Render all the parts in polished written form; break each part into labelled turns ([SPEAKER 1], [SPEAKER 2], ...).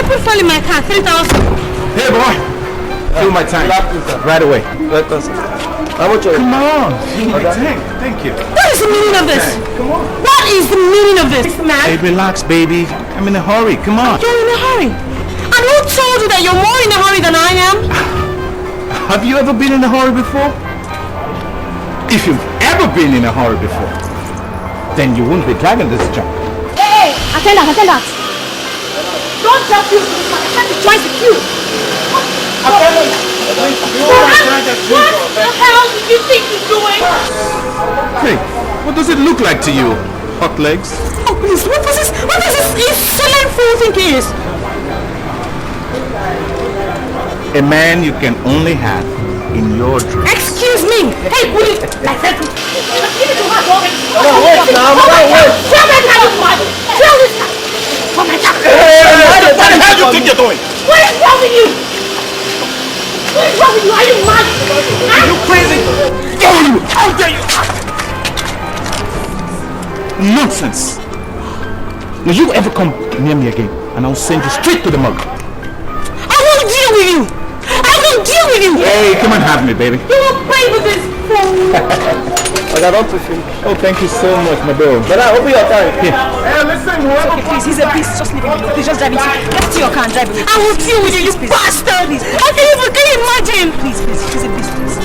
[SPEAKER 1] put fuel in my car, 3,000.
[SPEAKER 2] Hey boy, fill my tank right away.
[SPEAKER 3] How much?
[SPEAKER 2] Come on, fill my tank. Thank you.
[SPEAKER 1] What is the meaning of this?
[SPEAKER 2] Come on.
[SPEAKER 1] What is the meaning of this, man?
[SPEAKER 2] Hey, relax, baby. I'm in a hurry. Come on.
[SPEAKER 1] You're in a hurry. And who told you that you're more in a hurry than I am?
[SPEAKER 2] Have you ever been in a hurry before? If you've ever been in a hurry before, then you wouldn't be driving this job.
[SPEAKER 1] Hey, attendant. Don't jump you. I'm trying to join the queue. What the hell do you think you're doing?
[SPEAKER 2] Hey, what does it look like to you, hot legs?
[SPEAKER 1] Oh please, what does this insolent fool think he is?
[SPEAKER 2] A man you can only have in your dreams.
[SPEAKER 1] Excuse me. Hey, will you like that? Give it to her, dog.
[SPEAKER 3] No, wait now, wait.
[SPEAKER 1] Tell that guy you want. Tell this guy. Oh my God.
[SPEAKER 2] What the hell do you think you're doing?
[SPEAKER 1] What is wrong with you? What is wrong with you? Are you mad?
[SPEAKER 2] Are you crazy? How dare you? Nonsense. Will you ever come near me again and I'll send you straight to the mug.
[SPEAKER 1] I won't deal with you. I won't deal with you.
[SPEAKER 2] Hey, come and have me, baby.
[SPEAKER 1] You will play with this fool.
[SPEAKER 3] I don't push him.
[SPEAKER 2] Oh, thank you so much, my bro.
[SPEAKER 3] But I open your time.
[SPEAKER 2] Here. Hey, listen, what?
[SPEAKER 4] Okay, please, he's a beast. Just leave him alone. Please, just drive it. Get to your car and drive away.
[SPEAKER 1] I will deal with you, you bastard.
[SPEAKER 4] Please.
[SPEAKER 1] How can you imagine?
[SPEAKER 4] Please, he's a beast, please.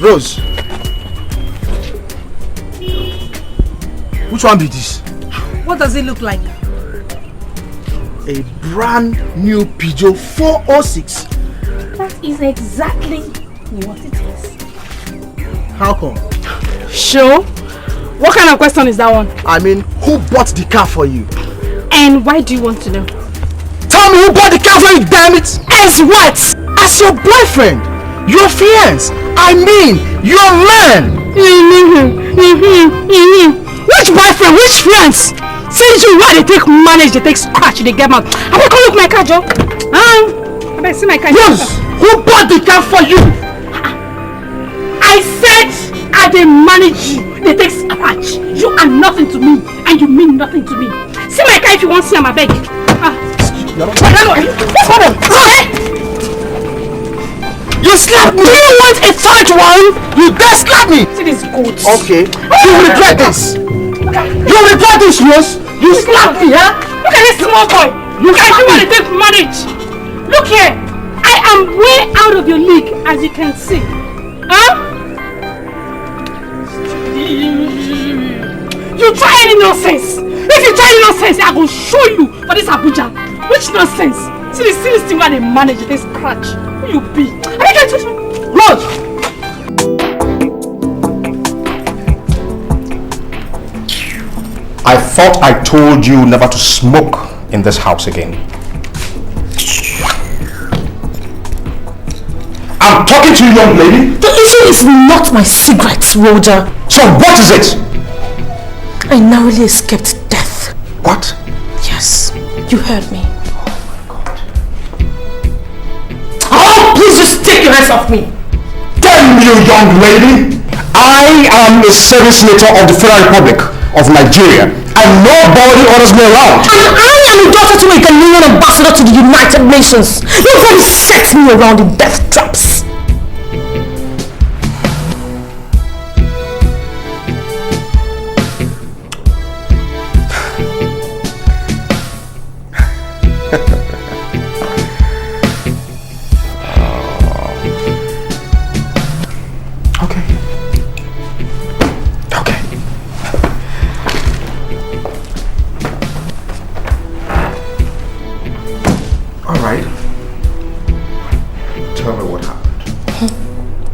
[SPEAKER 5] Rose, which one be this?
[SPEAKER 1] What does it look like?
[SPEAKER 5] A brand new Peugeot 406.
[SPEAKER 1] That is exactly what it is.
[SPEAKER 5] How come?
[SPEAKER 1] Sure. What kind of question is that one?
[SPEAKER 5] I mean, who bought the car for you?
[SPEAKER 1] And why do you want to know?
[SPEAKER 5] Tell me who bought the car for you, damn it!
[SPEAKER 1] As what?
[SPEAKER 5] As your boyfriend, your fiancé, I mean, your man!
[SPEAKER 1] Which boyfriend? Which fiance? Since you why they take manage, they take scratch, they get mad. I better look my car, Joe. I better see my car.
[SPEAKER 5] Rose, who bought the car for you?
[SPEAKER 1] I said I they manage you. They take scratch. You are nothing to me, and you mean nothing to me. See my car if you want to see I'm a beg. What's going on?
[SPEAKER 5] You slapped me! Do you want a third one? You dare slap me!
[SPEAKER 1] See this goat.
[SPEAKER 5] Okay, you will regret this. You will regret this, Rose. You slapped me, huh?
[SPEAKER 1] Look at this small boy. You guys want to take manage. Look here. I am way out of your league, as you can see. Huh? You try any nonsense. If you try any nonsense, I will show you for this Abuja. Which nonsense? See this thing where they manage this scratch. Who you be? I can't touch me.
[SPEAKER 5] Rose!
[SPEAKER 6] I thought I told you never to smoke in this house again. I'm talking to you, young lady.
[SPEAKER 7] The issue is not my cigarettes, Roger.
[SPEAKER 6] So what is it?
[SPEAKER 7] I narrowly escaped death.
[SPEAKER 6] What?
[SPEAKER 7] Yes, you heard me.
[SPEAKER 6] Oh,
[SPEAKER 7] Please just take your hands off me.
[SPEAKER 6] damn you, young lady. I am a service senator of the Federal Republic of Nigeria, and nobody orders me around.
[SPEAKER 7] And I am a daughter to a Ghanaian ambassador to the United Nations. Nobody sets me around in death traps.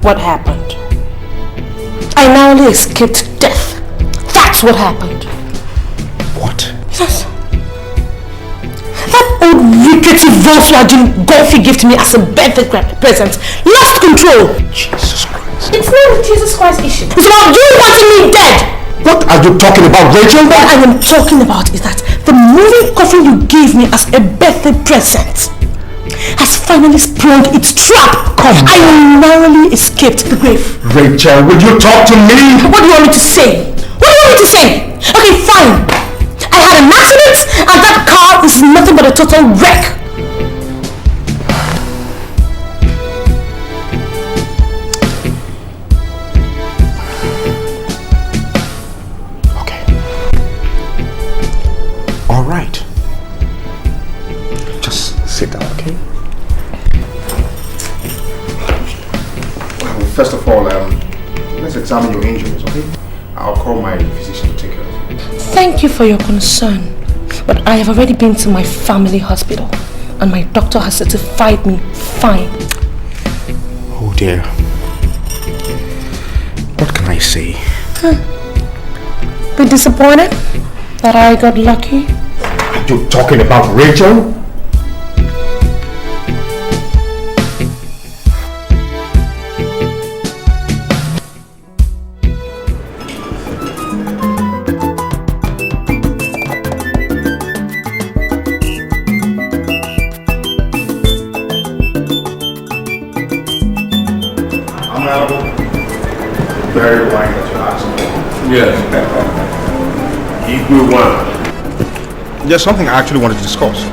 [SPEAKER 7] What happened? I narrowly escaped death. That's what happened.
[SPEAKER 6] What?
[SPEAKER 7] Yes. That old rickety Volkswagen Golf you gave to me as a birthday present lost control.
[SPEAKER 6] Jesus Christ.
[SPEAKER 7] It's not a Jesus Christ issue. It's about you wanting me dead.
[SPEAKER 6] What are you talking about, Rachel?
[SPEAKER 7] What I am talking about is that the moving coffin you gave me as a birthday present has finally sprung its trap. I narrowly escaped the grave.
[SPEAKER 6] Rachel, will you talk to me?
[SPEAKER 7] What do you want me to say? What do you want me to say? Okay, fine. I had an accident and that car is nothing but a total wreck.
[SPEAKER 6] Okay. All right. Just sit down, okay? Well, first of all, let's examine your injuries, okay? I'll call my physician to take care of it.
[SPEAKER 7] Thank you for your concern, but I have already been to my family hospital and my doctor has certified me fine.
[SPEAKER 6] Oh dear. What can I say?
[SPEAKER 7] Be disappointed that I got lucky?
[SPEAKER 6] Are you talking about Rachel?
[SPEAKER 8] Very wine that you asked for.
[SPEAKER 6] Yes.
[SPEAKER 8] Give me one.
[SPEAKER 6] There's something I actually wanted to discuss.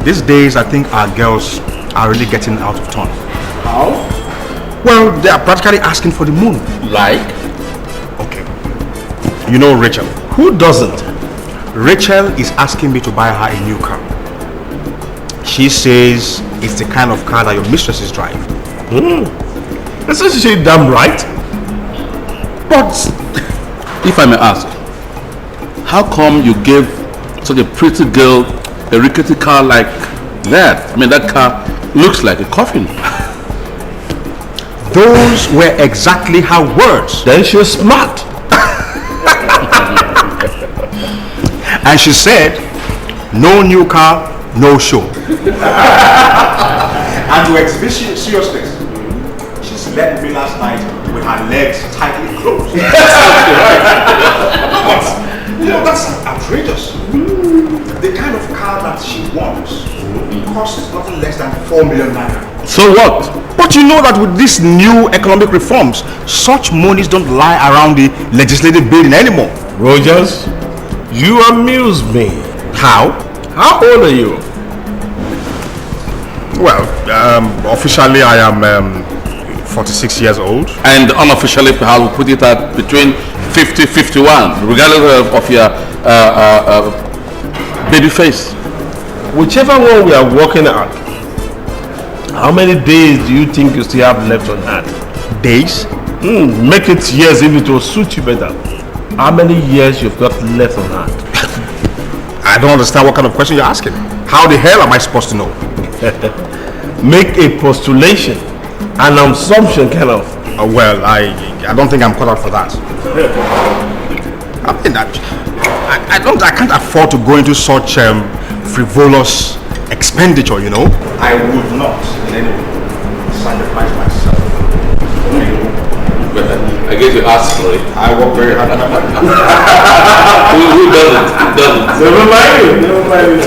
[SPEAKER 6] These days, I think our girls are really getting out of turn.
[SPEAKER 8] How?
[SPEAKER 6] Well, they are practically asking for the moon.
[SPEAKER 8] Like?
[SPEAKER 6] Okay. You know Rachel.
[SPEAKER 8] Who doesn't?
[SPEAKER 6] Rachel is asking me to buy her a new car. She says it's the kind of car that your mistresses drive.
[SPEAKER 8] Isn't she damn right?
[SPEAKER 6] But
[SPEAKER 9] if I may ask, how come you gave such a pretty girl a rickety car like that? I mean, that car looks like a coffin.
[SPEAKER 6] those were exactly her words.
[SPEAKER 8] Then she was smart.
[SPEAKER 6] And she said, no new car, no show. And to exhibit seriousness, she slept me last night with her legs tightly closed. But, you know, that's outrageous. The kind of car that she wants costs nothing less than 4 million naira.
[SPEAKER 9] So what?
[SPEAKER 6] But you know that with these new economic reforms, such monies don't lie around the legislative building anymore.
[SPEAKER 8] Rogers, you amuse me.
[SPEAKER 6] How?
[SPEAKER 8] How old are you?
[SPEAKER 6] Well, officially I am 46 years old.
[SPEAKER 9] And unofficially, perhaps we'll put it at between 50 51, regardless of your baby face.
[SPEAKER 8] Whichever one we are working at, how many days do you think you still have left on hand?
[SPEAKER 6] Days?
[SPEAKER 8] Make it years if it will suit you better. How many years you've got left on hand?
[SPEAKER 6] I don't understand what kind of question you're asking. How the hell am I supposed to know?
[SPEAKER 8] Make a postulation, an assumption kind of.
[SPEAKER 6] Well, I don't think I'm cut out for that. I mean, I can't afford to go into such frivolous expenditure, you know. I would not in any way sacrifice myself.
[SPEAKER 9] I guess you asked for it.
[SPEAKER 6] I work very hard.
[SPEAKER 9] Who doesn't? Who doesn't?
[SPEAKER 8] Never mind you. Never mind you.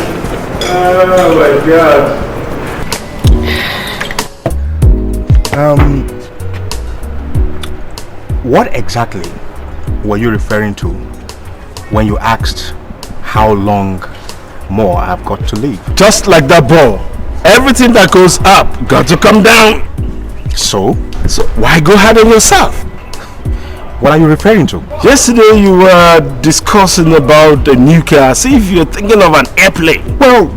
[SPEAKER 8] Oh my God.
[SPEAKER 6] What exactly were you referring to when you asked how long more I've got to live?
[SPEAKER 8] Just like that ball. Everything that goes up got to come down.
[SPEAKER 6] So
[SPEAKER 8] Why go hard on yourself?
[SPEAKER 6] what are you referring to?
[SPEAKER 8] Yesterday you were discussing about the new car. See if you're thinking of an airplane.
[SPEAKER 6] Well,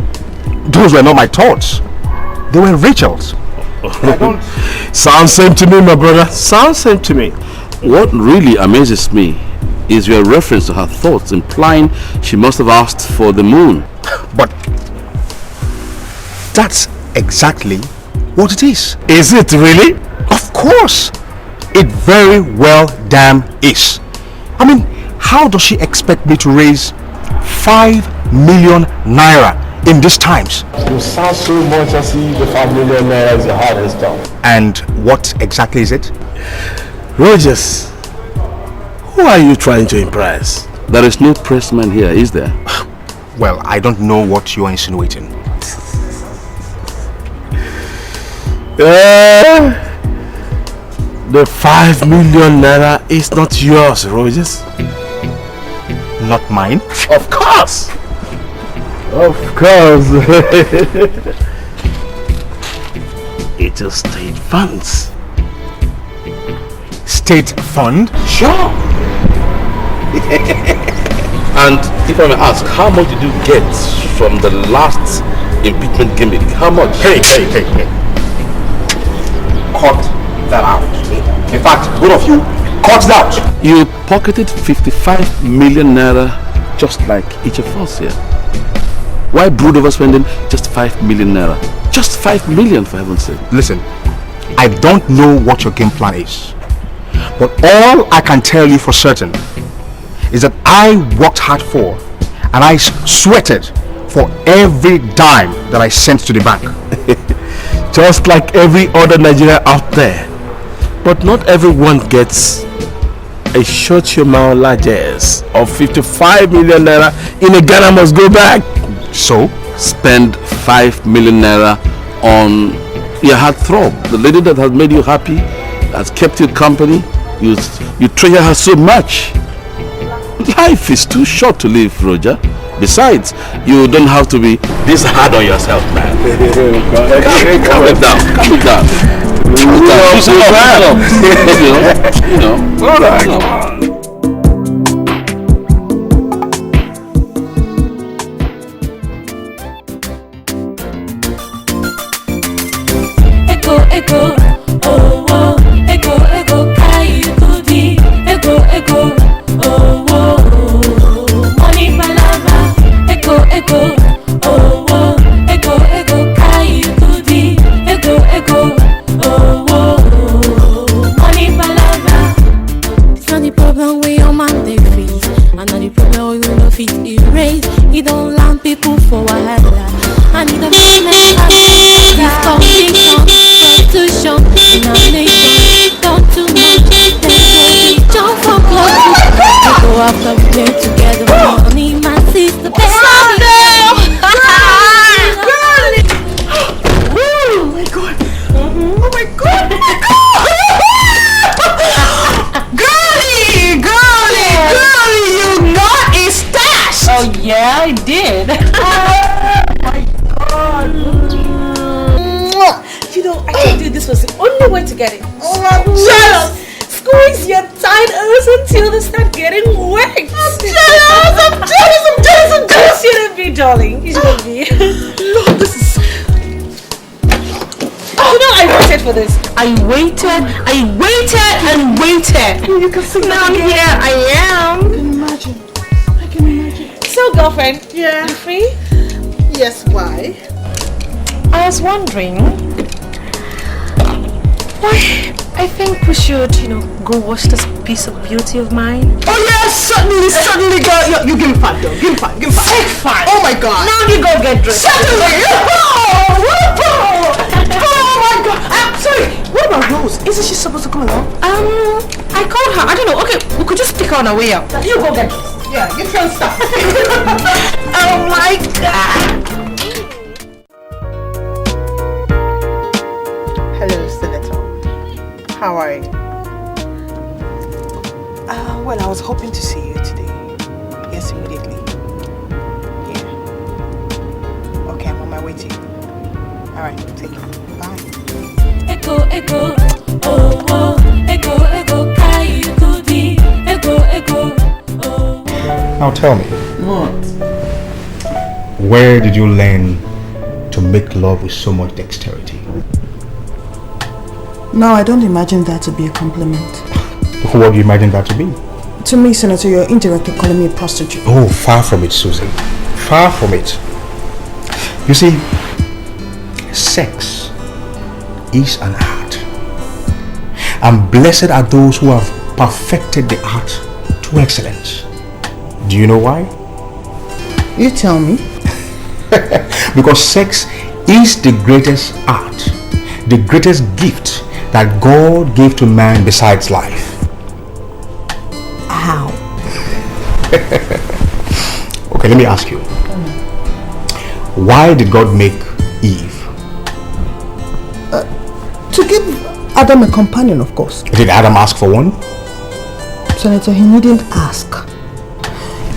[SPEAKER 6] those were not my thoughts. They were Rachel's.
[SPEAKER 8] Sounds same to me, my brother. Sounds same to me.
[SPEAKER 9] What really amazes me is your reference to her thoughts, implying she must have asked for the moon.
[SPEAKER 6] But that's exactly what it is.
[SPEAKER 8] Is it really?
[SPEAKER 6] Of course. It very well damn is. I mean, how does she expect me to raise 5 million naira in these times?
[SPEAKER 8] You sound so much as if the 5 million naira is the hardest stuff.
[SPEAKER 6] And what exactly is it?
[SPEAKER 8] Rogers, who are you trying to impress?
[SPEAKER 9] There is no pressman here, is there?
[SPEAKER 6] Well, I don't know what you are insinuating.
[SPEAKER 8] The 5 million naira is not yours, Rogers.
[SPEAKER 6] Not mine?
[SPEAKER 8] Of course. Of course. It is state funds.
[SPEAKER 6] State fund?
[SPEAKER 8] Sure.
[SPEAKER 9] And if I may ask, how much did you get from the last impeachment gimmick? How much?
[SPEAKER 6] Hey. Cut that out. In fact, both of you, cut it out.
[SPEAKER 9] You pocketed 55 million naira just like each of us here. Why brood over spending just 5 million naira? Just 5 million, for heaven's sake.
[SPEAKER 6] Listen, I don't know what your game plan is, but all I can tell you for certain is that I worked hard for and I sweated for every dime that I sent to the bank.
[SPEAKER 8] Just like every other Nigerian out there. But not everyone gets a shut your mouth largesse of 55 million naira in a Ghana must go back.
[SPEAKER 9] So, spend 5 million naira on your heartthrob, the lady that has made you happy, has kept you company, you treasure her so much. Life is too short to live, Roger. Besides, you don't have to be this hard on yourself, man. Calm it down. All right.
[SPEAKER 10] Ego, oh, oh, ego, kai kudi, ego, oh, oh, money palava, ego, oh, oh, ego, kai kudi, ego, oh, oh, money palava. It's not the problem where your man they freeze, and not the problem where you no fit erase. He don't land people for wahala, and he don't make this conviction. To show in our nation, don't too much. Then go jump for close. We go after we play together. Money, my sister, baby.
[SPEAKER 7] Oh my god! Oh my god! Girlie, you got a stash!
[SPEAKER 4] Oh yeah, I did.
[SPEAKER 7] Oh my god! You know, I told you this was the only way to get it. Oh, I'm jealous! Squeeze your tight ears until they start getting wet. I'm jealous! You shouldn't be, darling. You shouldn't be. Lord, this is... You know, I waited for this. I waited. You can see now I'm here. I am. I can imagine. So, girlfriend. Yeah. You free? Yes, why? I was wondering... I think we should, go watch this piece of beauty of mine. Oh yes, certainly, girl. You give me 5 though. Give me 5. Take 5. Oh my god. Now you go get dressed. Certainly. Oh my god. Sorry. What about Rose? Isn't she supposed to come along? I called her. I don't know. Okay, we could just pick her on our way out. You go get dressed. Yeah, get your stuff. Oh my god.
[SPEAKER 11] Hello, Senator. How are you? Well, I was hoping to see you today. Yes, immediately. Yeah. Okay, I'm on my way to you. Alright, take care. Bye.
[SPEAKER 10] Ego, oh, oh, ego, kai kudi, ego, oh.
[SPEAKER 6] Now tell me.
[SPEAKER 9] What?
[SPEAKER 6] Where did you learn to make love with so much dexterity?
[SPEAKER 11] No, I don't imagine that to be a compliment.
[SPEAKER 6] What do you imagine that to be?
[SPEAKER 11] To me, Senator, you're indirectly calling me a prostitute.
[SPEAKER 6] Oh, far from it, Susan. Far from it. You see, sex is an art. And blessed are those who have perfected the art to excellence. Do you know why?
[SPEAKER 11] You tell me.
[SPEAKER 6] Because sex is the greatest art, the greatest gift that God gave to man besides life.
[SPEAKER 11] How?
[SPEAKER 6] Okay, let me ask you. Why did God make Eve?
[SPEAKER 11] To give Adam a companion, of course.
[SPEAKER 6] Did Adam ask for one?
[SPEAKER 11] Senator, he needn't ask.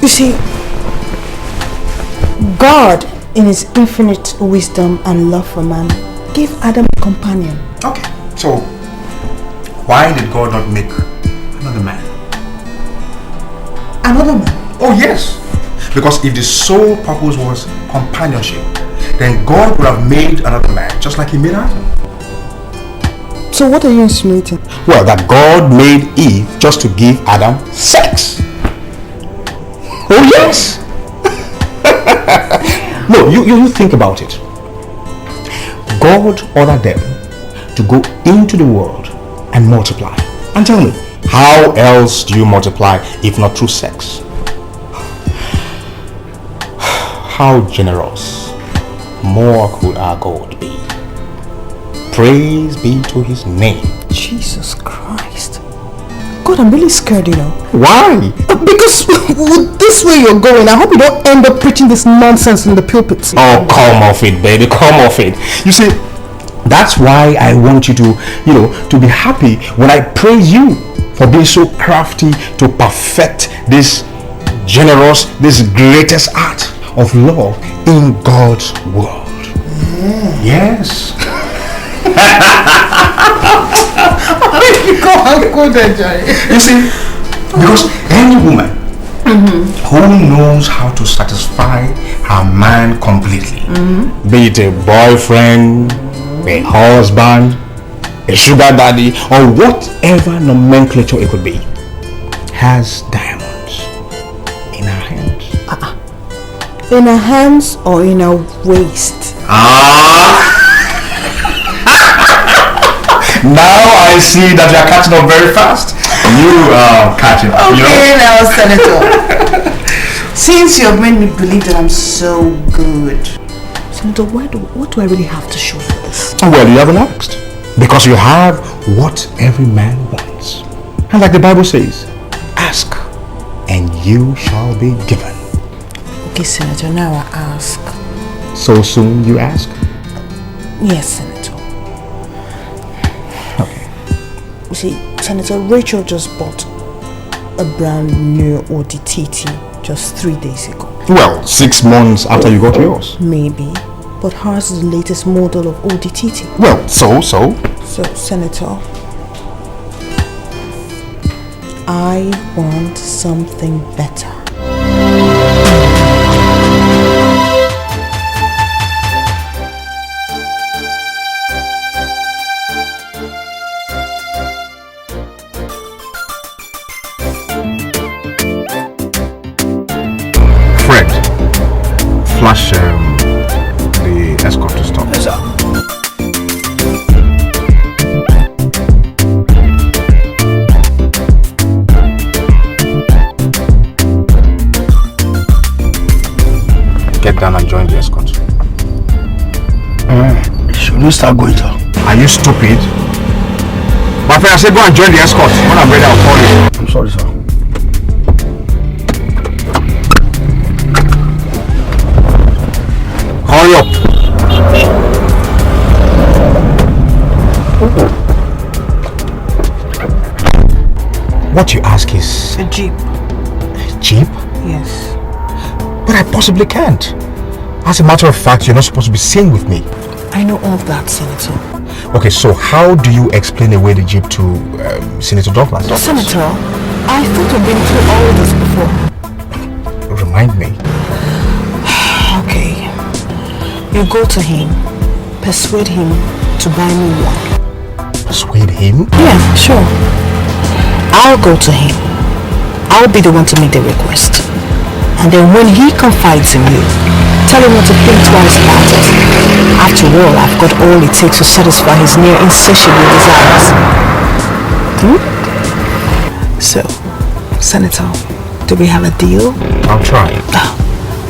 [SPEAKER 11] You see, God, in his infinite wisdom and love for man, gave Adam a companion.
[SPEAKER 6] Okay, so why did God not make another man?
[SPEAKER 11] Another man?
[SPEAKER 6] Oh yes, because if the sole purpose was companionship, then God would have made another man just like he made Adam.
[SPEAKER 11] So what are you insinuating?
[SPEAKER 6] Well, that God made Eve just to give Adam sex. Oh yes. No, you think about it. God ordered them to go into the world and multiply. And tell me, how else do you multiply if not through sex? How generous more could our God be? Praise be to his name.
[SPEAKER 11] Jesus Christ. God, I'm really scared, you know.
[SPEAKER 6] Why?
[SPEAKER 11] Because with this way you're going, I hope you don't end up preaching this nonsense in the pulpit.
[SPEAKER 6] Oh, come off it, baby. Come off it. You see, that's why I want you to, to be happy when I praise you for being so crafty to perfect this generous, this greatest art of love in God's world. Yes. You see, because any woman who knows how to satisfy her man completely, be it a boyfriend, a husband, a sugar daddy, or whatever nomenclature it could be, has diamonds in her hands.
[SPEAKER 11] In her hands or in her waist?
[SPEAKER 6] Now I see that you are catching up very fast. You are catching up.
[SPEAKER 11] Okay, now, Senator. Since you have made me believe that I'm so good, Senator, what do I really have to show for this?
[SPEAKER 6] Well, you haven't asked. Because you have what every man wants. And like the Bible says, ask and you shall be given.
[SPEAKER 11] Okay, Senator, now I ask.
[SPEAKER 6] So soon you ask?
[SPEAKER 11] Yes, Senator. You see, Senator, Rachel just bought a brand new Audi TT just 3 days ago.
[SPEAKER 6] Well, 6 months after you got yours.
[SPEAKER 11] Maybe, but hers is the latest model of Audi TT.
[SPEAKER 6] Well, so?
[SPEAKER 11] So, Senator, I want something better.
[SPEAKER 6] Flash the escort to stop.
[SPEAKER 5] Yes, sir.
[SPEAKER 6] Get down and join the escort.
[SPEAKER 5] Should we start going, sir?
[SPEAKER 6] Are you stupid? My friend, I said go and join the escort. When I'm ready, I'll call you.
[SPEAKER 5] I'm sorry, sir.
[SPEAKER 6] Hurry up. What you ask is...
[SPEAKER 11] A Jeep.
[SPEAKER 6] A Jeep?
[SPEAKER 11] Yes.
[SPEAKER 6] But I possibly can't. As a matter of fact, you're not supposed to be seen with me.
[SPEAKER 11] I know all that, Senator.
[SPEAKER 6] Okay, so how do you explain away the Jeep to Senator Douglas?
[SPEAKER 11] Senator, I thought we've been through all this before.
[SPEAKER 6] Remind me.
[SPEAKER 11] Okay. You go to him, persuade him to buy me one.
[SPEAKER 6] Persuade him?
[SPEAKER 11] Yeah, sure. I'll go to him. I'll be the one to make the request. And then when he confides in you, tell him not to think twice about it. After all, I've got all it takes to satisfy his near insatiable desires. So, Senator, do we have a deal?
[SPEAKER 6] I'll try.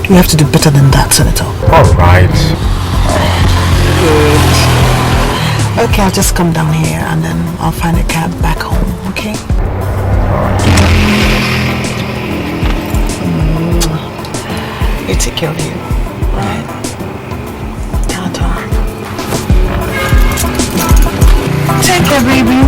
[SPEAKER 11] You have to do better than that, Senator.
[SPEAKER 6] Alright.
[SPEAKER 11] Good. Okay, I'll just come down here and then I'll find a cab back home, okay? You take care of you. Right. Take care, baby.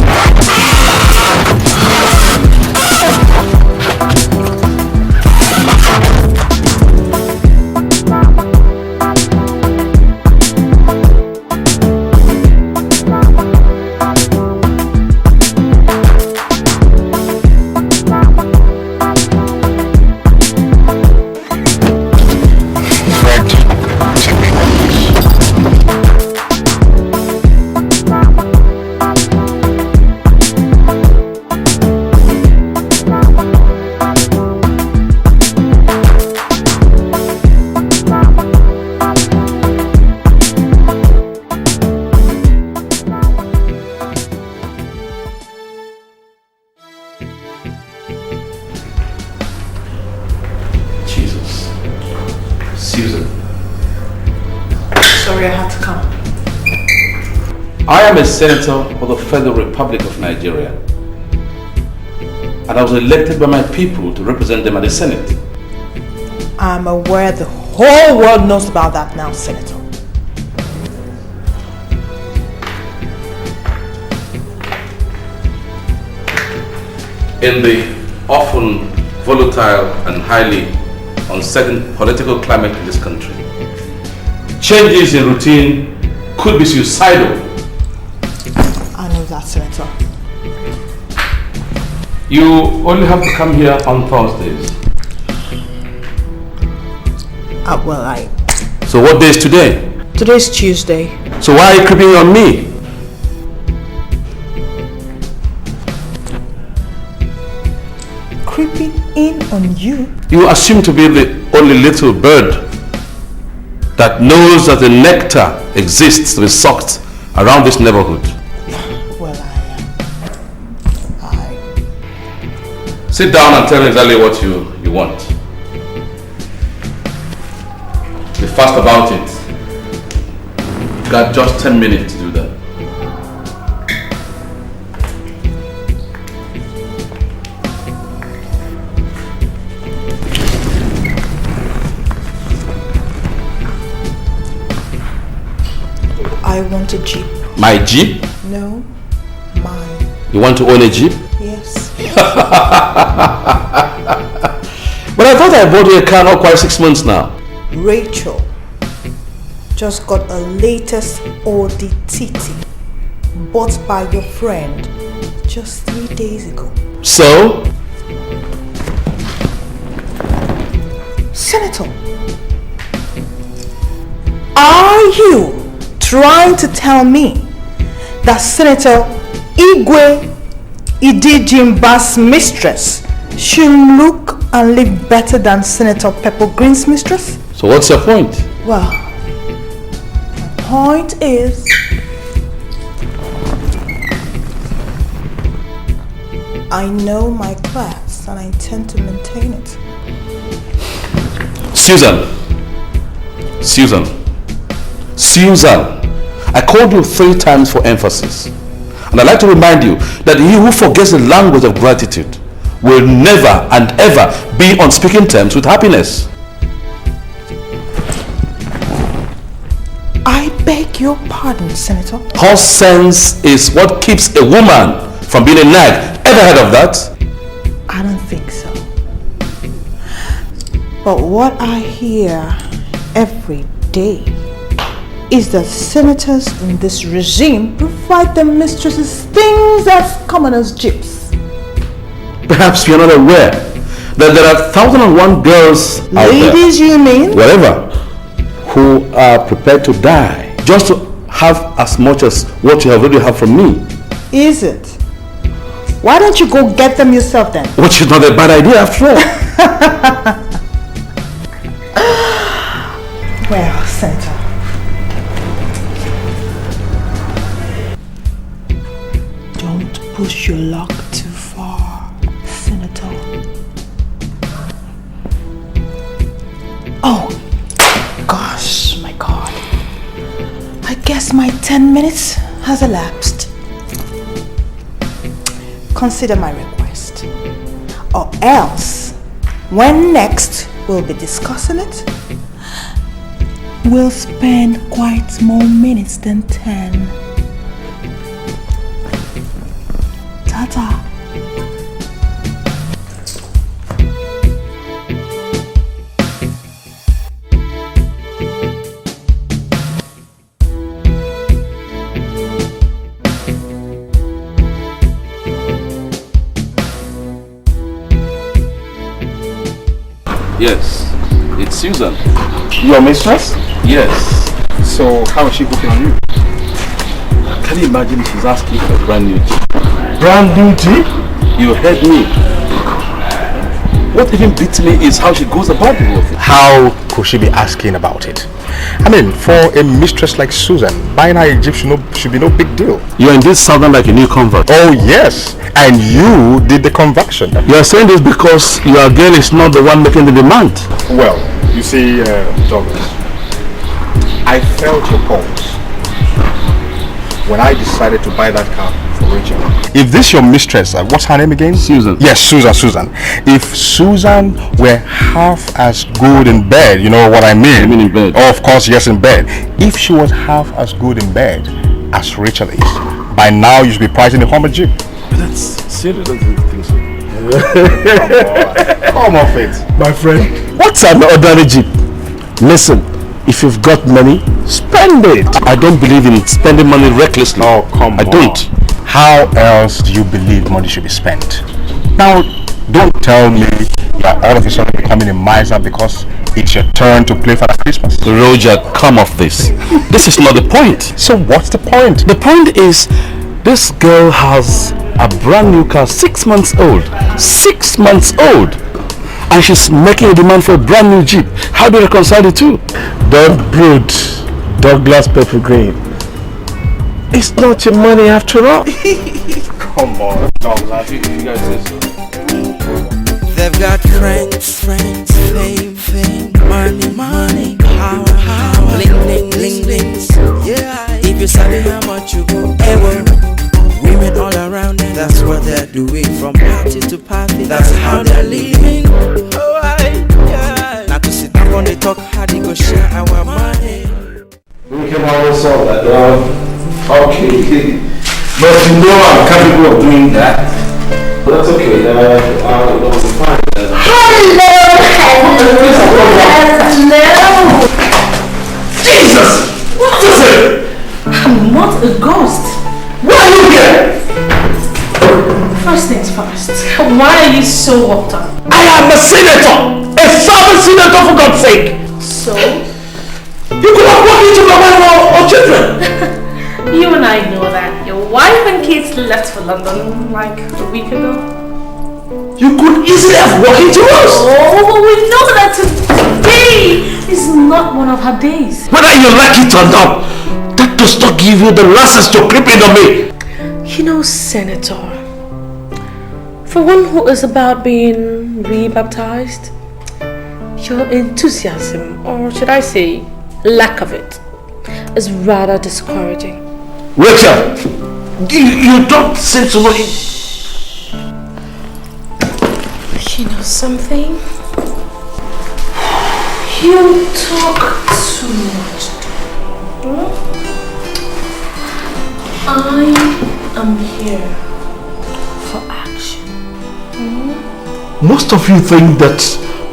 [SPEAKER 9] Susan.
[SPEAKER 11] Sorry, I had to come.
[SPEAKER 9] I am a senator for the Federal Republic of Nigeria. And I was elected by my people to represent them at the Senate.
[SPEAKER 11] I'm aware the whole world knows about that now, Senator.
[SPEAKER 9] In the often volatile and highly uncertain political climate in this country, changes in routine could be suicidal.
[SPEAKER 11] I know that, Senator.
[SPEAKER 9] You only have to come here on Thursdays. So what day is today?
[SPEAKER 11] Today's Tuesday.
[SPEAKER 9] So why are you creeping on me?
[SPEAKER 11] Creeping in on you?
[SPEAKER 9] You assume to be the only little bird that knows that the nectar exists to be sucked around this neighborhood.
[SPEAKER 11] Well,
[SPEAKER 9] Sit down and tell me exactly what you want. Be fast about it. You've got just 10 minutes to do that.
[SPEAKER 11] I want a Jeep.
[SPEAKER 9] My Jeep?
[SPEAKER 11] No, mine.
[SPEAKER 9] You want to own a Jeep?
[SPEAKER 11] Yes.
[SPEAKER 9] But I thought I bought you a car not quite 6 months now.
[SPEAKER 11] Rachel just got a latest Audi TT bought by your friend just 3 days ago.
[SPEAKER 9] So?
[SPEAKER 11] Senator, are you trying to tell me that Senator Igwe Idijimba's mistress should look and live better than Senator Pepper Green's mistress?
[SPEAKER 9] So what's your point?
[SPEAKER 11] Well, my point is I know my class and I intend to maintain it.
[SPEAKER 9] Susan, I called you 3 times for emphasis. And I'd like to remind you that he who forgets the language of gratitude will never and ever be on speaking terms with happiness.
[SPEAKER 11] I beg your pardon, Senator.
[SPEAKER 9] Horse sense is what keeps a woman from being a nag. Ever heard of that?
[SPEAKER 11] I don't think so. But what I hear every day is that senators in this regime provide their mistresses things as common as jeeps.
[SPEAKER 9] Perhaps you're not aware that there are 1,001 girls out there,
[SPEAKER 11] ladies, you mean?
[SPEAKER 9] wherever, who are prepared to die just to have as much as what you already have from me.
[SPEAKER 11] Is it? Why don't you go get them yourself then?
[SPEAKER 9] Which is not a bad idea after all.
[SPEAKER 11] Well, Senator, don't push your luck too far, Senator. Oh, gosh, my God. I guess my 10 minutes has elapsed. Consider my request. Or else, when next we'll be discussing it, we'll spend quite more minutes than 10. Ta-ta.
[SPEAKER 9] Yes, it's Susan.
[SPEAKER 2] Your mistress?
[SPEAKER 9] Yes.
[SPEAKER 2] So how is she cooking on you?
[SPEAKER 9] Can you imagine she's asking for a brand new Jeep?
[SPEAKER 2] Brand new Jeep?
[SPEAKER 9] You heard me. What even beats me is how she goes about the whole thing.
[SPEAKER 6] How could she be asking about it? I mean, for a mistress like Susan, buying her a jeep should be no big deal.
[SPEAKER 9] You're indeed sounding like a new convert.
[SPEAKER 6] Oh yes, and you did the conversion.
[SPEAKER 9] You're saying this because your girl is not the one making the demand.
[SPEAKER 6] Well, you see, Douglas, I felt your pulse when I decided to buy that car for Rachel. If this your mistress, what's her name again?
[SPEAKER 9] Susan.
[SPEAKER 6] Yes, Susan. If Susan were half as good in bed, you know what I mean?
[SPEAKER 9] You mean in bed?
[SPEAKER 6] Oh, of course, yes, in bed. If she was half as good in bed as Rachel is, by now you should be pricing the Hummer Jeep.
[SPEAKER 9] That's serious. I don't think so.
[SPEAKER 6] Come off it.
[SPEAKER 8] My friend, what's an ordinary Jeep? Listen, if you've got money, spend it.
[SPEAKER 9] I don't believe in spending money recklessly.
[SPEAKER 6] Oh, come on.
[SPEAKER 9] I don't.
[SPEAKER 6] How else do you believe money should be spent? Now, don't tell me you're all of a sudden becoming a miser because it's your turn to play for the Christmas.
[SPEAKER 9] Roger, come off this. This is not the point.
[SPEAKER 6] So what's the point?
[SPEAKER 9] The point is, this girl has a brand new car, 6 months old. 6 months old. And she's making a demand for a brand new Jeep. How do you reconcile the two?
[SPEAKER 8] Don't brood, Douglas Peppergreen. It's not your money after all.
[SPEAKER 6] Come on, Douglas.
[SPEAKER 9] You guys say so.
[SPEAKER 5] They've got friends, fame, money, power, bling. Yeah, if you sabi how much you go, women all around them, that's what they're doing. From party to party, that's how they're living. Not to sit down on the talk, how they go share our money.
[SPEAKER 8] We can always solve that, okay. But you know I'm capable of doing that. That's okay. That was fine.
[SPEAKER 1] Hello.
[SPEAKER 8] Jesus! What is it?
[SPEAKER 1] I'm not a ghost.
[SPEAKER 8] Why are you here?
[SPEAKER 1] First things first. Why are you so worked up?
[SPEAKER 8] I am a senator! A serving senator, for God's sake!
[SPEAKER 1] So?
[SPEAKER 8] You could have walked into my wife or children!
[SPEAKER 1] You and I know that your wife and kids left for London like a week ago.
[SPEAKER 8] You could easily have walked into us!
[SPEAKER 1] Oh, we know that today is not one of her days.
[SPEAKER 8] Whether you like it or not, that does not give you the license to creep in on me!
[SPEAKER 1] You know, Senator, for one who is about being rebaptized, your enthusiasm, or should I say, lack of it, is rather discouraging.
[SPEAKER 8] Rachel, you don't seem to know it.
[SPEAKER 1] You know something? You talk too much. I am here for action.
[SPEAKER 8] Most of you think that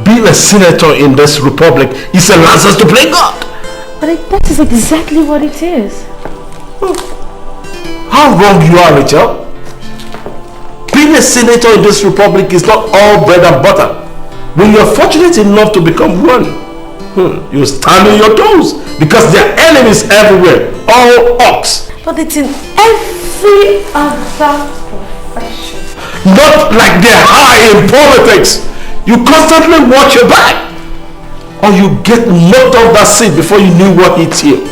[SPEAKER 8] being a senator in this republic is a license to play God.
[SPEAKER 1] But that is exactly what it is.
[SPEAKER 8] How wrong you are, Rachel. Being a senator in this republic is not all bread and butter. When you are fortunate enough to become one, you stand on your toes because there are enemies everywhere, all ox.
[SPEAKER 1] But it's in every other profession.
[SPEAKER 8] Not like they're high in politics. You constantly watch your back. Or you get knocked off that seat before you knew what hit you.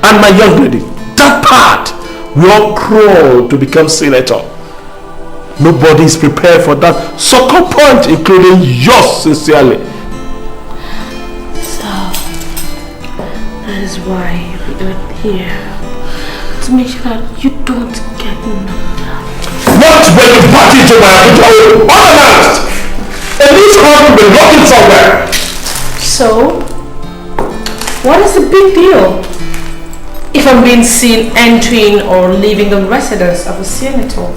[SPEAKER 8] And my young lady, that part, we all crawl to become senator. Nobody is prepared for that sucker punch, including yours sincerely.
[SPEAKER 1] So, that is why we are here. To make sure that you don't get knocked out.
[SPEAKER 8] Not when you party to my hotel unannounced! And this car will be looking somewhere!
[SPEAKER 1] So, what is the big deal if I'm being seen entering or leaving the residence of a senator?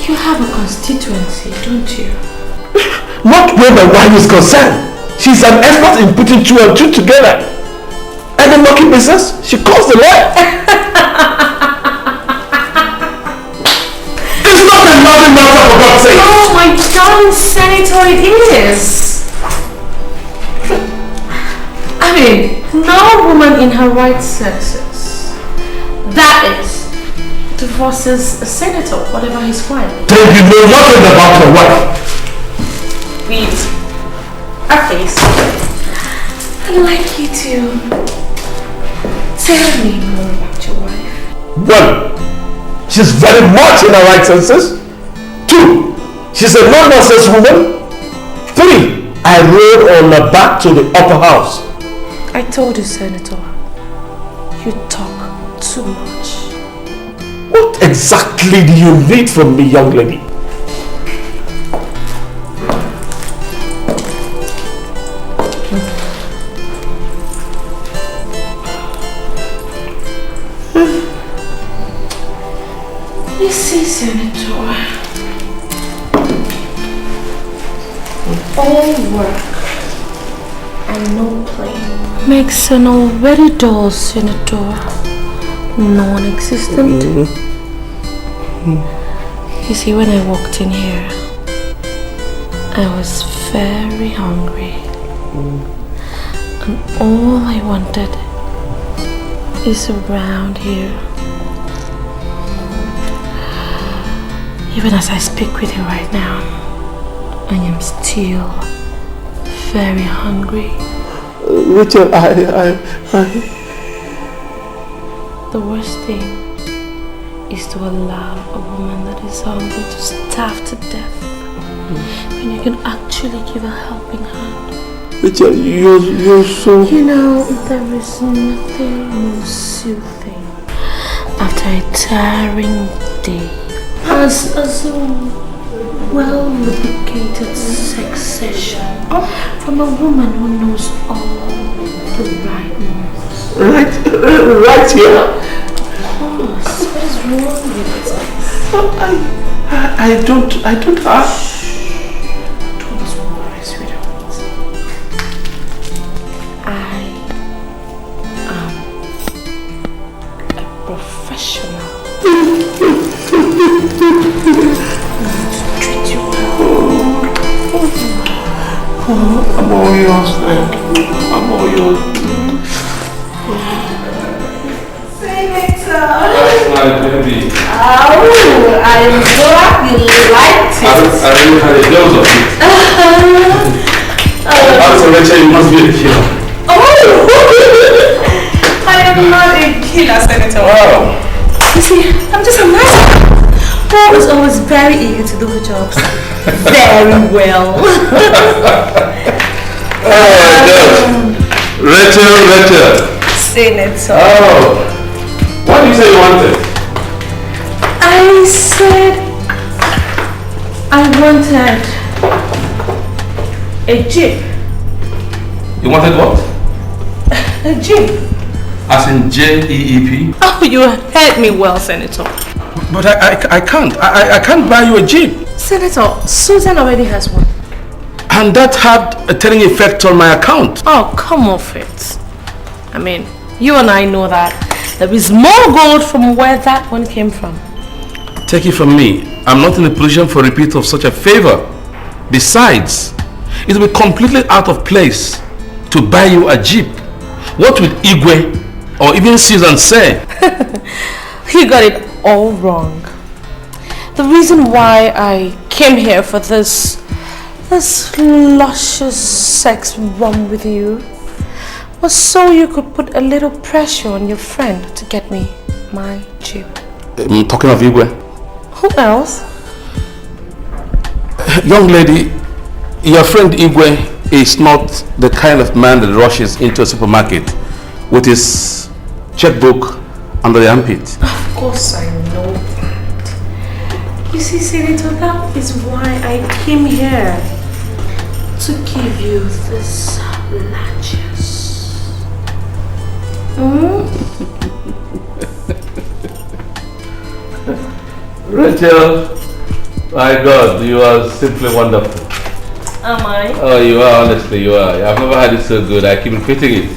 [SPEAKER 1] You have a constituency, don't you?
[SPEAKER 8] Not where my wife is concerned. She's an expert in putting two and two together. And in monkey business, she calls the lawyer. It's not a nothing matter, for God's sake.
[SPEAKER 1] Oh my darling senator, it is. I mean, no woman in her right senses, that is, divorces a senator, whatever his crime.
[SPEAKER 8] Then you know nothing about your wife.
[SPEAKER 1] with a face. I'd like you to tell me more about your wife.
[SPEAKER 8] 1. She's very much in her right senses. 2. She's a no-nonsense woman. 3. I rode on her back to the upper house.
[SPEAKER 1] I told you, Senator, you talk too much.
[SPEAKER 8] What exactly do you need from me, young lady?
[SPEAKER 1] You see, Senator, all work and no play makes an already dull senator non-existent. You see, when I walked in here, I was very hungry, and all I wanted is around here. Even as I speak with you right now, I am still very hungry.
[SPEAKER 8] Rachel,
[SPEAKER 1] The worst thing is to allow a woman that is hungry to starve to death when you can actually give a helping hand.
[SPEAKER 8] Rachel, you're so...
[SPEAKER 1] You know, there is nothing more soothing after a tiring day as a well-lubricated sex session from a woman who knows all the right moves.
[SPEAKER 8] Right here?
[SPEAKER 1] Of course. What is wrong with this?
[SPEAKER 8] I don't have...
[SPEAKER 1] Don't worry, sweetheart. I am a professional. Treat you well.
[SPEAKER 8] I'm all yours, thank you. I'm all yours.
[SPEAKER 9] That's my baby.
[SPEAKER 1] Oh, I'm glad you liked it.
[SPEAKER 9] I really had a dose of it. Also, Rachel, you must be a killer.
[SPEAKER 1] Oh! I am not a killer, Senator.
[SPEAKER 9] Wow.
[SPEAKER 1] You see, I'm just a nice girl who is always very eager to do her jobs very well.
[SPEAKER 9] Oh my God. Rachel.
[SPEAKER 1] Senator.
[SPEAKER 9] Oh. What did you say you wanted?
[SPEAKER 1] I said I wanted a jeep.
[SPEAKER 9] You wanted what?
[SPEAKER 1] A jeep.
[SPEAKER 9] As in J-E-E-P?
[SPEAKER 1] Oh, you heard me well, Senator.
[SPEAKER 8] But I can't. I can't buy you a jeep.
[SPEAKER 1] Senator, Susan already has one.
[SPEAKER 8] And that had a telling effect on my account.
[SPEAKER 1] Oh, come off it. I mean, you and I know that there is more gold from where that one came from.
[SPEAKER 8] Take it from me, I'm not in a position for repeat of such a favor. Besides, it will be completely out of place to buy you a jeep. What would Igwe or even Susan say?
[SPEAKER 1] You got it all wrong. The reason why I came here for this luscious sex run with you was so you could put a little pressure on your friend to get me my jeep.
[SPEAKER 8] I'm talking of Igwe.
[SPEAKER 1] Who else?
[SPEAKER 8] Young lady, your friend Igwe is not the kind of man that rushes into a supermarket with his checkbook under the armpit.
[SPEAKER 1] Of course I know that. You see, Senator, that is why I came here to give you this largesse.
[SPEAKER 9] Rachel, my God, you are simply wonderful.
[SPEAKER 1] Am I?
[SPEAKER 9] Oh, you are, honestly, you are. I've never had it so good. I keep repeating it.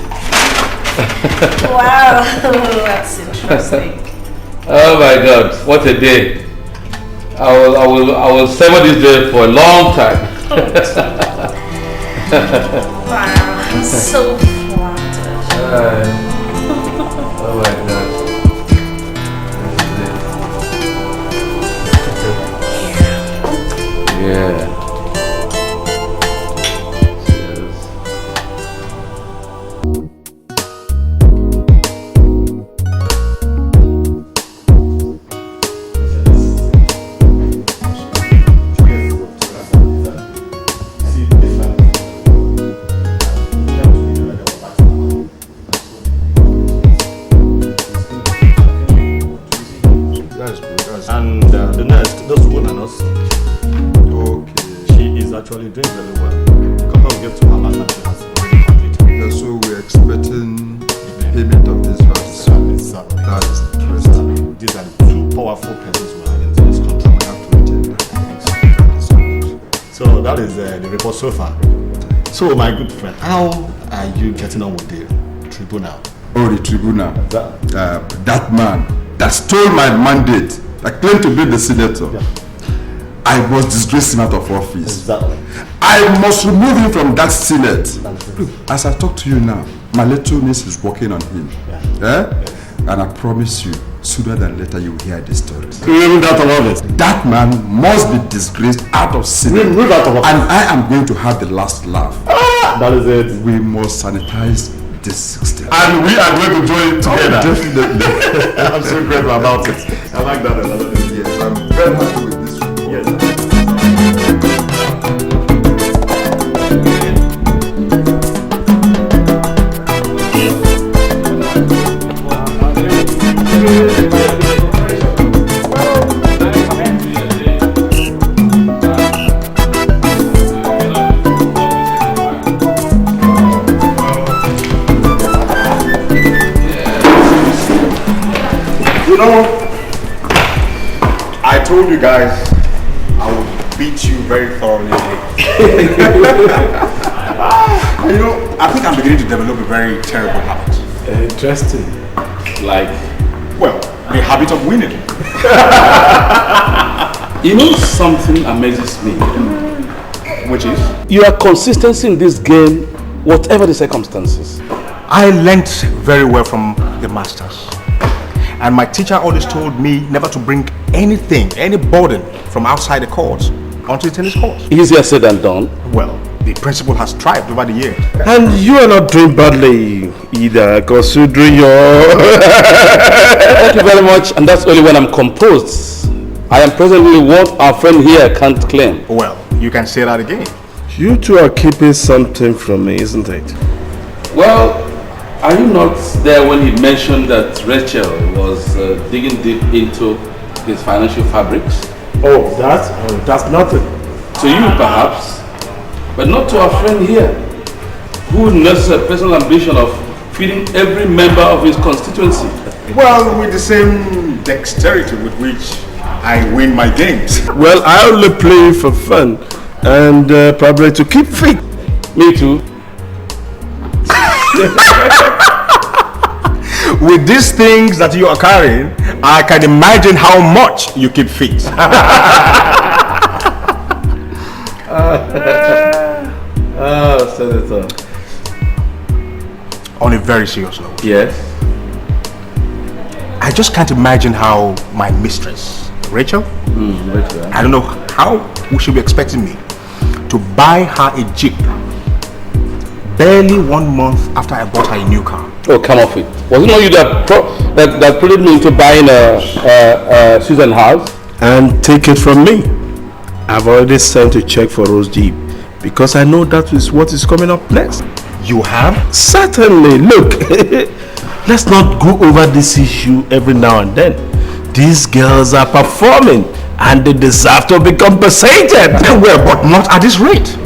[SPEAKER 1] Wow, that's interesting.
[SPEAKER 9] Oh my God, what a day. I will savor this day for a long time.
[SPEAKER 1] Wow, I'm so flattered.
[SPEAKER 9] Oh my God. Yeah.
[SPEAKER 12] And the nurse, those women are not sick.
[SPEAKER 6] Okay.
[SPEAKER 12] She is actually doing very well. Come on, get to her last time she has completed.
[SPEAKER 6] So we're expecting payment of this verse. That is interesting.
[SPEAKER 12] These are the two powerful persons we have in this country.
[SPEAKER 6] We have to retain that.
[SPEAKER 12] So that is the report so far. So my good friend, how are you getting on with the tribunal?
[SPEAKER 6] Oh, the tribunal. That man that stole my mandate, that claimed to be the senator.
[SPEAKER 12] Yeah.
[SPEAKER 6] I must disgrace him out of office.
[SPEAKER 12] Exactly.
[SPEAKER 6] I must remove him from that senate. Look, as I talk to you now, my little niece is working on him. And I promise you, sooner than later you will hear this story. That man must be disgraced out of senate. And I am going to have the last laugh.
[SPEAKER 12] That is it.
[SPEAKER 6] We must sanitize this system.
[SPEAKER 12] And we are going to join together.
[SPEAKER 6] Definitely.
[SPEAKER 12] I'm so grateful about it. I like that a lot.
[SPEAKER 6] Yes, I'm very happy with this report.
[SPEAKER 12] Yes.
[SPEAKER 6] You know, I told you guys I would beat you very thoroughly. You know, I think I'm beginning to develop a very terrible habit.
[SPEAKER 8] Interesting. Like?
[SPEAKER 6] Well, the habit of winning.
[SPEAKER 9] You know, something amazes me.
[SPEAKER 6] Which is?
[SPEAKER 9] Your consistency in this game, whatever the circumstances.
[SPEAKER 6] I learnt very well from the masters. And my teacher always told me never to bring anything, any burden from outside the court onto the tennis court.
[SPEAKER 9] Easier said than done.
[SPEAKER 6] Well, the principle has thrived over the years.
[SPEAKER 8] And you are not doing badly either, considering your...
[SPEAKER 9] Thank you very much, and that's only when I'm composed. I am presently what our friend here can't claim.
[SPEAKER 6] Well, you can say that again.
[SPEAKER 8] You two are keeping something from me, isn't it?
[SPEAKER 9] Well, are you not there when he mentioned that Rachel was digging deep into his financial fabrics?
[SPEAKER 8] Oh, that's nothing.
[SPEAKER 9] To you, perhaps, but not to our friend here, who nurses a personal ambition of feeding every member of his constituency.
[SPEAKER 6] Well, with the same dexterity with which I win my games.
[SPEAKER 8] Well, I only play for fun and probably to keep fit.
[SPEAKER 9] Me too.
[SPEAKER 6] With these things that you are carrying, I can imagine how much you keep fit.
[SPEAKER 8] Senator.
[SPEAKER 6] On a very serious note.
[SPEAKER 8] Yes?
[SPEAKER 6] I just can't imagine how my mistress, Rachel,
[SPEAKER 9] Rachel.
[SPEAKER 6] I don't know how she be expecting me to buy her a Jeep barely 1 month after I bought her a new car.
[SPEAKER 9] Oh, come off it. Was it not you that put me into buying a Susan house?
[SPEAKER 8] And take it from me, I've already sent a check for Rose Jeep because I know that is what is coming up next.
[SPEAKER 6] You have?
[SPEAKER 8] Certainly. Look, let's not go over this issue every now and then. These girls are performing and they deserve to be compensated.
[SPEAKER 6] Well, but not at this rate.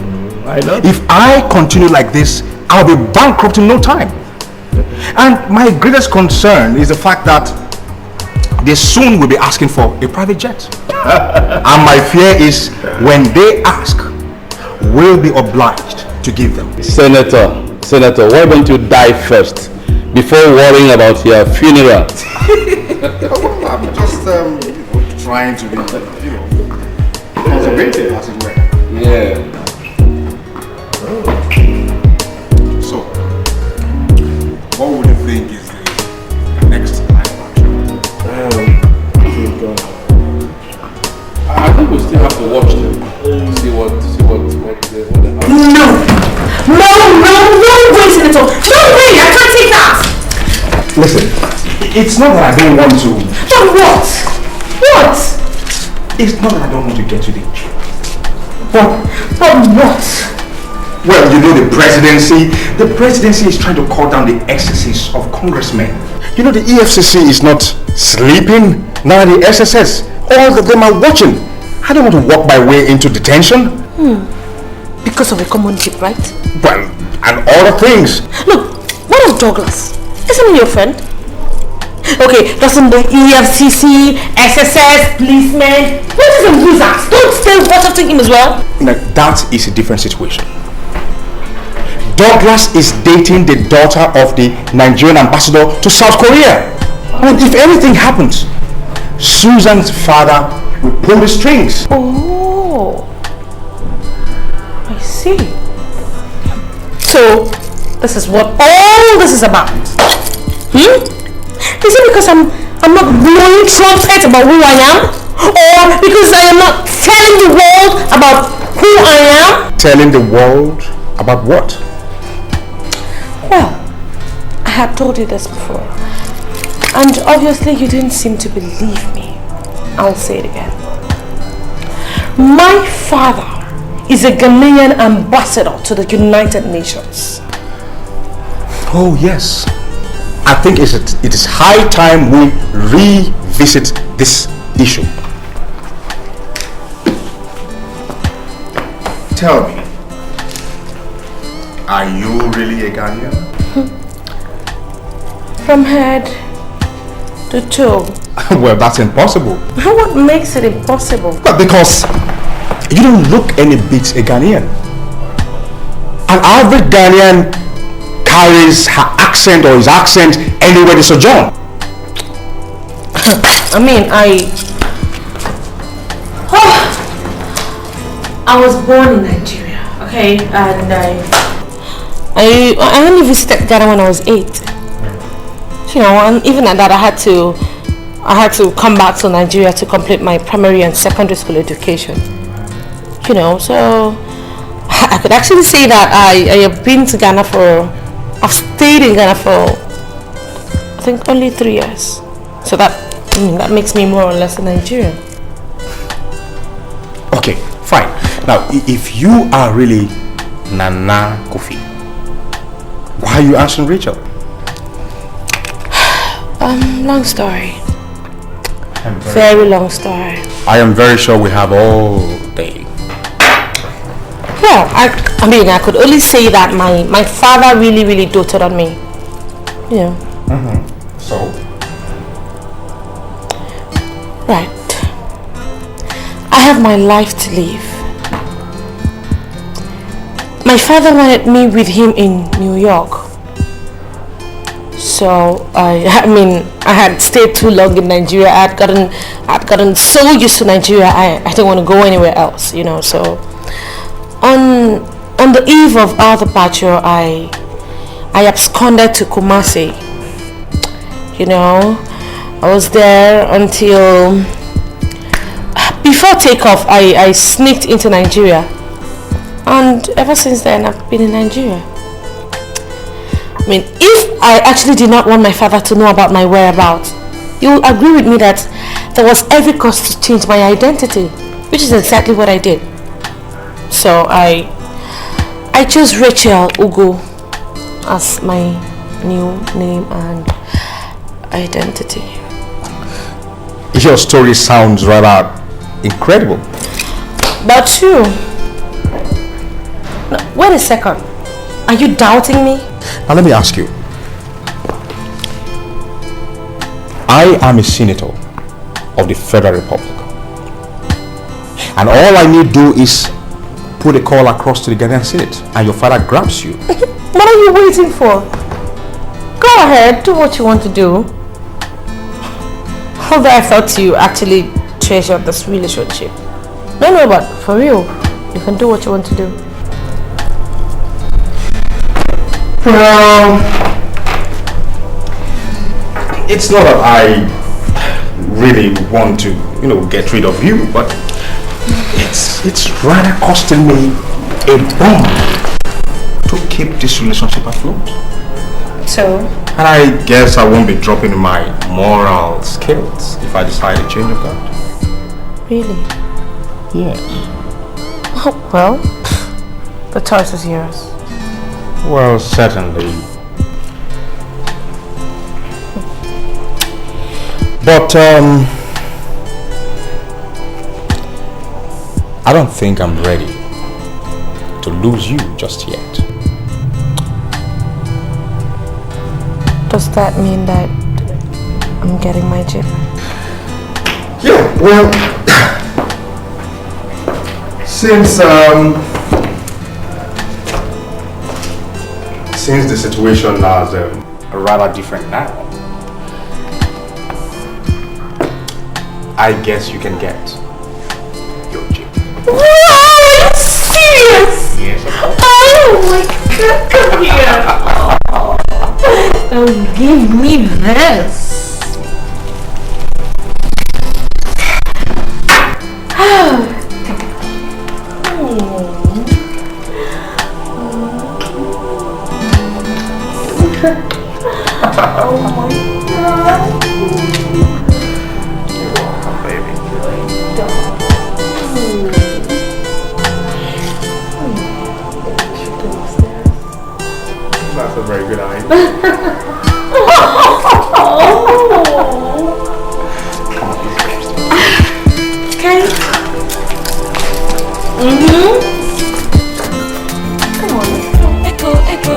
[SPEAKER 8] I know.
[SPEAKER 6] If I continue like this, I'll be bankrupt in no time. And my greatest concern is the fact that they soon will be asking for a private jet. And my fear is when they ask, we'll be obliged to give them.
[SPEAKER 9] Senator, why don't you die first before worrying about your funeral?
[SPEAKER 6] Well, I'm just trying to be, conservative, as it were.
[SPEAKER 9] Yeah.
[SPEAKER 6] So, what would you think is the next line of action?
[SPEAKER 9] I think we still have to watch them. See what
[SPEAKER 7] No, wait, Senator. No way, I can't take that.
[SPEAKER 6] Listen, it's not that I don't want to.
[SPEAKER 7] But what? What?
[SPEAKER 6] It's not that I don't want to get to the issue.
[SPEAKER 7] But what?
[SPEAKER 6] Well, you know the presidency is trying to cut down the excesses of congressmen. You know the EFCC is not sleeping, now the SSS All of them are watching. I don't want to walk my way into detention.
[SPEAKER 1] Because of a common tip, right?
[SPEAKER 6] Well, and other things.
[SPEAKER 1] Look, what of Douglas? Isn't he your friend? Okay, doesn't the EFCC, SSS, policemen, what is in wizards? Don't stay watching him as well?
[SPEAKER 6] Now, that is a different situation. Douglas is dating the daughter of the Nigerian ambassador to South Korea. And if anything happens, Susan's father will pull the strings.
[SPEAKER 1] Oh, I see. So, this is what all this is about. Is it because I'm not blowing trumpets about who I am? Or because I am not telling the world about who I am?
[SPEAKER 6] Telling the world about what?
[SPEAKER 1] Well, I had told you this before. And obviously you didn't seem to believe me. I'll say it again. My father is a Ghanaian ambassador to the United Nations.
[SPEAKER 6] Oh yes. I think it is high time we revisit this issue. Tell me, are you really a Ghanaian?
[SPEAKER 1] From head to toe.
[SPEAKER 6] Well, that's impossible.
[SPEAKER 1] What makes it impossible?
[SPEAKER 6] Well, because you don't look any bit a Ghanaian. An average Ghanaian carries her accent or his accent anywhere they sojourn.
[SPEAKER 1] I mean, I was born in Nigeria, okay, and I only visited Ghana when I was 8. You know, and even at that, I had to come back to Nigeria to complete my primary and secondary school education. You know, so I could actually say that I have been to Ghana I've stayed in Ghana for I think only 3 years. So that makes me more or less a Nigerian.
[SPEAKER 6] Okay, fine. Now, if you are really Nana Kofi, why are you answering Rachel?
[SPEAKER 1] Long story. Very long story.
[SPEAKER 6] I am very sure we have all day.
[SPEAKER 1] Well, I mean, I could only say that my father really doted on me. Yeah.
[SPEAKER 6] So?
[SPEAKER 1] Right. I have my life to live. My father wanted me with him in New York. So I had stayed too long in Nigeria. I had gotten so used to Nigeria. I didn't want to go anywhere else, you know. So on the eve of our departure, I absconded to Kumasi. You know, I was there until before takeoff. I sneaked into Nigeria, and ever since then I've been in Nigeria. I mean, if I actually did not want my father to know about my whereabouts, you will agree with me that there was every cause to change my identity, which is exactly what I did. So I chose Rachel Ugo as my new name and identity.
[SPEAKER 6] Your story sounds rather incredible.
[SPEAKER 1] But true. Now, wait a second. Are you doubting me?
[SPEAKER 6] Now let me ask you. I am a senator of the Federal Republic. And all I need to do is put a call across to the Ghanaian Senate and your father grabs you.
[SPEAKER 1] What are you waiting for? Go ahead, do what you want to do. Although I thought you actually treasured this relationship. No, but for real, you can do what you want to do.
[SPEAKER 6] Well, it's not that I really want to, get rid of you, but it's rather costing me a bomb to keep this relationship afloat.
[SPEAKER 1] So?
[SPEAKER 6] And I guess I won't be dropping my moral skills if I decide to change of that.
[SPEAKER 1] Really?
[SPEAKER 6] Yes.
[SPEAKER 1] Oh, well, the choice is yours.
[SPEAKER 6] Well, certainly. But I don't think I'm ready to lose you just yet.
[SPEAKER 11] Does that mean that I'm getting my jeep?
[SPEAKER 6] Yeah, well, since the situation now is rather different now, I guess you can get your jeep.
[SPEAKER 1] Wow, are you serious?
[SPEAKER 6] Yes, of course.
[SPEAKER 1] Oh my God, come here. Oh, give me this. Oh my God.
[SPEAKER 6] You're welcome, baby. That's a very good idea.
[SPEAKER 1] Okay. Come on.
[SPEAKER 10] Echo, echo.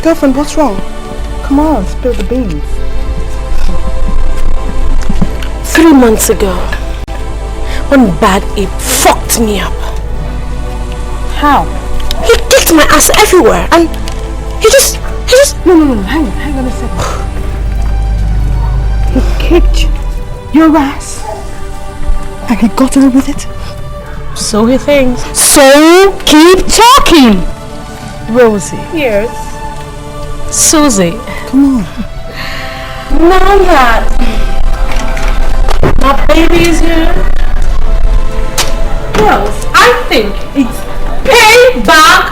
[SPEAKER 11] Girlfriend, what's wrong? Come on, spill the beans.
[SPEAKER 1] 3 months ago, one bad ape fucked me up.
[SPEAKER 11] How?
[SPEAKER 1] He kicked my ass everywhere and he just...
[SPEAKER 11] No, hang on a second. He kicked your ass and he got away with it?
[SPEAKER 1] So he thinks.
[SPEAKER 11] So keep talking! Rosie.
[SPEAKER 1] Yes. Susie.
[SPEAKER 11] Come on.
[SPEAKER 1] Now that my baby is here, well, I think it's payback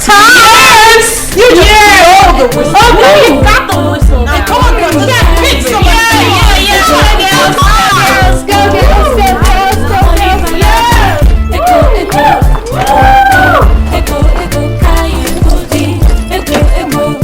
[SPEAKER 1] time. Yes! You just blow the whistle. Okay, you got the whistle. Now come on, girls. Yeah, hit somebody. Yeah. Go, girls. Go, girls. Echo, echo. Echo, echo. Echo, echo.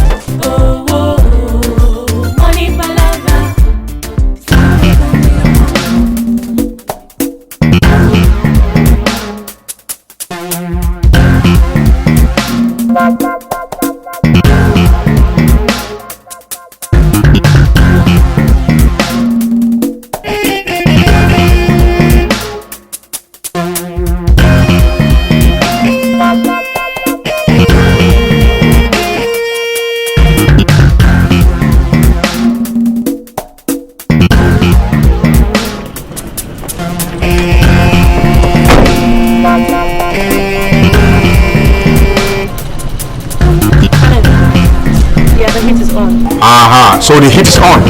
[SPEAKER 6] So the heat is on.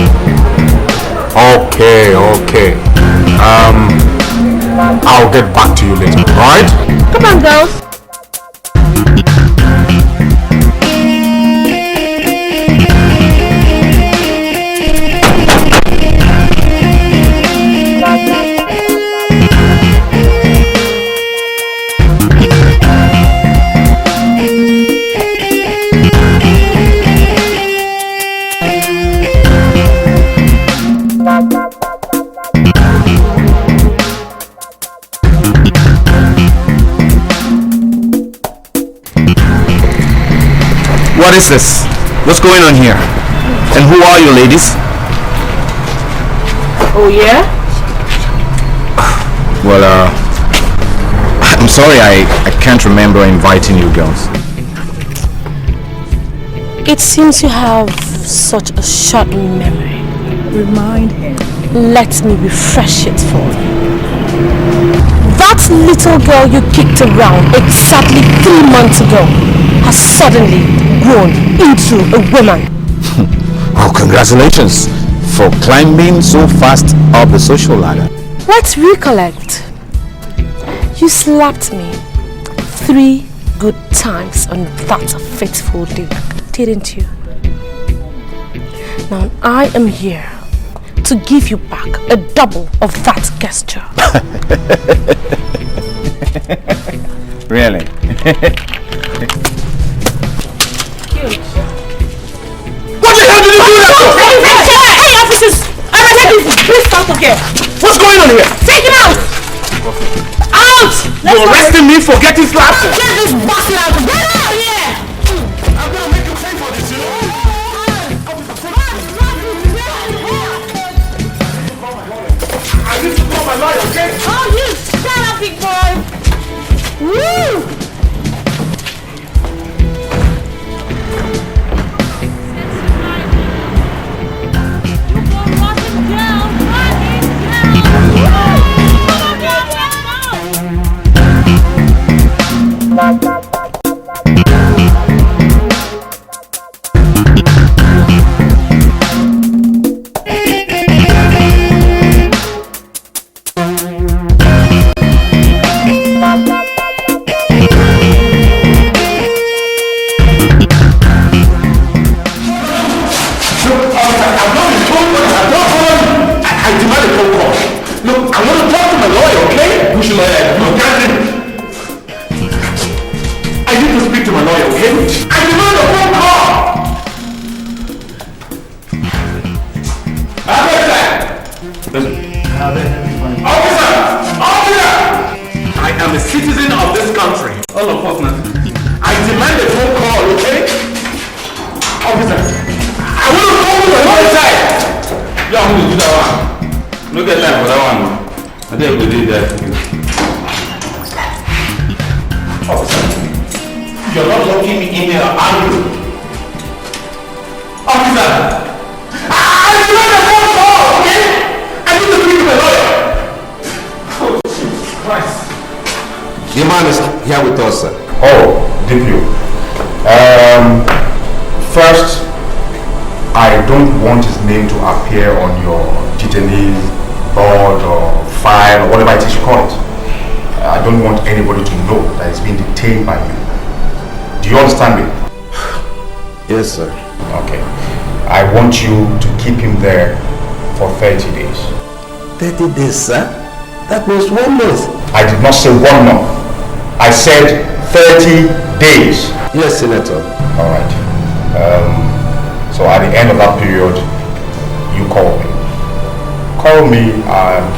[SPEAKER 6] Okay. I'll get back to you later, alright?
[SPEAKER 1] Come on, girls.
[SPEAKER 6] What is this? What's going on here? And who are you ladies?
[SPEAKER 1] Oh yeah?
[SPEAKER 6] Well, I'm sorry I can't remember inviting you girls.
[SPEAKER 1] It seems you have such a short memory.
[SPEAKER 11] Remind him.
[SPEAKER 1] Let me refresh it for you. That little girl you kicked around exactly 3 months ago has suddenly grown into a woman.
[SPEAKER 6] Oh, congratulations for climbing so fast up the social ladder.
[SPEAKER 1] Let's recollect. You slapped me 3 good times on that fateful day, didn't you? Now I am here to give you back a double of that gesture.
[SPEAKER 2] Really?
[SPEAKER 1] Cute.
[SPEAKER 2] What the hell did you do that for?
[SPEAKER 1] Hey, officers! Please stop up here.
[SPEAKER 2] What's going on here?
[SPEAKER 1] Take him out! Out!
[SPEAKER 2] You're arresting me for getting slapped?
[SPEAKER 1] Get this bastard out! Get out of here!
[SPEAKER 2] I'm gonna make you pay for this, you know? I need to call my lawyer, okay?
[SPEAKER 1] Oh, you shut up, big boy! Woo!
[SPEAKER 6] First, I don't want his name to appear on your detainee board or file or whatever it is you call it. I don't want anybody to know that he's being detained by you. Do you understand me?
[SPEAKER 9] Yes, sir.
[SPEAKER 6] Okay. I want you to keep him there for 30 days.
[SPEAKER 9] 30 days, sir? That means 1 month.
[SPEAKER 6] I did not say 1 month. I said 30 days.
[SPEAKER 9] Yes, Senator.
[SPEAKER 6] All right. So at the end of that period, you call me. Call me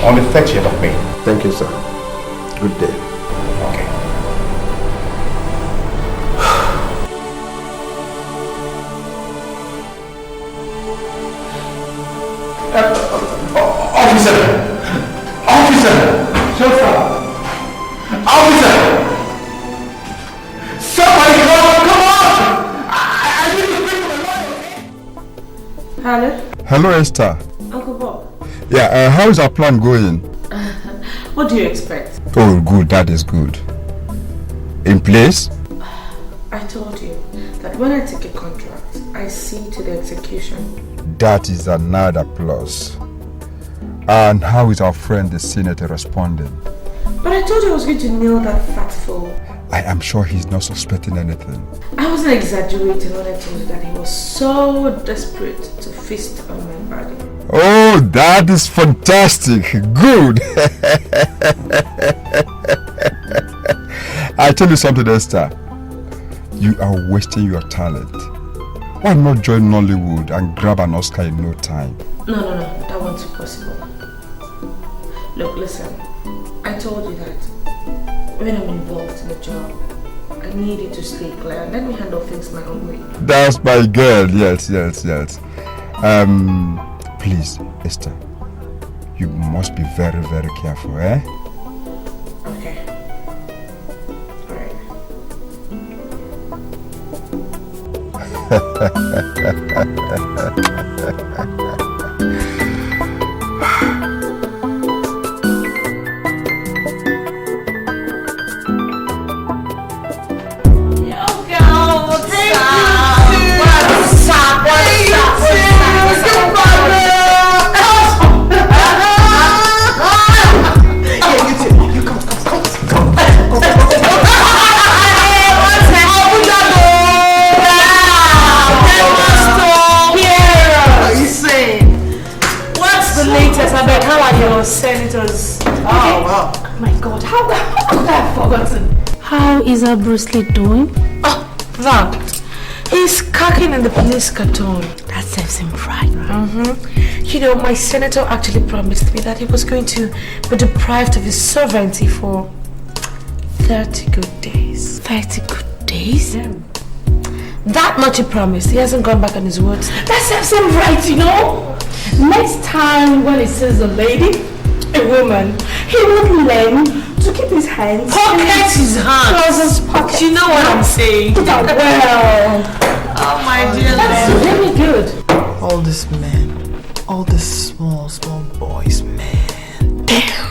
[SPEAKER 6] on the 30th of May.
[SPEAKER 9] Thank you, sir. Good day.
[SPEAKER 6] Okay. Officer! Officer! Somebody come on! I need to speak to my lawyer.
[SPEAKER 1] Hello?
[SPEAKER 13] Hello, Esther.
[SPEAKER 1] Uncle Bob.
[SPEAKER 13] Yeah, how is our plan going?
[SPEAKER 1] What do you expect?
[SPEAKER 13] Oh, good. That is good. In place?
[SPEAKER 1] I told you that when I take a contract, I see to the execution.
[SPEAKER 13] That is another plus. And how is our friend the senator responding?
[SPEAKER 1] But I told you I was going to nail that fat fool.
[SPEAKER 13] I am sure he's not suspecting anything.
[SPEAKER 1] I wasn't exaggerating when I told you that he was so desperate to feast on my body.
[SPEAKER 13] Oh, that is fantastic. Good. I tell you something, Esther. You are wasting your talent. Why not join Nollywood and grab an Oscar in no time?
[SPEAKER 1] No, that won't be possible. Look, listen. I told you that when I'm involved in a job, I need you to stay clear and let me handle things my own way.
[SPEAKER 13] That's my girl. Yes. Please, Esther, you must be very, very careful, eh?
[SPEAKER 1] Okay. Elizabeth, how are your senators?
[SPEAKER 7] Oh, wow.
[SPEAKER 1] Oh my God, how could I have forgotten? How is our Bruce Lee doing? Oh, that. He's cocking in the police cartoon.
[SPEAKER 11] That serves him right.
[SPEAKER 1] You know, my senator actually promised me that he was going to be deprived of his sovereignty for 30 good days.
[SPEAKER 11] 30 good days?
[SPEAKER 1] Yeah. That much he promised. He hasn't gone back on his words. That serves him right, you know. Next time when he sees a lady, a woman, he would learn to keep his hands.
[SPEAKER 7] Pocket his hands.
[SPEAKER 1] Close his pocket.
[SPEAKER 7] You know what I'm saying?
[SPEAKER 1] Well.
[SPEAKER 7] Oh my dear Lord.
[SPEAKER 1] That's really good.
[SPEAKER 7] All these men, all these small boys, man.
[SPEAKER 1] Damn.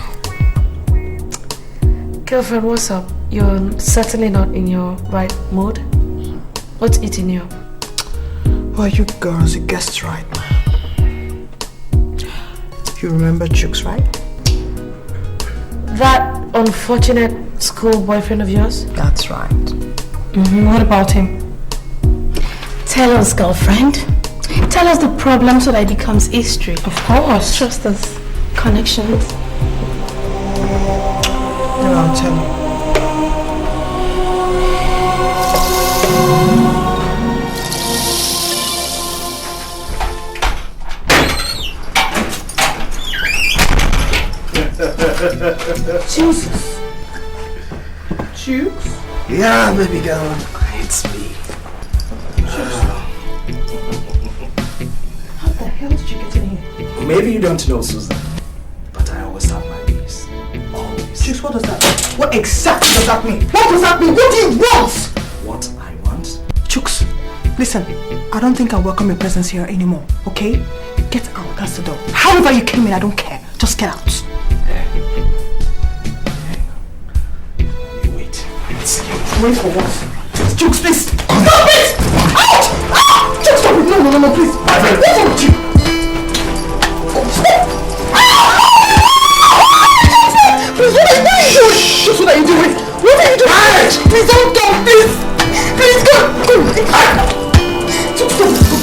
[SPEAKER 1] Girlfriend, what's up? You're certainly not in your right mood. What's eating you?
[SPEAKER 7] Well, you girls, you guessed right, man. You remember Chooks, right?
[SPEAKER 1] That unfortunate school boyfriend of yours?
[SPEAKER 7] That's right.
[SPEAKER 1] What about him?
[SPEAKER 11] Tell us, girlfriend. Tell us the problem so that it becomes history.
[SPEAKER 1] Of course.
[SPEAKER 11] Trust us. Connections.
[SPEAKER 7] No, I'll tell you.
[SPEAKER 1] Jesus. Chooks?
[SPEAKER 14] Yeah, baby girl. It's me.
[SPEAKER 1] How the hell did you get in here?
[SPEAKER 14] Maybe you don't know, Susan, but I always have my peace. Always.
[SPEAKER 7] Chooks, what does that mean? What exactly does that mean? What does that mean? What do you want?
[SPEAKER 14] What I want?
[SPEAKER 7] Chooks, listen. I don't think I welcome your presence here anymore, okay? Get out, that's the door. However you came in, I don't care. Just get out.
[SPEAKER 14] You wait.
[SPEAKER 7] Wait for what? Chooks, please! Stop it! Out! Ah! Chooks, stop it! No, please! What's wrong with you? Oh, stop! Please, what are you doing? Chooks, what are you doing? What are you doing? Please don't go, please! Please go! Chooks, stop!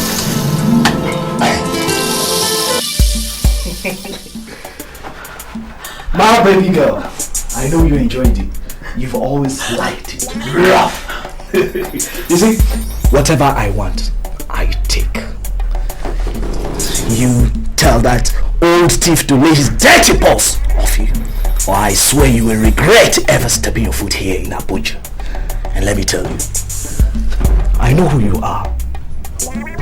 [SPEAKER 14] My baby girl, I know you enjoyed it. You've always liked it. Rough. You see, whatever I want, I take. You tell that old thief to lay his dirty paws off you, or I swear you will regret ever stepping your foot here in Abuja. And let me tell you, I know who you are.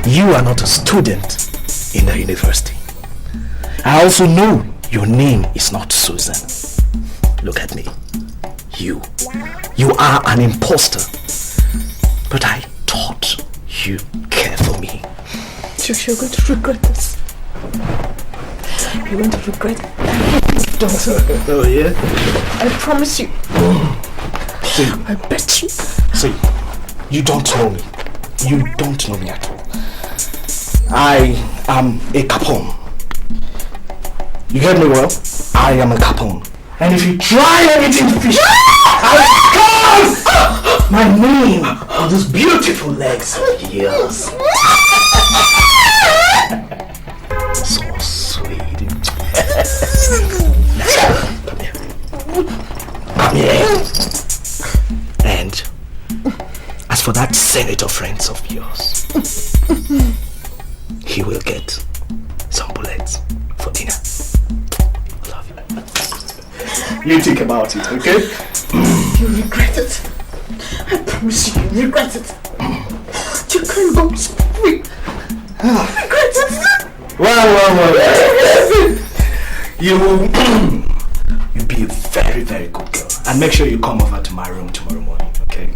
[SPEAKER 14] You are not a student in the university. I also know your name is not Susan. Look at me. You are an imposter. But I thought you cared for me.
[SPEAKER 7] Chooks, you're going to regret this. You're going to regret it. Don't.
[SPEAKER 14] Oh yeah?
[SPEAKER 7] I promise you.
[SPEAKER 14] See,
[SPEAKER 7] I bet you.
[SPEAKER 14] See, you don't know me. You don't know me at all. I am a Capone. You heard me well? I am a Capone. And if you try anything fishy, I will my name on those beautiful legs of yours. So sweet. Come here. Come here. And as for that senator friends of yours, he will get some bullets for dinner. I love you. You think about it, okay?
[SPEAKER 7] You regret it. I promise you, you regret it. You can't go free. Regret it.
[SPEAKER 14] Well. You'll be a very, very good girl. And make sure you come over to my room tomorrow morning, okay?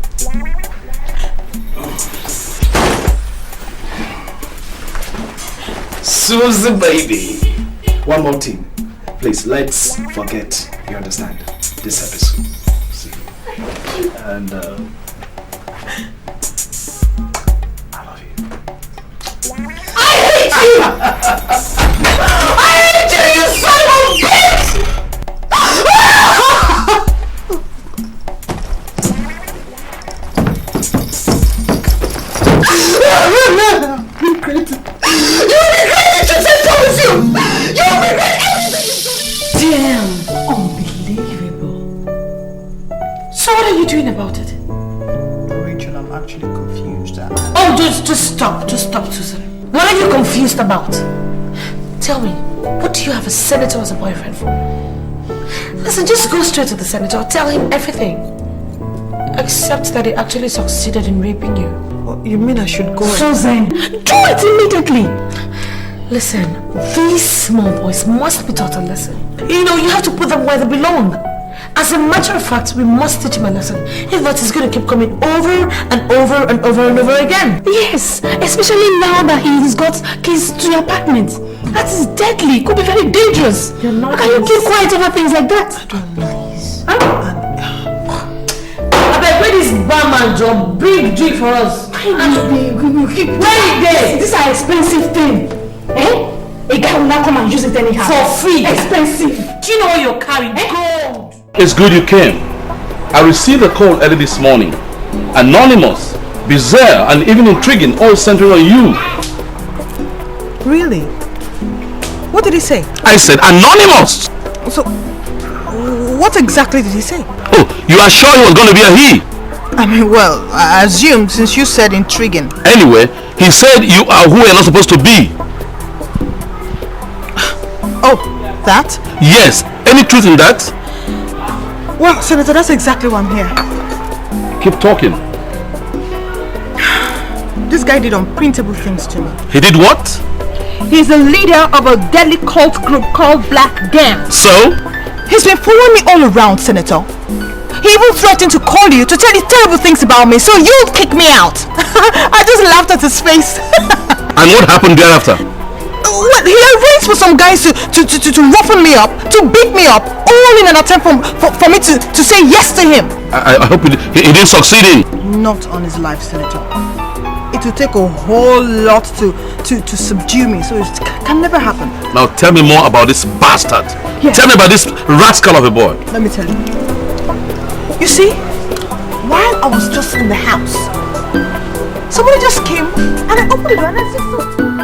[SPEAKER 14] Susie, baby. One more thing. Please, let's forget, you understand, this episode. See? And, I love you.
[SPEAKER 7] I hate you! I hate you, you son of a bitch! You regret it! You regret it! I promise you! You regret everything!
[SPEAKER 1] confused about. Tell me, what do you have a senator as a boyfriend for? Listen, just go straight to the senator. Tell him everything. Except that he actually succeeded in raping you.
[SPEAKER 11] What, you mean I should go?
[SPEAKER 1] Susan, do it immediately. Listen, these small boys must be taught a lesson. You know, you have to put them where they belong. As a matter of fact, we must teach him a lesson. If not, he's going to keep coming over and over and over and over again.
[SPEAKER 7] Yes, especially now that he's got keys to your apartment. That is deadly. Could be very dangerous.
[SPEAKER 1] You're not.
[SPEAKER 7] How can you keep quiet over things like that?
[SPEAKER 11] I don't know.
[SPEAKER 1] I bet where this barman job, big drink for us.
[SPEAKER 7] Keep there. This is an expensive thing. Eh? A guy will not come and use it anyhow.
[SPEAKER 1] For free.
[SPEAKER 7] Expensive.
[SPEAKER 1] Do you know what you're carrying? Gold.
[SPEAKER 9] It's good you came. I received a call early this morning. Anonymous, bizarre, and even intriguing, all centered on you.
[SPEAKER 11] Really? What did he say?
[SPEAKER 9] I said anonymous!
[SPEAKER 11] So, what exactly did he say?
[SPEAKER 9] Oh, you are sure he was going to be a he?
[SPEAKER 11] I mean, well, I assumed since you said intriguing.
[SPEAKER 9] Anyway, he said you are who you're not supposed to be.
[SPEAKER 11] Oh, that?
[SPEAKER 9] Yes. Any truth in that?
[SPEAKER 11] Well, Senator, that's exactly why I'm here.
[SPEAKER 9] Keep talking.
[SPEAKER 11] This guy did unprintable things to me.
[SPEAKER 9] He did what?
[SPEAKER 11] He's the leader of a deadly cult group called Black Gang.
[SPEAKER 9] So?
[SPEAKER 11] He's been following me all around, Senator. He even threatened to call you to tell you terrible things about me, so you'll kick me out. I just laughed at his face.
[SPEAKER 9] And what happened thereafter?
[SPEAKER 11] Well, he arranged for some guys to roughen me up, to beat me up, all in an attempt for me to say yes to him.
[SPEAKER 9] I hope he didn't succeed in.
[SPEAKER 11] Not on his life, Senator. It will take a whole lot to subdue me, so it can never happen.
[SPEAKER 9] Now tell me more about this bastard.
[SPEAKER 11] Yeah.
[SPEAKER 9] Tell me about this rascal of a boy.
[SPEAKER 11] Let me tell you. You see, while I was just in the house, somebody just came and I opened the door and I said,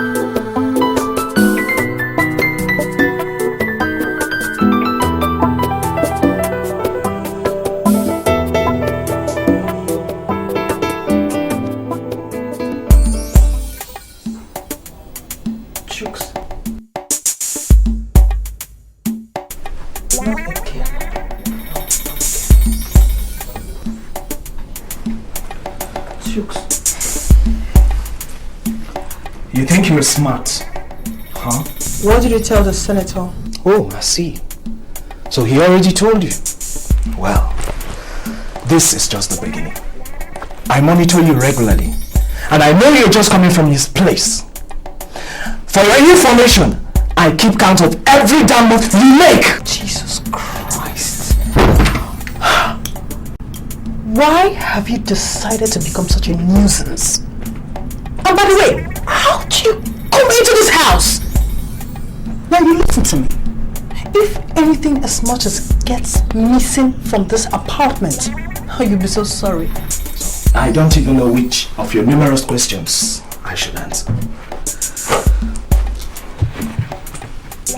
[SPEAKER 14] You think you're smart, huh?
[SPEAKER 11] what did you tell the senator?
[SPEAKER 14] Oh, I see. So he already told you. Well, this is just the beginning. I monitor you regularly, and I know you're just coming from his place. For your information, I keep count of every damn move you make.
[SPEAKER 11] Jesus Christ. Why have you decided to become such a nuisance? And by the way, how did you come into this house? Now you listen to me. If anything as much as gets missing from this apartment, you'll be so sorry.
[SPEAKER 14] I don't even know which of your numerous questions I should answer.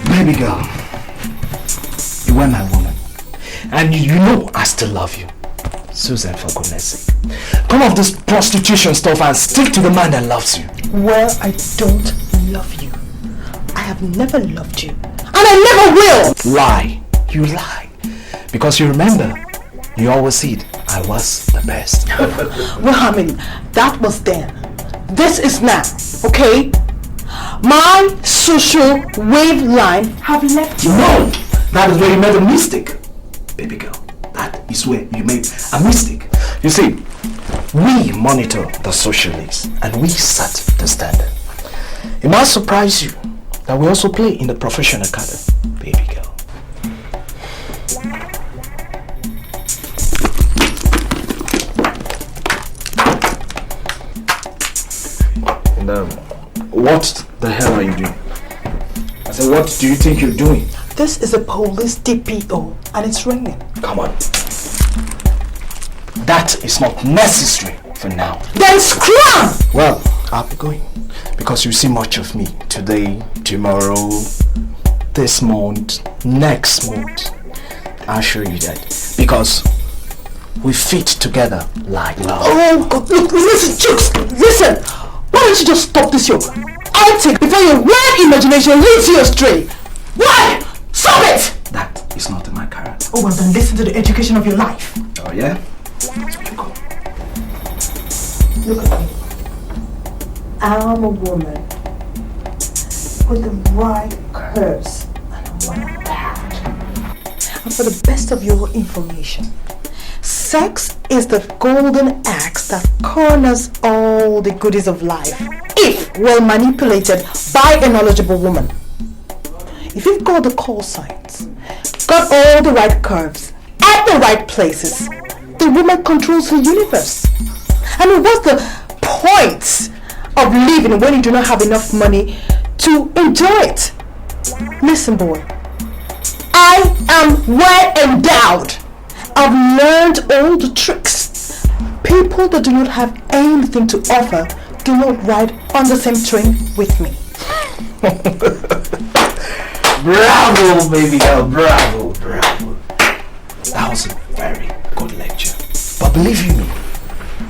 [SPEAKER 14] Baby girl, you were my woman, and you know I still love you. Susan, for goodness sake, come off this prostitution stuff and stick to the man that loves you.
[SPEAKER 11] Well, I don't love you. I have never loved you, and I never will.
[SPEAKER 14] Lie. You lie. Because you remember, you always said I was the best.
[SPEAKER 11] Well, I mean, that was then. This is now, okay? My social waveline have left you.
[SPEAKER 14] No! That is where you made a mistake. Baby girl, that is where you made a mistake. You see, we monitor the social needs and we set the standard. It might surprise you that we also play in the professional academy, baby girl. And what the hell are you doing? I said, what do you think you're doing?
[SPEAKER 11] This is a police DPO and it's ringing.
[SPEAKER 14] Come on. That is not necessary for now.
[SPEAKER 11] Then scram!
[SPEAKER 14] Well, I'll be going because you see much of me today, tomorrow, this month, next month. I'll show you that because we fit together like love.
[SPEAKER 11] Oh God, look, listen, Chooks, listen. Why don't you just stop this, yo? antic before your wild imagination leads you astray. Why? Stop it!
[SPEAKER 14] That is not in my character.
[SPEAKER 11] Oh, well then listen to the education of your life.
[SPEAKER 14] Oh, yeah?
[SPEAKER 11] Look at me. I'm a woman with the right curves and a right path. And for the best of your information, sex is the golden axe that corners all the goodies of life if well manipulated by a knowledgeable woman. If you've got the call signs, got all the right curves at the right places, the woman controls the universe. I mean, what's the point of living when you do not have enough money to enjoy it? Listen, boy, I am well endowed. I've learned all the tricks. People that do not have anything to offer do not ride on the same train with me.
[SPEAKER 14] Bravo, baby girl, bravo, bravo. That was a very good lecture. But believe you me,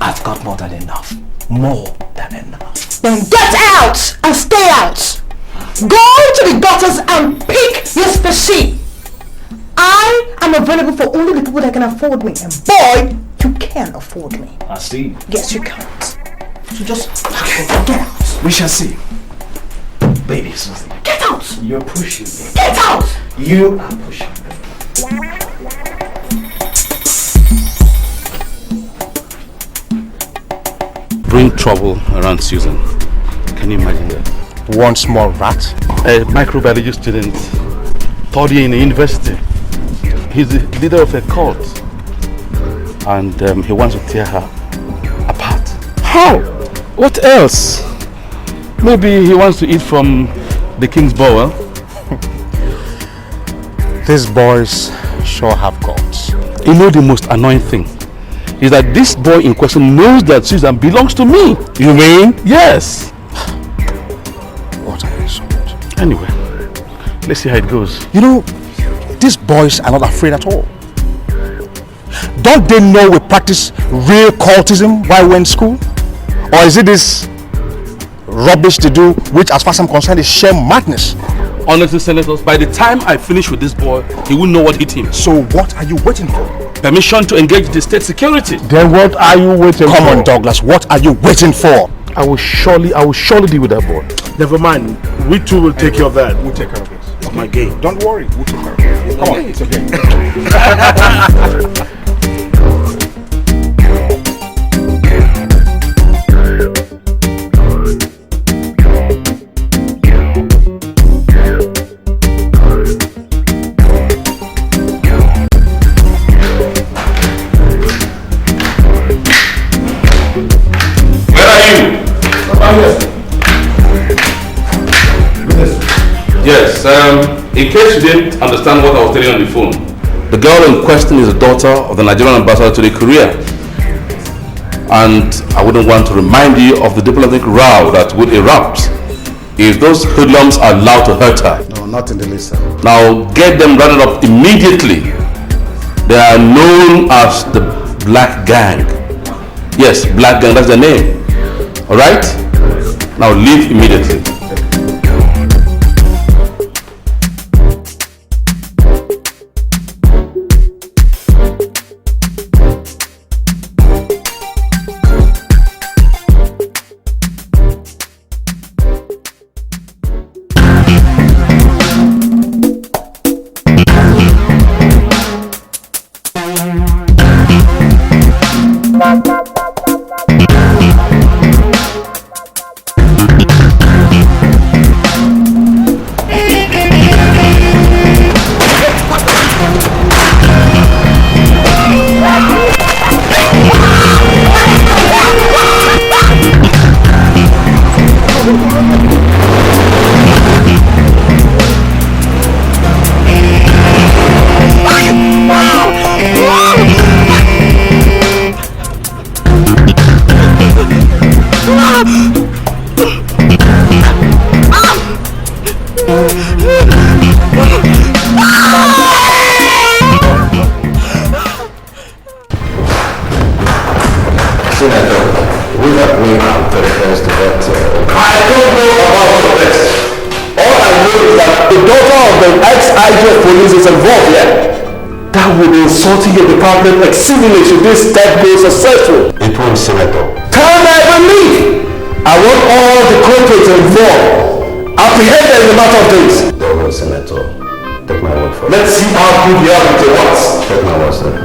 [SPEAKER 14] I've got more than enough. More than enough.
[SPEAKER 11] Then get out and stay out. Go to the gutters and pick your species. I am available for only the people that can afford me. And boy, you can afford me.
[SPEAKER 14] I see.
[SPEAKER 11] Yes, you can't. So just get out.
[SPEAKER 14] We shall see. Baby Susie.
[SPEAKER 11] Get out.
[SPEAKER 14] You're pushing me.
[SPEAKER 11] Get out.
[SPEAKER 14] You are pushing me.
[SPEAKER 9] Bring trouble around Susan. Can you imagine that?
[SPEAKER 6] One small rat?
[SPEAKER 9] A microbiology student, third year in the university. He's the leader of a cult. And he wants to tear her apart.
[SPEAKER 8] How? What else?
[SPEAKER 9] Maybe he wants to eat from the king's bowl.
[SPEAKER 6] These boys sure have guts.
[SPEAKER 9] You know the most annoying thing is that this boy in question knows that Susan belongs to me.
[SPEAKER 8] You mean?
[SPEAKER 9] Yes.
[SPEAKER 6] What an insult.
[SPEAKER 9] Anyway, let's see how it goes.
[SPEAKER 6] You know, these boys are not afraid at all. Don't they know we practice real cultism while we're in school? Or is it this rubbish to do, which as far as I'm concerned is sheer madness?
[SPEAKER 9] Honestly, senators, by the time I finish with this boy, he won't know what hit him.
[SPEAKER 6] So what are you waiting for?
[SPEAKER 9] Permission to engage the state security.
[SPEAKER 8] Then what are you waiting for?
[SPEAKER 6] Come on, Douglas, what are you waiting for?
[SPEAKER 8] I will surely deal with that boy.
[SPEAKER 12] Never mind. We two will take care of that.
[SPEAKER 6] We'll take care of it.
[SPEAKER 12] It's my game.
[SPEAKER 6] Don't worry, we'll take care of it. Come on, it's okay.
[SPEAKER 9] Yes, in case you didn't understand what I was telling you on the phone, the girl in question is the daughter of the Nigerian ambassador to the Korea. And I wouldn't want to remind you of the diplomatic row that would erupt if those hoodlums are allowed to hurt her.
[SPEAKER 12] No, not in the list, sir.
[SPEAKER 9] Now get them rounded up immediately. They are known as the Black Gang. Yes, Black Gang, that's their name. Alright? Now leave immediately.
[SPEAKER 14] the ex-IG of police is involved here. That would be insulting your department exceedingly should this step go successful.
[SPEAKER 6] It won't, Senator.
[SPEAKER 14] Can I believe? I want all the culprits involved apprehended in a matter of days.
[SPEAKER 6] No, Senator. Take my word for it.
[SPEAKER 14] Let's see how good you are with your words.
[SPEAKER 6] Take my word, sir.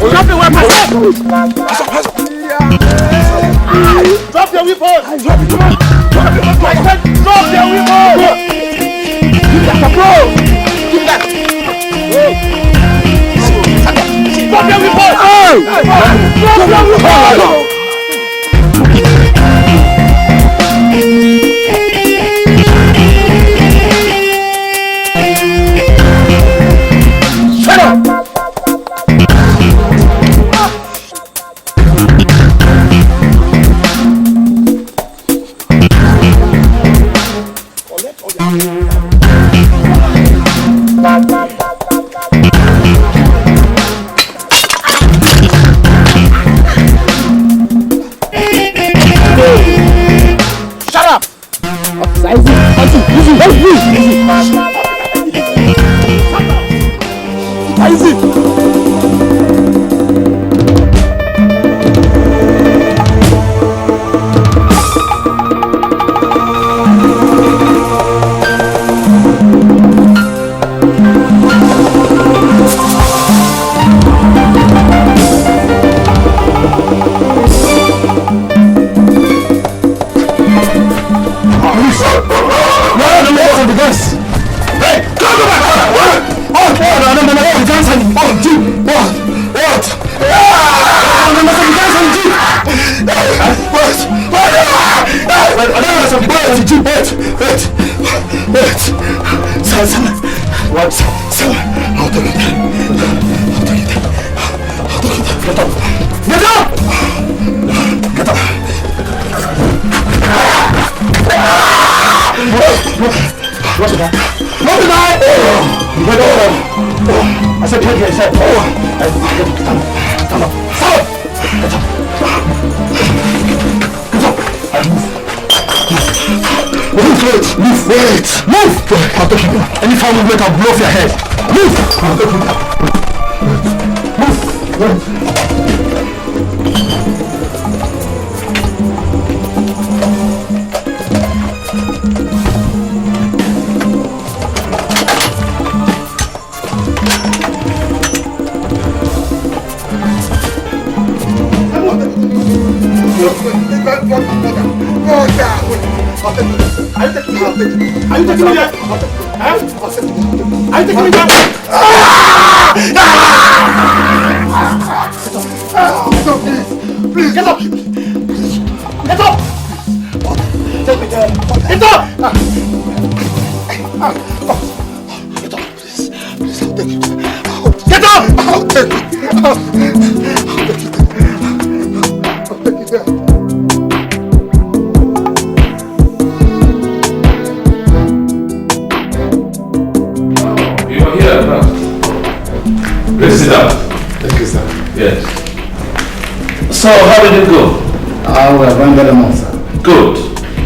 [SPEAKER 2] Drop your weapon! Drop it! I said drop your weapon! Give that to bro! Give that! Drop your weapon! Drop your weapon! Shut up!
[SPEAKER 9] So, how did it go?
[SPEAKER 14] We have rendered them all, sir.
[SPEAKER 9] Good.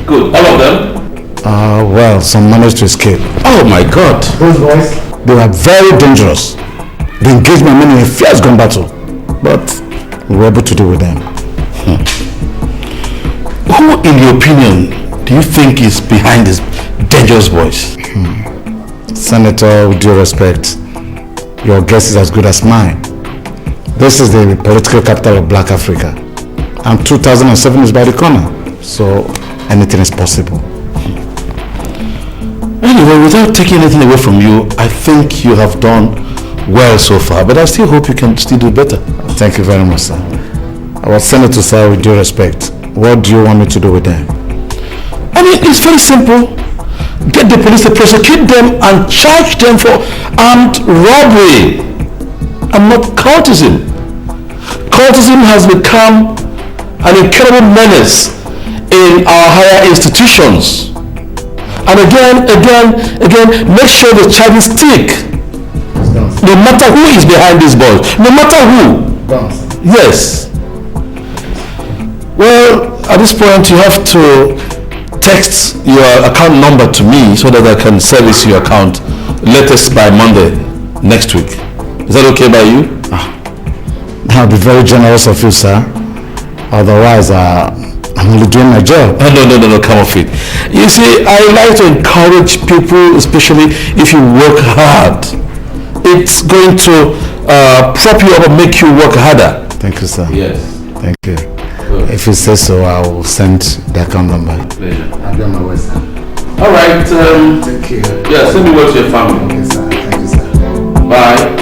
[SPEAKER 9] Good. All of them?
[SPEAKER 14] Well, some managed to escape.
[SPEAKER 9] Oh my God.
[SPEAKER 14] Those boys? They were very dangerous. They engaged my men in a fierce gun battle. But we were able to deal with them.
[SPEAKER 9] Who, in your opinion, do you think is behind this dangerous boys?
[SPEAKER 12] Senator, with due respect, your guess is as good as mine. This is the political capital of Black Africa. And 2007 is by the corner. So anything is possible.
[SPEAKER 9] Anyway, without taking anything away from you, I think you have done well so far, but I still hope you can still do better.
[SPEAKER 12] Thank you very much, sir. Our Senator, sir, with due respect, what do you want me to do with them?
[SPEAKER 9] I mean, it's very simple. Get the police to prosecute them and charge them for armed robbery and not cultism. Cultism has become an incredible menace in our higher institutions. And again, make sure the charges stick. No matter who is behind these boys. No matter who. Yes. Well, at this point you have to text your account number to me so that I can service your account latest by Monday next week. Is that okay by you?
[SPEAKER 12] That would be very generous of you, sir. Otherwise, I'm only doing my job.
[SPEAKER 9] No, come off it. You see, I like to encourage people, especially if you work hard. It's going to prop you up and make you work harder.
[SPEAKER 12] Thank you, sir.
[SPEAKER 9] Yes.
[SPEAKER 12] Thank you. If you say so, I will send the account number.
[SPEAKER 9] Pleasure.
[SPEAKER 12] I'll be on my way, sir.
[SPEAKER 9] All right.
[SPEAKER 12] Thank you.
[SPEAKER 9] Yeah, send me word to your family.
[SPEAKER 12] Okay, sir. Thank you, sir.
[SPEAKER 9] Bye.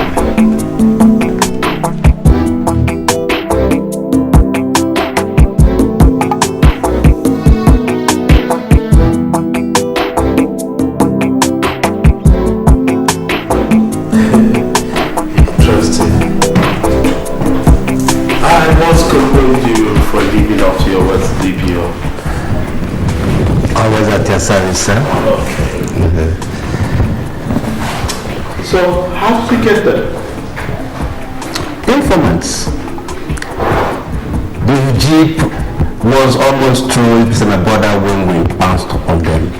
[SPEAKER 12] Service, sir.
[SPEAKER 9] Okay. So, how did you get them?
[SPEAKER 12] Informants. The jeep was almost through semi-border when we bounced upon them.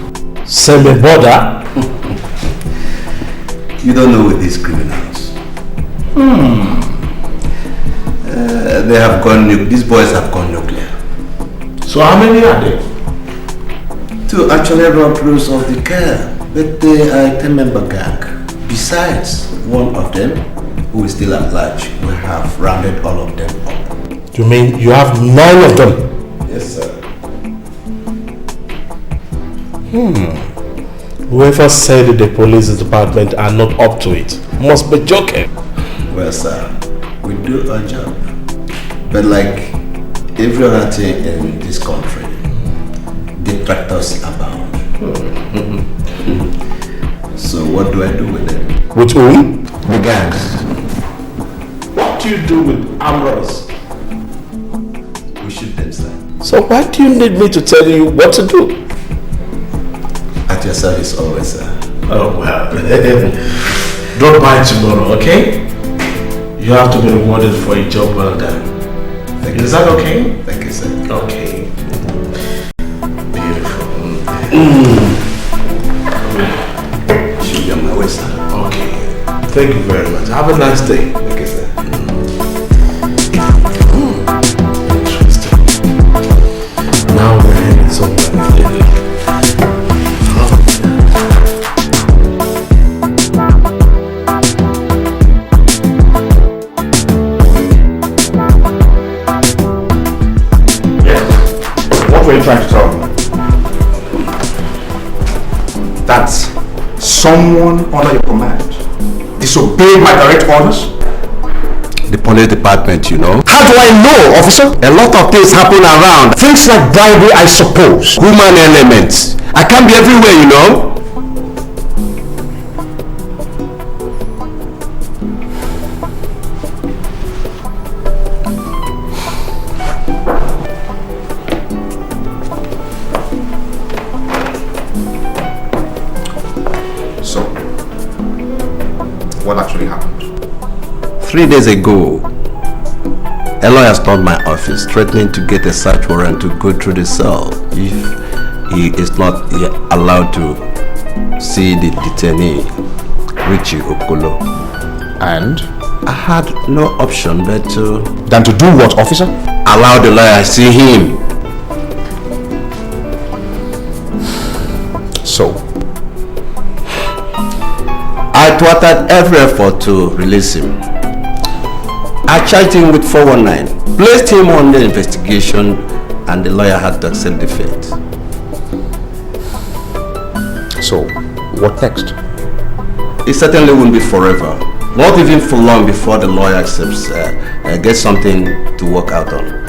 [SPEAKER 8] Semi-border?
[SPEAKER 15] You don't know with these criminals. They have gone. These boys have gone nuclear.
[SPEAKER 8] So how many are they?
[SPEAKER 15] To actually rob Bruce of the car, but they are a 10-member gang. Besides, one of them, who is still at large, we have rounded all of them up.
[SPEAKER 8] You mean you have 9 of them?
[SPEAKER 15] Yes, sir.
[SPEAKER 8] Whoever said the police department are not up to it must be joking.
[SPEAKER 15] Well, sir, we do our job. But like every other thing in this country, detractors abound. So what do I do with them?
[SPEAKER 8] With whom?
[SPEAKER 15] The gangs.
[SPEAKER 8] What do you do with armors?
[SPEAKER 15] We shoot them, sir.
[SPEAKER 8] So why do you need me to tell you what to do?
[SPEAKER 15] At your service always, sir.
[SPEAKER 8] Oh well. Don't buy tomorrow, okay? You have to be rewarded for a job well done. Is that okay?
[SPEAKER 15] Thank you, sir.
[SPEAKER 8] Okay.
[SPEAKER 15] Should be on my way, sir.
[SPEAKER 8] Okay. Thank you very much. Have a nice day.
[SPEAKER 15] Okay, sir.
[SPEAKER 8] Interesting. Now we're heading somewhere.
[SPEAKER 6] What were you trying to tell me? That someone under your command disobeyed my direct orders?
[SPEAKER 15] The police department, you know.
[SPEAKER 12] How do I know, officer?
[SPEAKER 15] A lot of things happen around.
[SPEAKER 12] Things like bribery, I suppose.
[SPEAKER 15] Human elements. I can't be everywhere, you know.
[SPEAKER 6] So, what actually happened?
[SPEAKER 15] 3 days ago, a lawyer stormed my office, threatening to get a search warrant to go through the cell if he is not allowed to see the detainee, Richie Okolo.
[SPEAKER 6] And?
[SPEAKER 15] I had no option but to...
[SPEAKER 6] Than to do what, officer?
[SPEAKER 15] Allow the lawyer see him. thwarted every effort to release him. I charged him with 419, placed him on the investigation, and the lawyer had to accept defeat.
[SPEAKER 6] So, what next?
[SPEAKER 15] It certainly won't be forever. Not even for long before the lawyer accepts, gets something to work out on.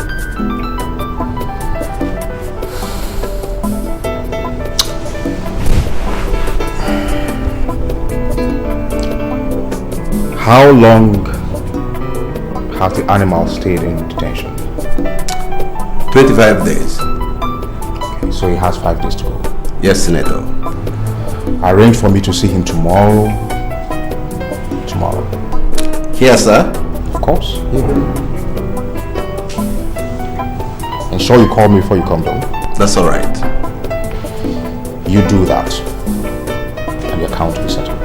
[SPEAKER 6] How long has the animal stayed in detention?
[SPEAKER 15] 25 days.
[SPEAKER 6] Okay, so he has 5 days to go.
[SPEAKER 15] Yes, Senator.
[SPEAKER 6] Arrange for me to see him tomorrow.
[SPEAKER 15] Here, sir?
[SPEAKER 6] Of course, here. Ensure you call me before you come down.
[SPEAKER 15] That's alright.
[SPEAKER 6] You do that, and your account will be settled.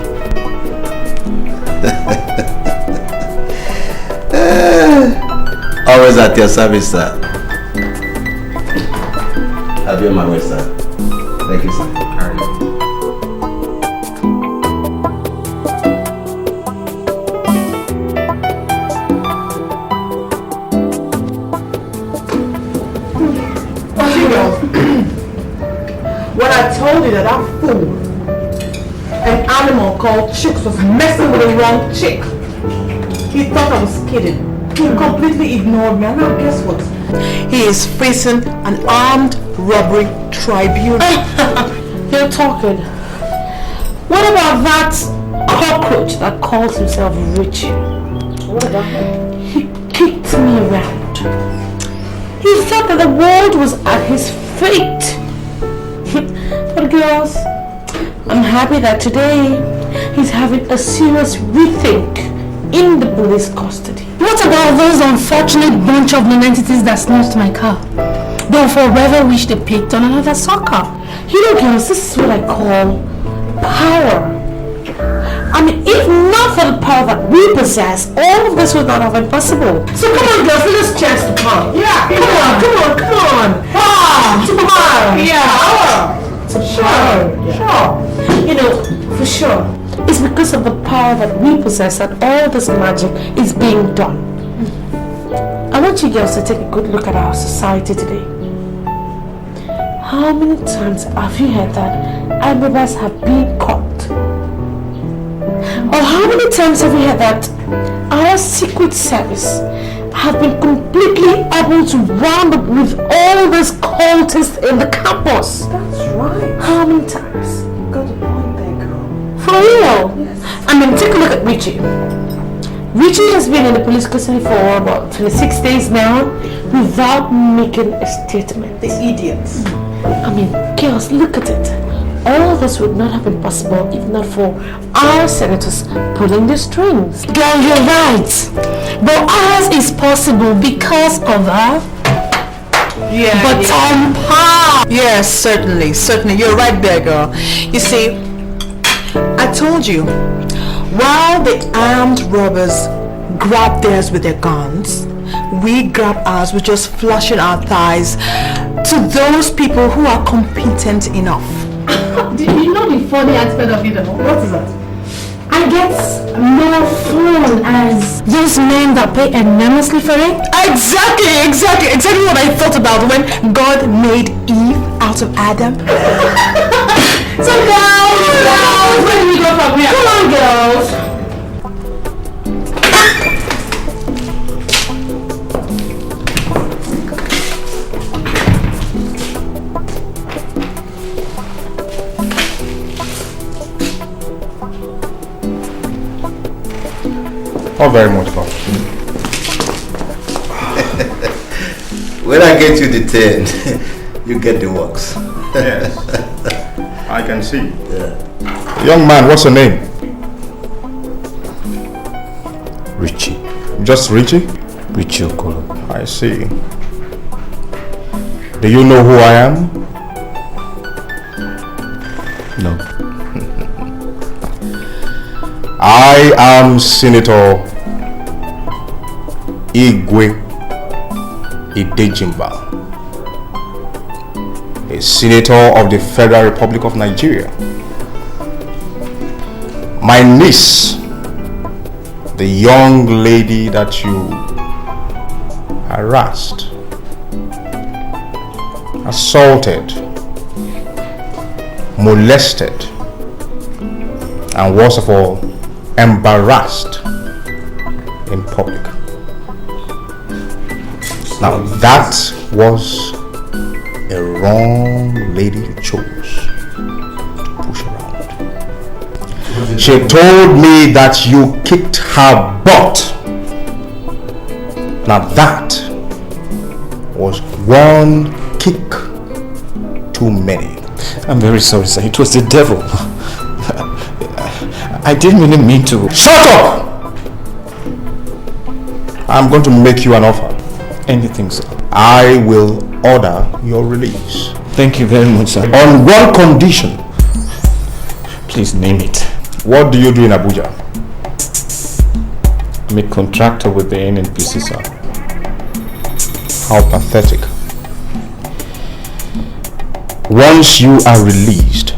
[SPEAKER 15] Always at your service, sir. Have you on my way, sir? Thank you, sir.
[SPEAKER 11] When I told you that fool, an animal called Chicks, was messing with the wrong chick, he thought I was kidding. He completely ignored me, and now guess what? He is facing an armed robbery tribunal.
[SPEAKER 1] You're talking. What about that cockroach that calls himself Richie?
[SPEAKER 11] What about him?
[SPEAKER 1] He kicked me around. He thought that the world was at his feet. But girls, I'm happy that today he's having a serious rethink in the police custody.
[SPEAKER 7] What about those unfortunate bunch of non-entities that snatched my car? They'll forever wish they picked on another sucker.
[SPEAKER 1] You know, girls, this is what I call power. I mean, if not for the power that we possess, all of this would not have been possible.
[SPEAKER 11] So come on, girls, let us chance to come. Yeah, come on.
[SPEAKER 1] Power.
[SPEAKER 11] Yeah.
[SPEAKER 1] Sure. You know, for sure. It's because of the power that we possess that all this magic is being done. I want you girls to take a good look at our society today. How many times have you heard that animals have been caught? Or how many times have you heard that our secret service have been completely able to round up with all these cultists in the campus?
[SPEAKER 11] That's right.
[SPEAKER 1] How many times?
[SPEAKER 11] You got a point there, girl.
[SPEAKER 1] For real? Yes. I mean, take a look at Richie. Richie has been in the police custody for about 26 days now without making a statement.
[SPEAKER 11] The idiots.
[SPEAKER 1] I mean, girls, look at it. All this would not have been possible if not for our senators pulling the strings.
[SPEAKER 7] Girl, you're right. But ours is possible because of our baton power.
[SPEAKER 11] Yes, certainly. You're right there, girl. You see, I told you, while the armed robbers grab theirs with their guns, we grab ours with just flushing our thighs to those people who are competent enough.
[SPEAKER 7] You know the funny aspect of it?
[SPEAKER 11] What is that?
[SPEAKER 7] I get more fun as those men that pay enormously for it.
[SPEAKER 11] Exactly what I thought about when God made Eve out of Adam.
[SPEAKER 1] So girls, where do we go from here? Come on, girls.
[SPEAKER 6] Oh, very much fun.
[SPEAKER 15] When I get you detained, you get the works.
[SPEAKER 6] Yes. I can see.
[SPEAKER 15] Yeah.
[SPEAKER 6] Young man, what's your name?
[SPEAKER 12] Richie.
[SPEAKER 6] Just Richie?
[SPEAKER 12] Richie Okolo.
[SPEAKER 6] I see. Do you know who I am?
[SPEAKER 12] No.
[SPEAKER 6] I am Senator Igwe Idejimba, a senator of the Federal Republic of Nigeria. My niece, the young lady that you harassed, assaulted, molested, and worst of all, embarrassed in public. Now that was a wrong lady you chose to push around. She told me that you kicked her butt. Now that was one kick too many.
[SPEAKER 12] I'm very sorry, sir. It was the devil. I didn't really mean to.
[SPEAKER 6] Shut up! I'm going to make you an offer.
[SPEAKER 12] Anything, sir.
[SPEAKER 6] I will order your release.
[SPEAKER 12] Thank you very much, sir.
[SPEAKER 6] On one condition.
[SPEAKER 12] Please name it.
[SPEAKER 6] What do you do in Abuja?
[SPEAKER 12] I'm a contractor with the NNPC, sir.
[SPEAKER 6] How pathetic. Once you are released,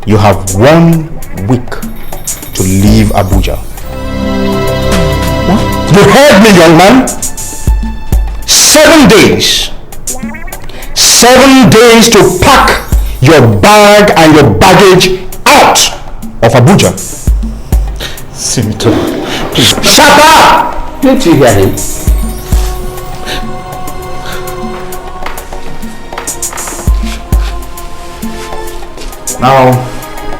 [SPEAKER 6] you have 1 week to leave Abuja. What? You heard me, young man. 7 days. 7 days to pack your bag and your baggage out of Abuja.
[SPEAKER 12] Senator,
[SPEAKER 6] please. Shut up!
[SPEAKER 15] Didn't you hear him?
[SPEAKER 6] Now,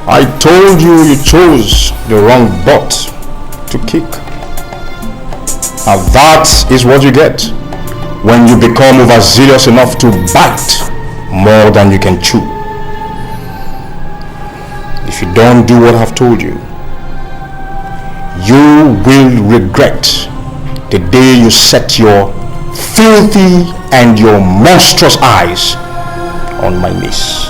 [SPEAKER 6] I told you you chose the wrong butt to kick. Now that is what you get when you become overzealous enough to bite more than you can chew. If you don't do what I've told you, you will regret the day you set your filthy and your monstrous eyes on my niece.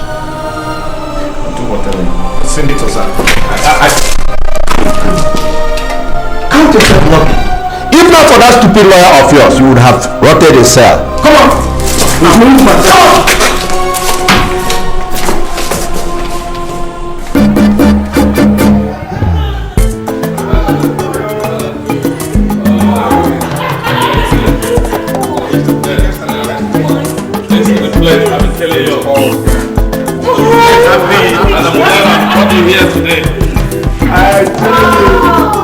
[SPEAKER 12] Do whatever. Senator, sir.
[SPEAKER 15] Count yourself lucky.
[SPEAKER 6] If not for that stupid lawyer of yours, you would have rotted a cell. Come on! Come on!
[SPEAKER 9] What do you hear today?
[SPEAKER 8] I tell you,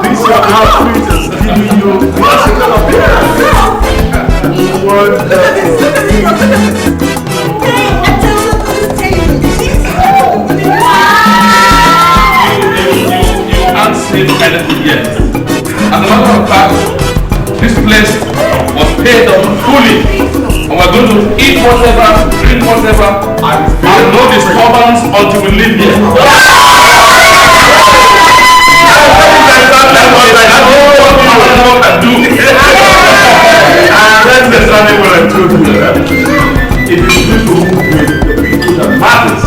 [SPEAKER 8] this your outfit is giving you classical appearance. Wonderful.
[SPEAKER 9] You aren't seen anything yet. As a matter of fact, this place was paid off fully. And we're going to eat whatever, drink whatever, and no disturbance until we leave here.
[SPEAKER 8] That's exactly what I told you. It is people who make the people that matters.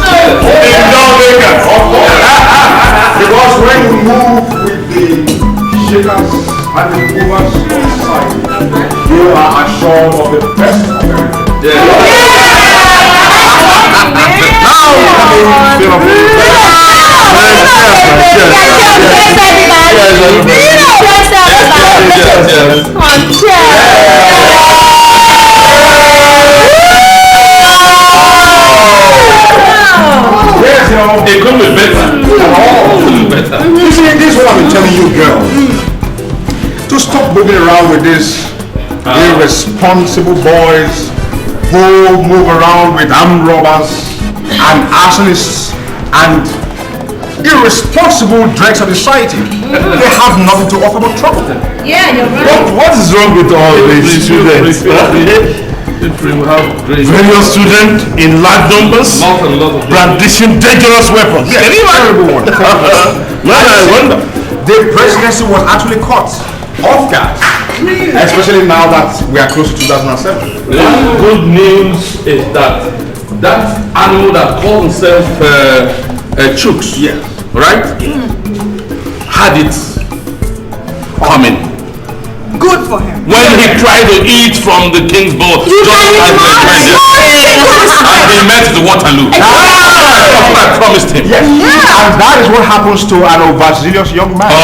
[SPEAKER 8] Because when you move with the shakers and the movers of society, you are assured of the best of everything.
[SPEAKER 9] They come with better.
[SPEAKER 6] You see, this is what I've been telling you, girl. To stop moving around with these irresponsible boys who move around with armed robbers and arsonists and irresponsible dregs of society. They have nothing to offer but trouble.
[SPEAKER 7] Yeah, you're right.
[SPEAKER 8] What is wrong with all these students? Various students in large numbers brandishing dangerous weapons.
[SPEAKER 6] Yes, terrible one.
[SPEAKER 8] I wonder.
[SPEAKER 6] The presidency was actually caught off guard, especially now that we are close to 2007.
[SPEAKER 9] The good news is that animal that calls himself Chooks, right? Had it coming.
[SPEAKER 4] Good for him.
[SPEAKER 9] When he tried to eat from the king's bowl, just as they tried it. And he met the Waterloo. That's what I promised him.
[SPEAKER 6] Yes. And that is what happens to an overzealous young man. Who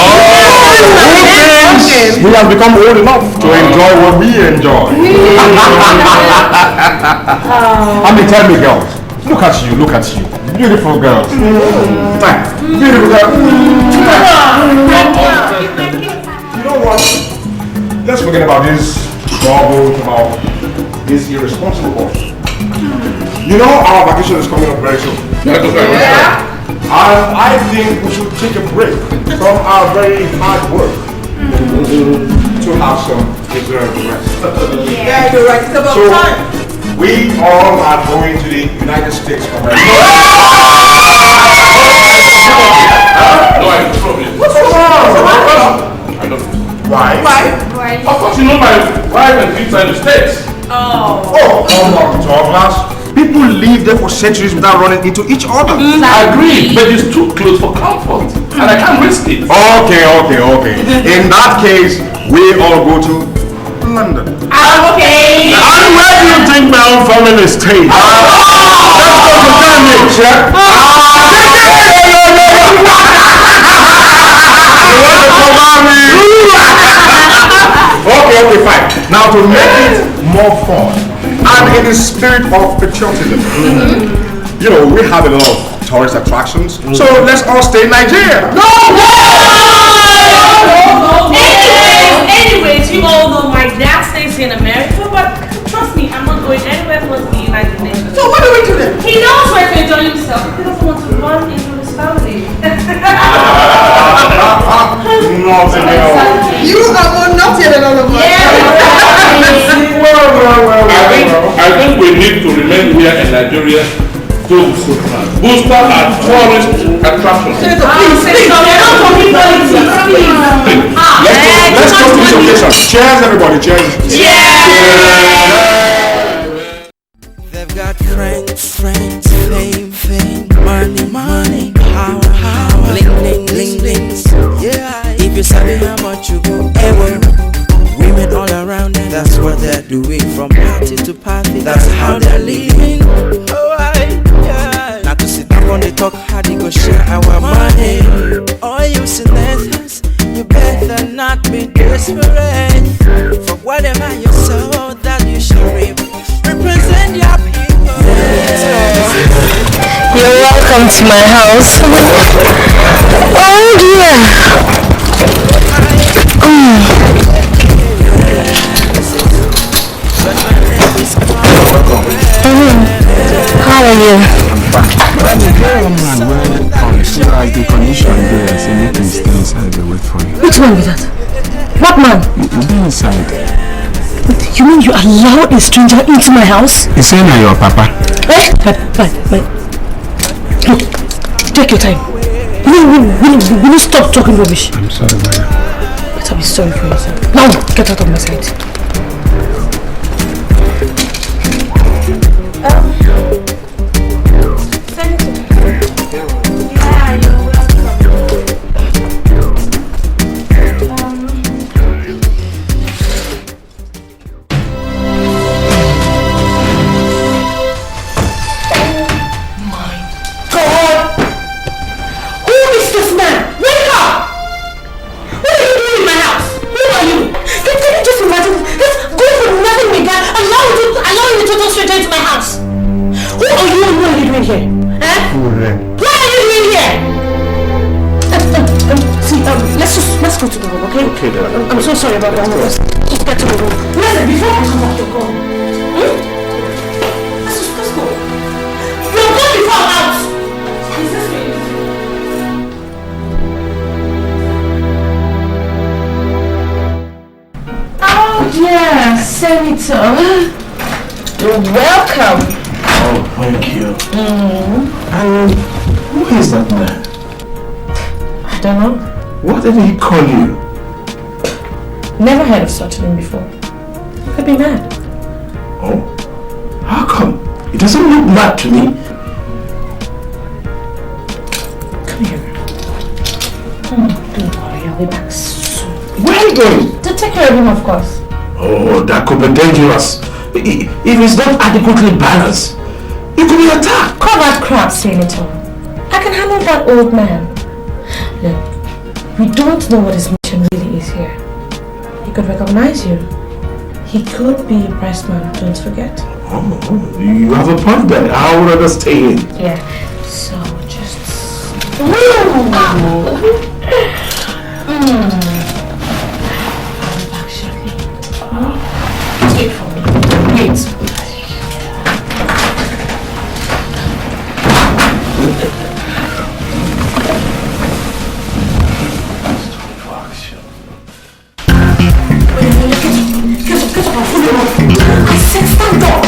[SPEAKER 6] thinks he has become old enough to enjoy what we enjoy. I mean, tell me, girls. Look at you. Beautiful girls. Beautiful girls. You know what? Let's forget about this garbage, about this irresponsible boss. You know our vacation is coming up very soon.
[SPEAKER 9] Yeah.
[SPEAKER 6] And I think we should take a break from our very hard work to have some deserved rest.
[SPEAKER 7] Yeah, you're right. It's about time.
[SPEAKER 6] We all are going to the United States of America.
[SPEAKER 9] No, I have a problem.
[SPEAKER 6] What's wrong?
[SPEAKER 9] I don't know.
[SPEAKER 6] Why?
[SPEAKER 9] Of course, you know my wife and kids are in the States.
[SPEAKER 6] Oh, come on, Douglas. People live there for centuries without running into each other.
[SPEAKER 9] I agree, but it's too close for comfort, and I can't risk it.
[SPEAKER 6] Okay. In that case, we all go to London.
[SPEAKER 8] Okay. And where do you think my own family stays? Let's go to Cambridge, yeah?
[SPEAKER 6] Okay, fine. Now to make it more fun, and in the spirit of patriotism, you know, we have a lot of tourist attractions, so let's all stay in Nigeria.
[SPEAKER 1] No! Anyways, you all know my dad stays in America, but trust me, I'm not going anywhere close to the United Nations.
[SPEAKER 7] So what do we do then?
[SPEAKER 1] He knows where to enjoy himself. He doesn't want to run into his family.
[SPEAKER 7] You are more naughty than all of us.
[SPEAKER 9] I think we need to remain here in Nigeria to boost our tourist attractions.
[SPEAKER 6] Let's go to this occasion. Cheers, everybody. Cheers.
[SPEAKER 5] They've got friends, fame, money, power, bling. Yeah, if you sabi how much you go, women all around them, that's what they're doing. From party to party, that's how they're living. Not to sit down when they talk how they go share our money. All you senators, you better not be desperate. For whatever you sow, that you should reap. Represent your people.
[SPEAKER 11] You're welcome to my house. Oh dear. How are you?
[SPEAKER 8] The condition there, so you can stay inside and wait for you.
[SPEAKER 11] Which one is that? What man?
[SPEAKER 8] You be inside.
[SPEAKER 11] You mean you allow a stranger into my house?
[SPEAKER 8] He's saying that you're papa.
[SPEAKER 11] Look, take your time. Will you stop talking rubbish?
[SPEAKER 8] I'm sorry, Maya.
[SPEAKER 11] Better be sorry for yourself. Now, get out of my sight. I'm so sorry about that. Just get to the room. Listen, before I come off your call. Let's go. You're going before I'm out. Is this me? Oh yeah, Senator. You're welcome.
[SPEAKER 8] Oh, thank you. And who is that man?
[SPEAKER 11] I don't know.
[SPEAKER 8] What did he call you?
[SPEAKER 11] Never heard of such a thing before. You could be mad.
[SPEAKER 8] Oh? How come? It doesn't look mad to me.
[SPEAKER 11] Come here. Don't worry, I'll be back soon.
[SPEAKER 8] Where are you going?
[SPEAKER 11] To take care of him, of course.
[SPEAKER 8] Oh, that could be dangerous. If it's not adequately balanced, it could be attacked.
[SPEAKER 11] Call that crap, Senator. I
[SPEAKER 1] I can handle that old man. Look, we don't know what his mission really is here. He could recognize you. He could be a price man, don't forget.
[SPEAKER 8] Oh, you have a point there. I would understand.
[SPEAKER 1] Yeah, so just... Wait for me. Wait. I said stand up!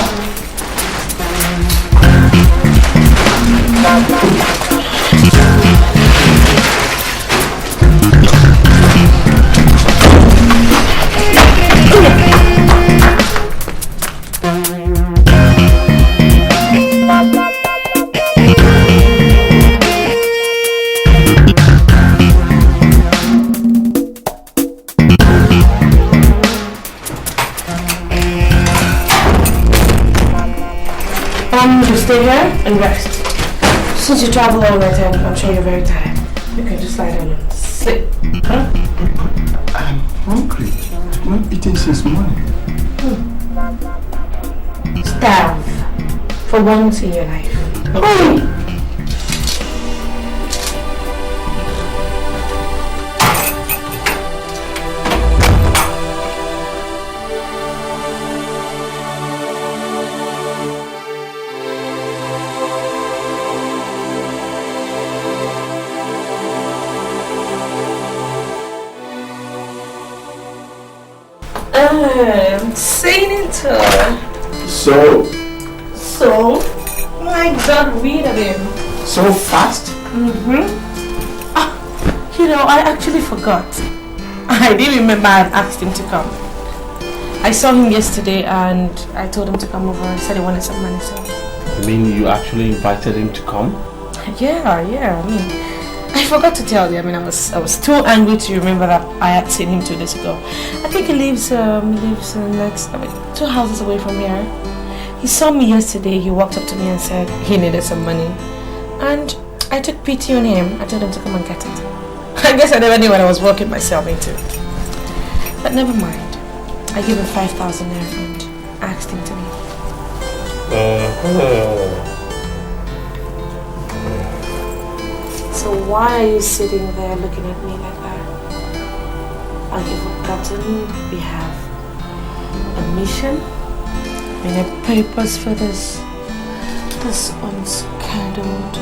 [SPEAKER 1] You stay here and rest. Since you travel all night and I'm sure you're very tired, you can just lie down and sleep. Huh?
[SPEAKER 8] I'm hungry. I've not eaten since morning.
[SPEAKER 1] Starve for once in your life. Okay? Senator.
[SPEAKER 8] So,
[SPEAKER 1] My God, read of him.
[SPEAKER 8] so fast?
[SPEAKER 1] You know, I actually forgot. I didn't remember I had asked him to come. I saw him yesterday and I told him to come over. He said he wanted some money, so...
[SPEAKER 8] You mean you actually invited him to come?
[SPEAKER 1] Yeah. I mean, I forgot to tell you. I mean, I was too angry to remember that I had seen him 2 days ago. I think he lives next, 2 houses away from here. He saw me yesterday. He walked up to me and said he needed some money, and I took pity on him. I told him to come and get it. I guess I never knew what I was working myself into. But never mind. I gave him 5,000 naira and asked him to leave. So why are you sitting there looking at me like that? Are you forgotten we have a mission and a purpose for this unscheduled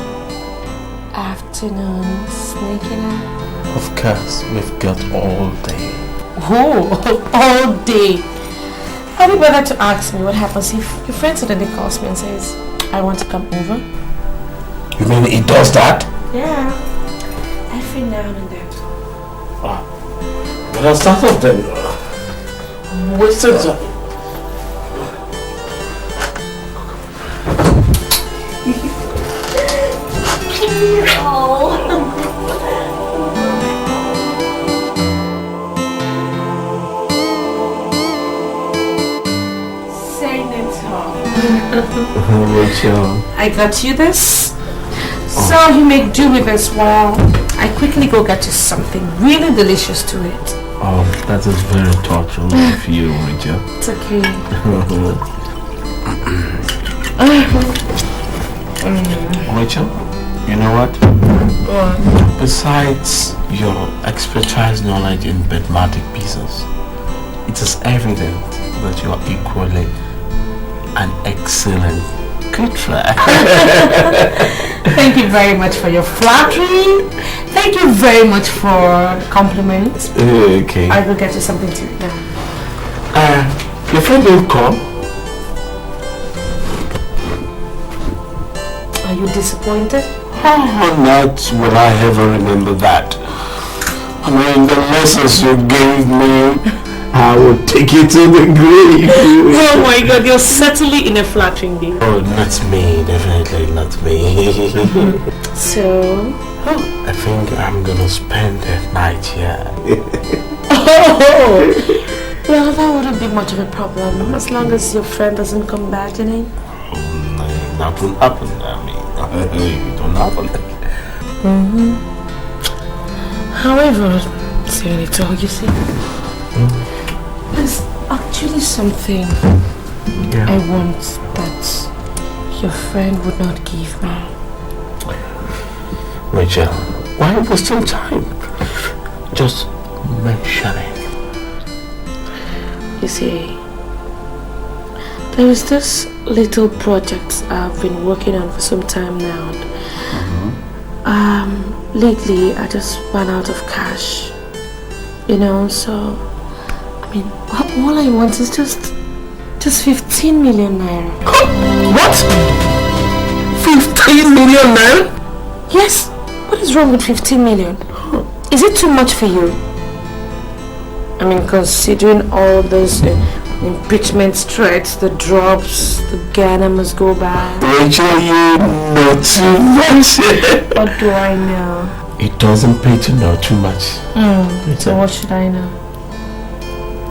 [SPEAKER 1] afternoon sneaking out?
[SPEAKER 8] Of course, we've got all day.
[SPEAKER 1] Oh, all day. Have you bothered to ask me what happens if your friend suddenly calls me and says, I want to come over?
[SPEAKER 8] You mean he does that?
[SPEAKER 1] Yeah, every now and then.
[SPEAKER 8] But I'll start off then. Wasted time.
[SPEAKER 1] Rachel, I got you this. So you make do with this while I quickly go get you something really delicious to eat.
[SPEAKER 8] Oh, that is very thoughtful of you, Rachel.
[SPEAKER 1] It's okay.
[SPEAKER 8] Rachel, you know what?
[SPEAKER 1] What?
[SPEAKER 8] Besides your expertise knowledge in mathematic pieces, it is evident that you are equally an excellent caterer.
[SPEAKER 1] Thank you very much for your flattery. Thank you very much for compliments.
[SPEAKER 8] Okay.
[SPEAKER 1] I will get you something to eat now.
[SPEAKER 8] Your friend didn't come?
[SPEAKER 1] Are you disappointed?
[SPEAKER 8] Oh, not will I ever remember that. I mean, the lessons you gave me, I will take you to the grave.
[SPEAKER 1] Oh my God, you're certainly in a flattering day.
[SPEAKER 8] Oh, not me, definitely not me.
[SPEAKER 1] So?
[SPEAKER 8] I think I'm gonna spend the night here.
[SPEAKER 1] Oh! Well, that wouldn't be much of a problem, as long as your friend doesn't come back, Janine.
[SPEAKER 8] happen. I mean, it don't happen.
[SPEAKER 1] However, Senator, you see, there's actually something I want that your friend would not give me.
[SPEAKER 8] Rachel, why are we wasting time? Just mention it.
[SPEAKER 1] You see, there is this little project I've been working on for some time now. Lately I just ran out of cash, you know, so I mean, all I want is just 15 million naira.
[SPEAKER 8] What? 15 million naira?
[SPEAKER 1] Yes. What is wrong with 15 million? Is it too much for you? I mean, considering all those impeachment threats, the drops, the Ghana must go by.
[SPEAKER 8] Rachel, you know too much.
[SPEAKER 1] What do I know?
[SPEAKER 8] It doesn't pay to know too much.
[SPEAKER 1] So what should I know?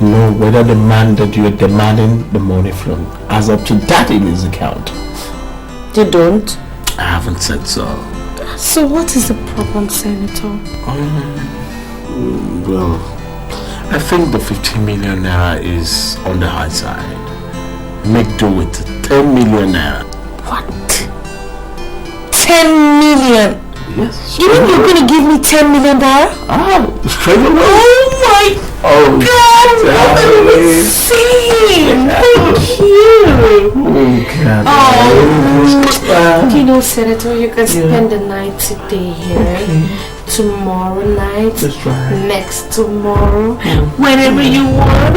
[SPEAKER 8] Know whether the man that you are demanding the money from has up to that in his account.
[SPEAKER 1] You don't?
[SPEAKER 8] I haven't said so.
[SPEAKER 1] So what is the problem, Senator?
[SPEAKER 8] Well, I think the 15 million naira is on the high side. Make do with 10 million naira.
[SPEAKER 1] What? 10 million?
[SPEAKER 8] Yes.
[SPEAKER 1] You mean you're going to give me 10 million naira?
[SPEAKER 8] Straight away.
[SPEAKER 1] Oh my God! What are you saying? Thank you. You know, Senator, you can spend the night today here. Tomorrow night, next tomorrow, whenever you want.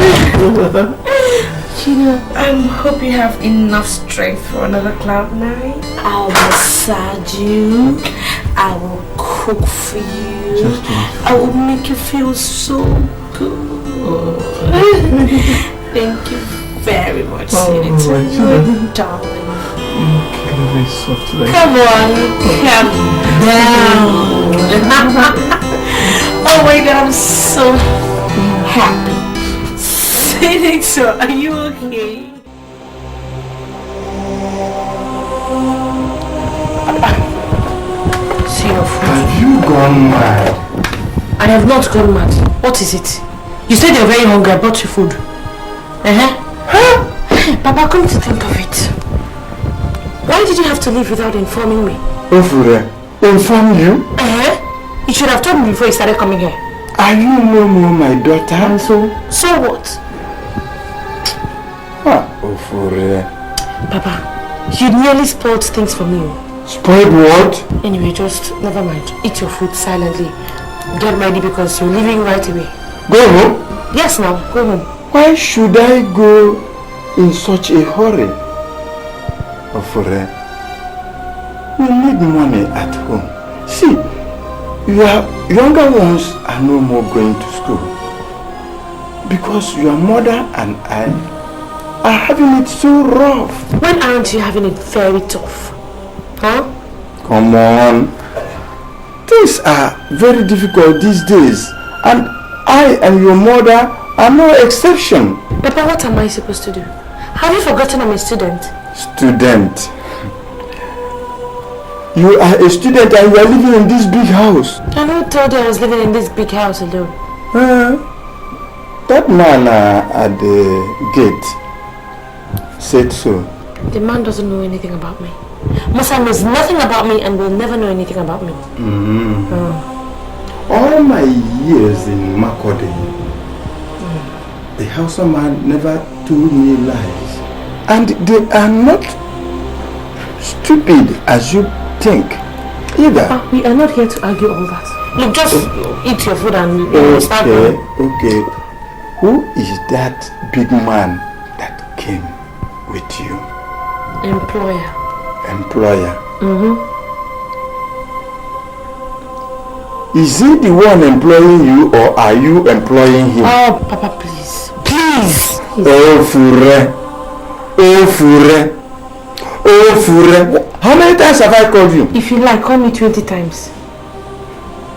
[SPEAKER 1] You know, I hope you have enough strength for another cloud night. I'll massage you. I will cook for you. I will make you feel so good. Thank you very much, Senator. Darling. Come on, calm down. Oh my God, I'm so happy. Senator, are you okay? See your food.
[SPEAKER 12] Have you gone mad?
[SPEAKER 1] I have not gone mad. What is it? You said you're very hungry. I brought you food. Papa, come to think of it. Why did you have to leave without informing me?
[SPEAKER 12] Ofure, inform you?
[SPEAKER 1] You should have told me before you started coming here.
[SPEAKER 12] Are you no more my daughter?
[SPEAKER 1] And so what?
[SPEAKER 12] Ofure.
[SPEAKER 1] Papa, you nearly spoiled things for me.
[SPEAKER 12] Spoiled what?
[SPEAKER 1] Anyway, just never mind. Eat your food silently. Get ready because you're leaving right away.
[SPEAKER 12] Go home?
[SPEAKER 1] Yes, now. Go home.
[SPEAKER 12] Why should I go in such a hurry? Ofure, we need money at home. See, your younger ones are no more going to school because your mother and I are having it so rough.
[SPEAKER 1] When aren't you having it very tough? Huh?
[SPEAKER 12] Come on. Things are very difficult these days and I and your mother are no exception.
[SPEAKER 1] Papa, what am I supposed to do? Have you forgotten I'm a student?
[SPEAKER 12] Student? You are a student and you are living in this big house.
[SPEAKER 1] And who told you I was living in this big house alone?
[SPEAKER 12] That man at the gate said so.
[SPEAKER 1] The man doesn't know anything about me. Musa knows nothing about me and will never know anything about me.
[SPEAKER 12] All my years in Makode, the Hausa man never told me lies. And they are not stupid as you think either.
[SPEAKER 1] Papa, we are not here to argue all that. Look, just eat your food and start.
[SPEAKER 12] Okay. Who is that big man that came with you?
[SPEAKER 1] Employer.
[SPEAKER 12] Is he the one employing you or are you employing him?
[SPEAKER 1] Oh, Papa, please. Please.
[SPEAKER 12] Oh, Fure. How many times have I called you?
[SPEAKER 1] If you like, call me 20 times.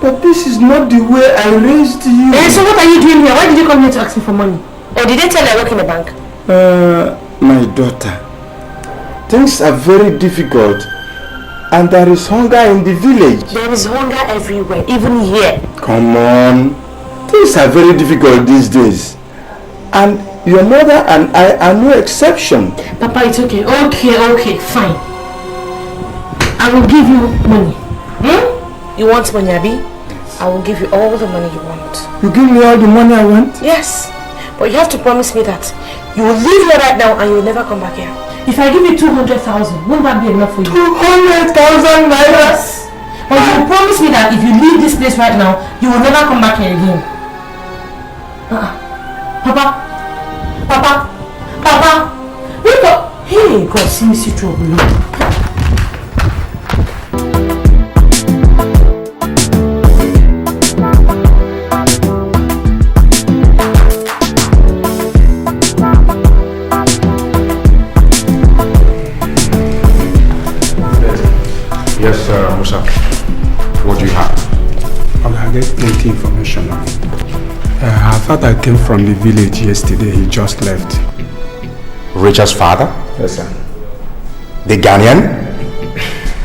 [SPEAKER 12] But this is not the way I raised you.
[SPEAKER 1] So what are you doing here? Why did you come here to ask me for money? Or did they tell you I work in the bank?
[SPEAKER 12] My daughter,
[SPEAKER 8] things are very difficult. And there is hunger in the village.
[SPEAKER 7] There is hunger everywhere, even here.
[SPEAKER 8] Come on. Things are very difficult these days. And your mother and I are no exception.
[SPEAKER 7] Papa, it's okay. Okay, fine. I will give you money. You want money, Abi? I will give you all the money you want.
[SPEAKER 8] You give me all the money I want?
[SPEAKER 7] Yes. But you have to promise me that you will leave here right now and you will never come back here. If I give you 200,000, won't that be enough for you?
[SPEAKER 8] 200,000 naira?
[SPEAKER 7] Yes. But you will promise me that if you leave this place right now, you will never come back here again. Papa! Wake up! Hey, God, see me see trouble.
[SPEAKER 6] Yes, Musa. What do you have?
[SPEAKER 16] Okay, I get plenty information. Her father came from the village yesterday. He just left.
[SPEAKER 6] Richard's father?
[SPEAKER 16] Yes, sir.
[SPEAKER 6] The Ghanaian?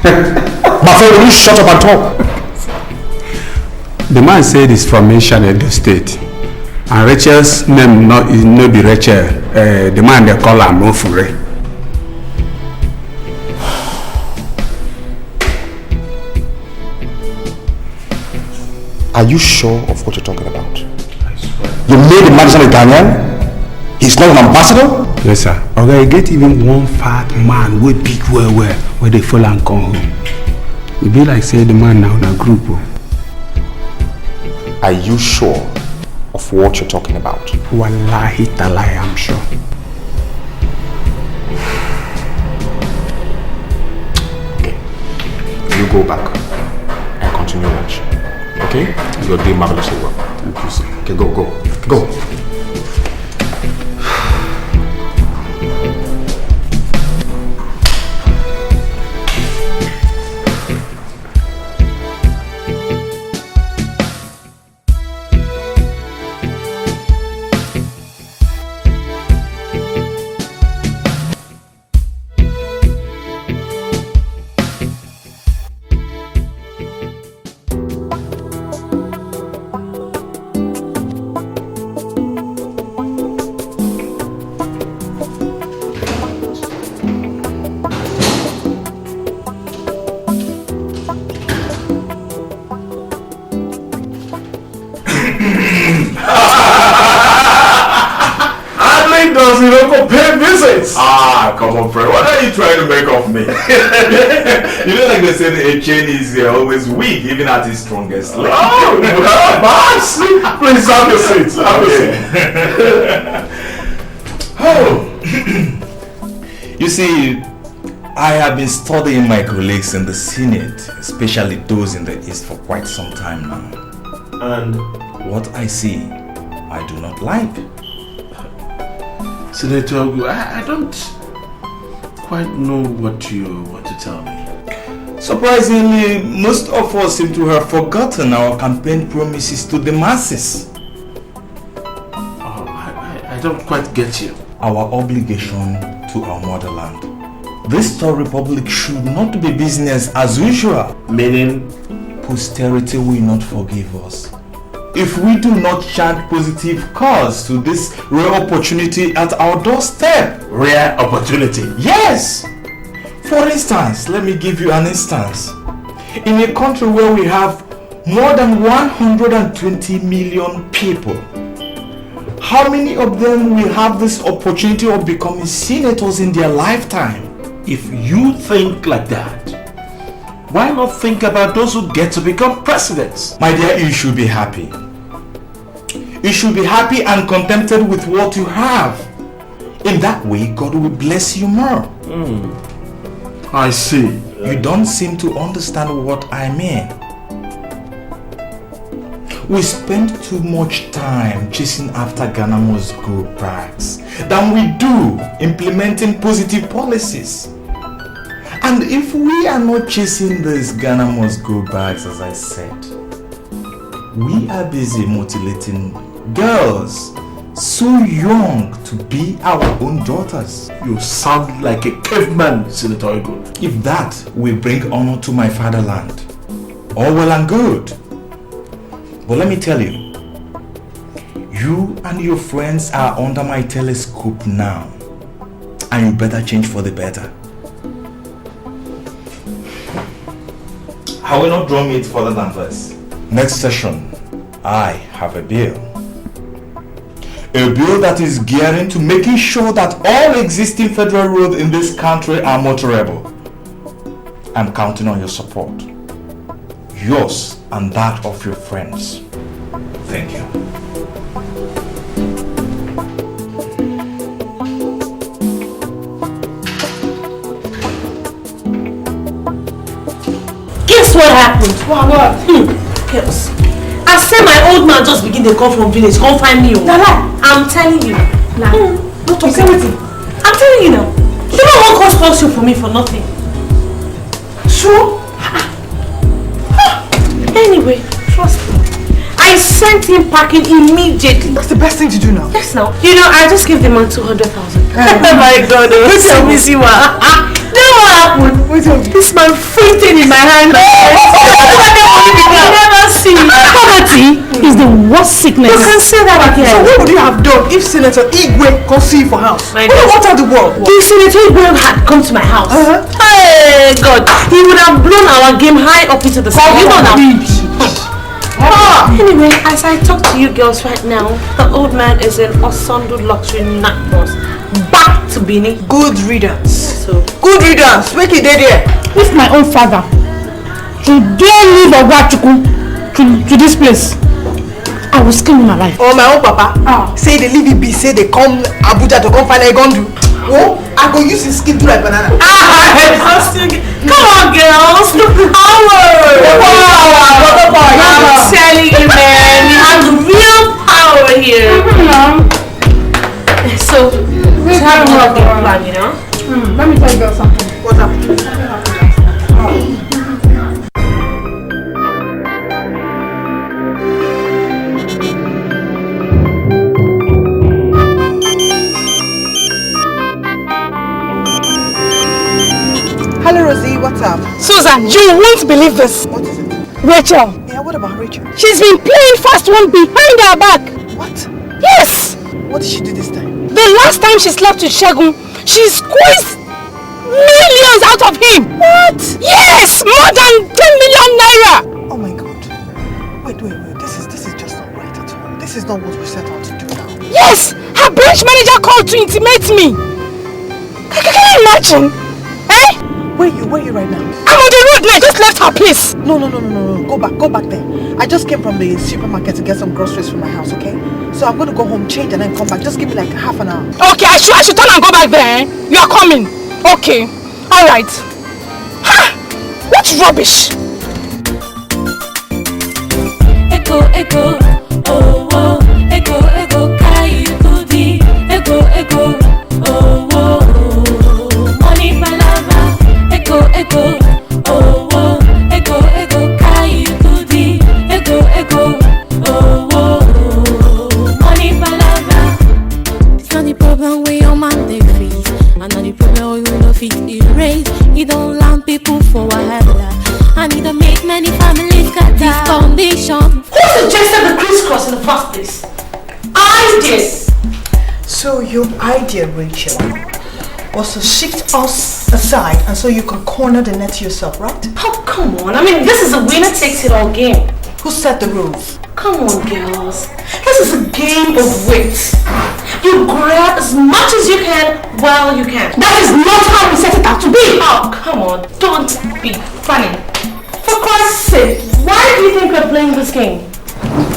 [SPEAKER 6] My friend, will you shut up and talk?
[SPEAKER 16] The man said he's from Edo State. And Rachel's name no be Rachel. The man they call her Mofure.
[SPEAKER 6] Are you sure of what you're talking about? You made the man a Ghanaian? He's not an ambassador?
[SPEAKER 16] Yes, sir. Okay, get even one fat man with big where they fall and come home. It be like say the man now in a group.
[SPEAKER 6] Are you sure of what you're talking about?
[SPEAKER 16] Wallahi talai, I'm sure.
[SPEAKER 6] Okay. You go back and continue watching. Okay? You're doing marvelously well.
[SPEAKER 16] Thank you, sir.
[SPEAKER 6] Okay, go.
[SPEAKER 17] Come on, friend. What are you trying to make of me? You know, like they say, a chain is always weak, even at its strongest.
[SPEAKER 6] Oh, boss! Please have your seat.
[SPEAKER 17] Oh, you see, I have been studying my colleagues in the Senate, especially those in the East, for quite some time now. And what I see, I do not like.
[SPEAKER 9] Senator, I don't quite know what you want to tell me.
[SPEAKER 17] Surprisingly, most of us seem to have forgotten our campaign promises to the masses.
[SPEAKER 9] Oh, I don't quite get you.
[SPEAKER 17] Our obligation to our motherland. This third republic should not be business as usual.
[SPEAKER 9] Meaning?
[SPEAKER 17] Posterity will not forgive us if we do not chant positive cause to this rare opportunity at our doorstep.
[SPEAKER 9] Rare opportunity?
[SPEAKER 17] Yes! For instance, let me give you an instance. In a country where we have more than 120 million people, how many of them will have this opportunity of becoming senators in their lifetime?
[SPEAKER 9] If you think like that, why not think about those who get to become presidents?
[SPEAKER 17] My dear, you should be happy. You should be happy and contented with what you have. In that way, God will bless you more.
[SPEAKER 9] I see.
[SPEAKER 17] You don't seem to understand what I mean. We spend too much time chasing after Ghana must go bags than we do implementing positive policies. And if we are not chasing these Ghana must go bags, as I said, we are busy mutilating girls, so young to be our own daughters.
[SPEAKER 8] You sound like a caveman, Senator Ego.
[SPEAKER 17] If that will bring honor to my fatherland, all well and good. But let me tell you, you and your friends are under my telescope now, and you better change for the better. I will not draw it further than this. Next session, I have a bill. A bill that is gearing to making sure that all existing federal roads in this country are motorable. I'm counting on your support. Yours and that of your friends. Thank you.
[SPEAKER 1] Guess what happened? What? Chaos. I said my old man just begin to come from village, come find me. I'm telling you. No talking with him. I'm telling you now. You don't want cause function for me for nothing. Sure? Anyway, trust me. I sent him packing immediately.
[SPEAKER 7] That's the best thing to do now.
[SPEAKER 1] Yes, now. You know, I just gave the man 200,000. Oh my God, so missy one. Then what happened? This man fainted in my hand. I never seen. Poverty is the worst sickness. You can say that again.
[SPEAKER 7] So what would you have done if Senator Igwe could see you for house? What out the world?
[SPEAKER 1] If Senator Igwe had come to my house, hey God, he would have blown our game high up into the sky. You know now. Anyway, as I talk to you girls right now, the old man is in Osondu luxury night bus back to Bini.
[SPEAKER 7] Good riddance. Good riddance. Make it there.
[SPEAKER 18] If my own father should dare leave Owachuku to this place, I will skin him alive.
[SPEAKER 7] Oh, my own papa. Say they leave it be, say they come Abuja to come find a gun do. Oh, I go use his skin to like banana.
[SPEAKER 1] Come on, girls. The power. I'm telling you, man. You have real power here. So, let's have a game plan, you know?
[SPEAKER 18] Let me tell you girls something.
[SPEAKER 7] What's up? Hello, Rosie. What's up?
[SPEAKER 18] Susan, you won't believe this.
[SPEAKER 7] What is it?
[SPEAKER 18] Rachel.
[SPEAKER 7] Yeah, what about Rachel?
[SPEAKER 18] She's been playing fast one behind her back.
[SPEAKER 7] What?
[SPEAKER 18] Yes.
[SPEAKER 7] What did she do this time?
[SPEAKER 18] The last time she slept with Shegun, she squeezed millions out of him.
[SPEAKER 7] What?
[SPEAKER 18] Yes, more than 10 million naira.
[SPEAKER 7] Oh my God. Wait. This is just not right at all. This is not what we set out to do now.
[SPEAKER 18] Yes, her branch manager called to intimate me. Can you imagine? Eh?
[SPEAKER 7] Where are you right now?
[SPEAKER 18] I'm on the road now. I just left her place.
[SPEAKER 7] No. Go back there. I just came from the supermarket to get some groceries for my house, okay? So I'm going to go home, change, and then come back. Just give me like half an hour.
[SPEAKER 18] Okay, I should turn and go back there. Eh? You are coming. Okay. All right. Ha! What rubbish?
[SPEAKER 10] Echo, oh, oh, echo, kai kudi, echo, oh, oh, money palava, echo, oh, oh, echo, kai kudi, echo, oh, oh, money palava. It's not the problem where your man they face, and not the problem where you no fit erase. You don't land people for wahala, and you don't make many families cut this foundation.
[SPEAKER 1] Who suggested the crisscross in the first place? I did.
[SPEAKER 7] So your idea, Rachel, was to shift us aside and so you could corner the net yourself, right?
[SPEAKER 1] Oh, come on. I mean, this is a winner takes it all game.
[SPEAKER 7] Who set the rules?
[SPEAKER 1] Come on, girls. This is a game of wit. You grab as much as you can while you can. That is not how we set it out to be. Oh, come on. Don't be funny. For Christ's sake, why do you think we're playing this game?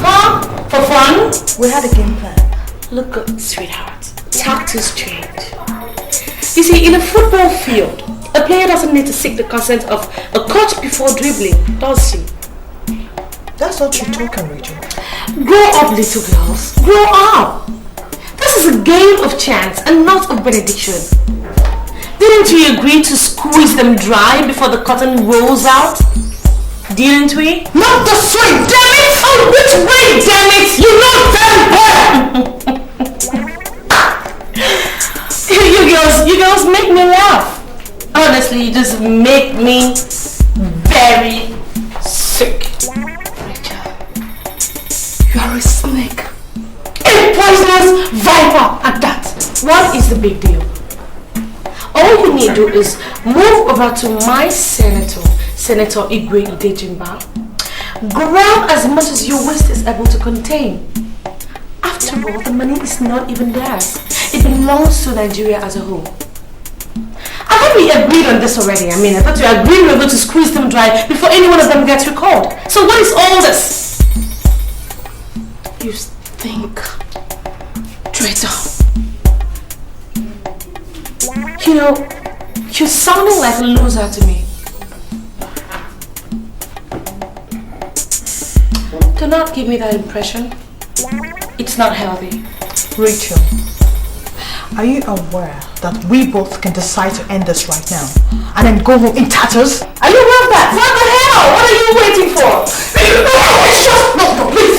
[SPEAKER 1] Huh? For fun?
[SPEAKER 7] We had a game plan.
[SPEAKER 1] Look good, sweetheart. Tactics change. You see, in a football field, a player doesn't need to seek the consent of a coach before dribbling, does he?
[SPEAKER 7] That's not true talking, Rachel.
[SPEAKER 1] Grow up, little girls. Grow up. This is a game of chance and not of benediction. Didn't we agree to squeeze them dry before the cotton rolls out? Didn't we?
[SPEAKER 7] Not this way, damn it!
[SPEAKER 1] Oh, which way, damn it? You know damn well! because you girls make me laugh. Honestly, you just make me very sick. Rachel, you are a snake. A poisonous viper at that. What is the big deal? All you need to do is move over to my senator, Senator Igwe Idejimba. Grab as much as your waist is able to contain. After all, the money is not even theirs. It belongs to Nigeria as a whole. I thought we agreed on this already. I mean, I thought we agreed we were going to squeeze them dry before any one of them gets recalled. So what is all this? You stink. Traitor. You know, you're sounding like a loser to me. Do not give me that impression. It's not healthy.
[SPEAKER 11] Rachel, are you aware that we both can decide to end this right now and then go home in tatters?
[SPEAKER 1] Are you aware of that? What the hell? What are you waiting for? No, please.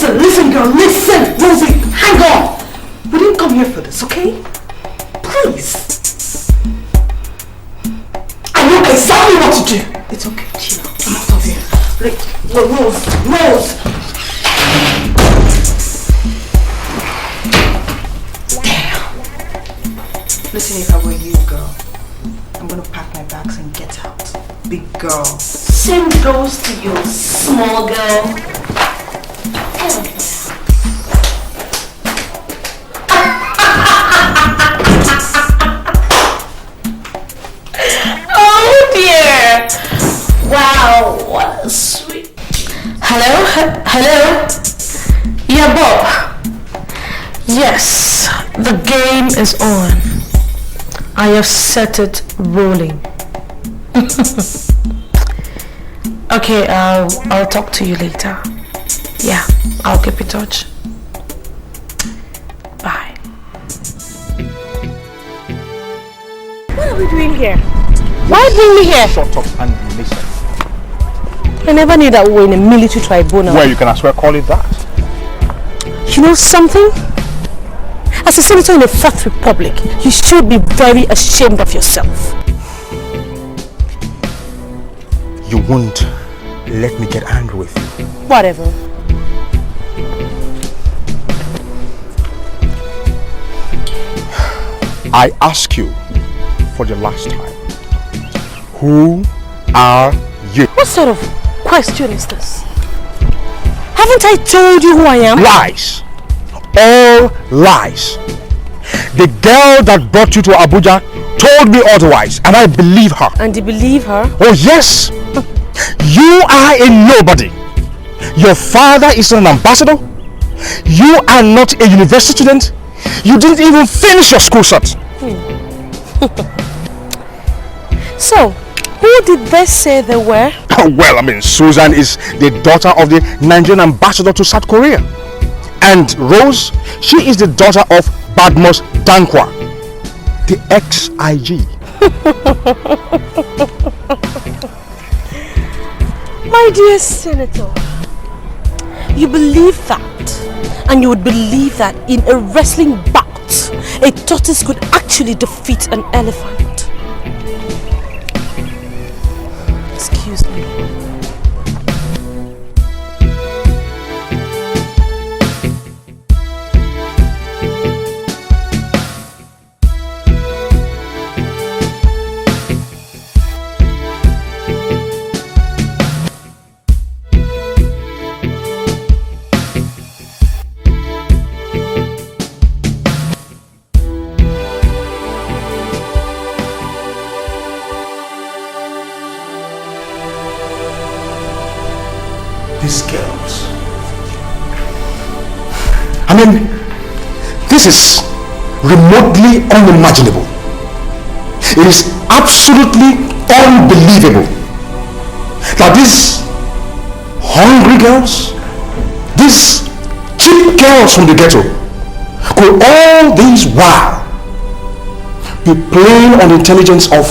[SPEAKER 1] Listen, girl, listen. Rosie, hang on.
[SPEAKER 11] We didn't come here for this, okay? Please.
[SPEAKER 1] I know exactly what to do.
[SPEAKER 11] It's okay, chill out. I'm out of here.
[SPEAKER 1] Rose.
[SPEAKER 11] Listen, if I were you, girl, I'm gonna pack my bags and get out. Big girl.
[SPEAKER 1] Same goes to you, small girl. Oh dear! Wow, what a sweet. Hello? Yeah, Bob. Yes, the game is on. I have set it rolling. Okay, I'll talk to you later. Yeah, I'll keep in touch. Bye.
[SPEAKER 18] What are we doing here? Why bring me here?
[SPEAKER 6] Shut up and listen.
[SPEAKER 18] I never knew that we were in a military tribunal.
[SPEAKER 6] Well, you can as well call it that.
[SPEAKER 18] You know something? As a senator in a fourth republic, you should be very ashamed of yourself.
[SPEAKER 6] You won't let me get angry with you.
[SPEAKER 18] Whatever.
[SPEAKER 6] I ask you for the last time. Who are you?
[SPEAKER 18] What sort of question is this? Haven't I told you who I am?
[SPEAKER 6] Lies. All lies. The girl that brought you to Abuja told me otherwise, and I believe her.
[SPEAKER 18] And you believe her?
[SPEAKER 6] Oh yes. You are a nobody. Your father is an ambassador. You are not a university student. You didn't even finish your school cert.
[SPEAKER 18] So, who did they say they were?
[SPEAKER 6] Well, I mean, Susan is the daughter of the Nigerian ambassador to South Korea. And Rose, she is the daughter of Badmus Dankwa, the ex-IG.
[SPEAKER 18] My dear Senator, you believe that, and you would believe that in a wrestling bout, a tortoise could actually defeat an elephant. Excuse me.
[SPEAKER 6] These girls. I mean, this is remotely unimaginable. It is absolutely unbelievable that these hungry girls, these cheap girls from the ghetto, could all this while be playing on the intelligence of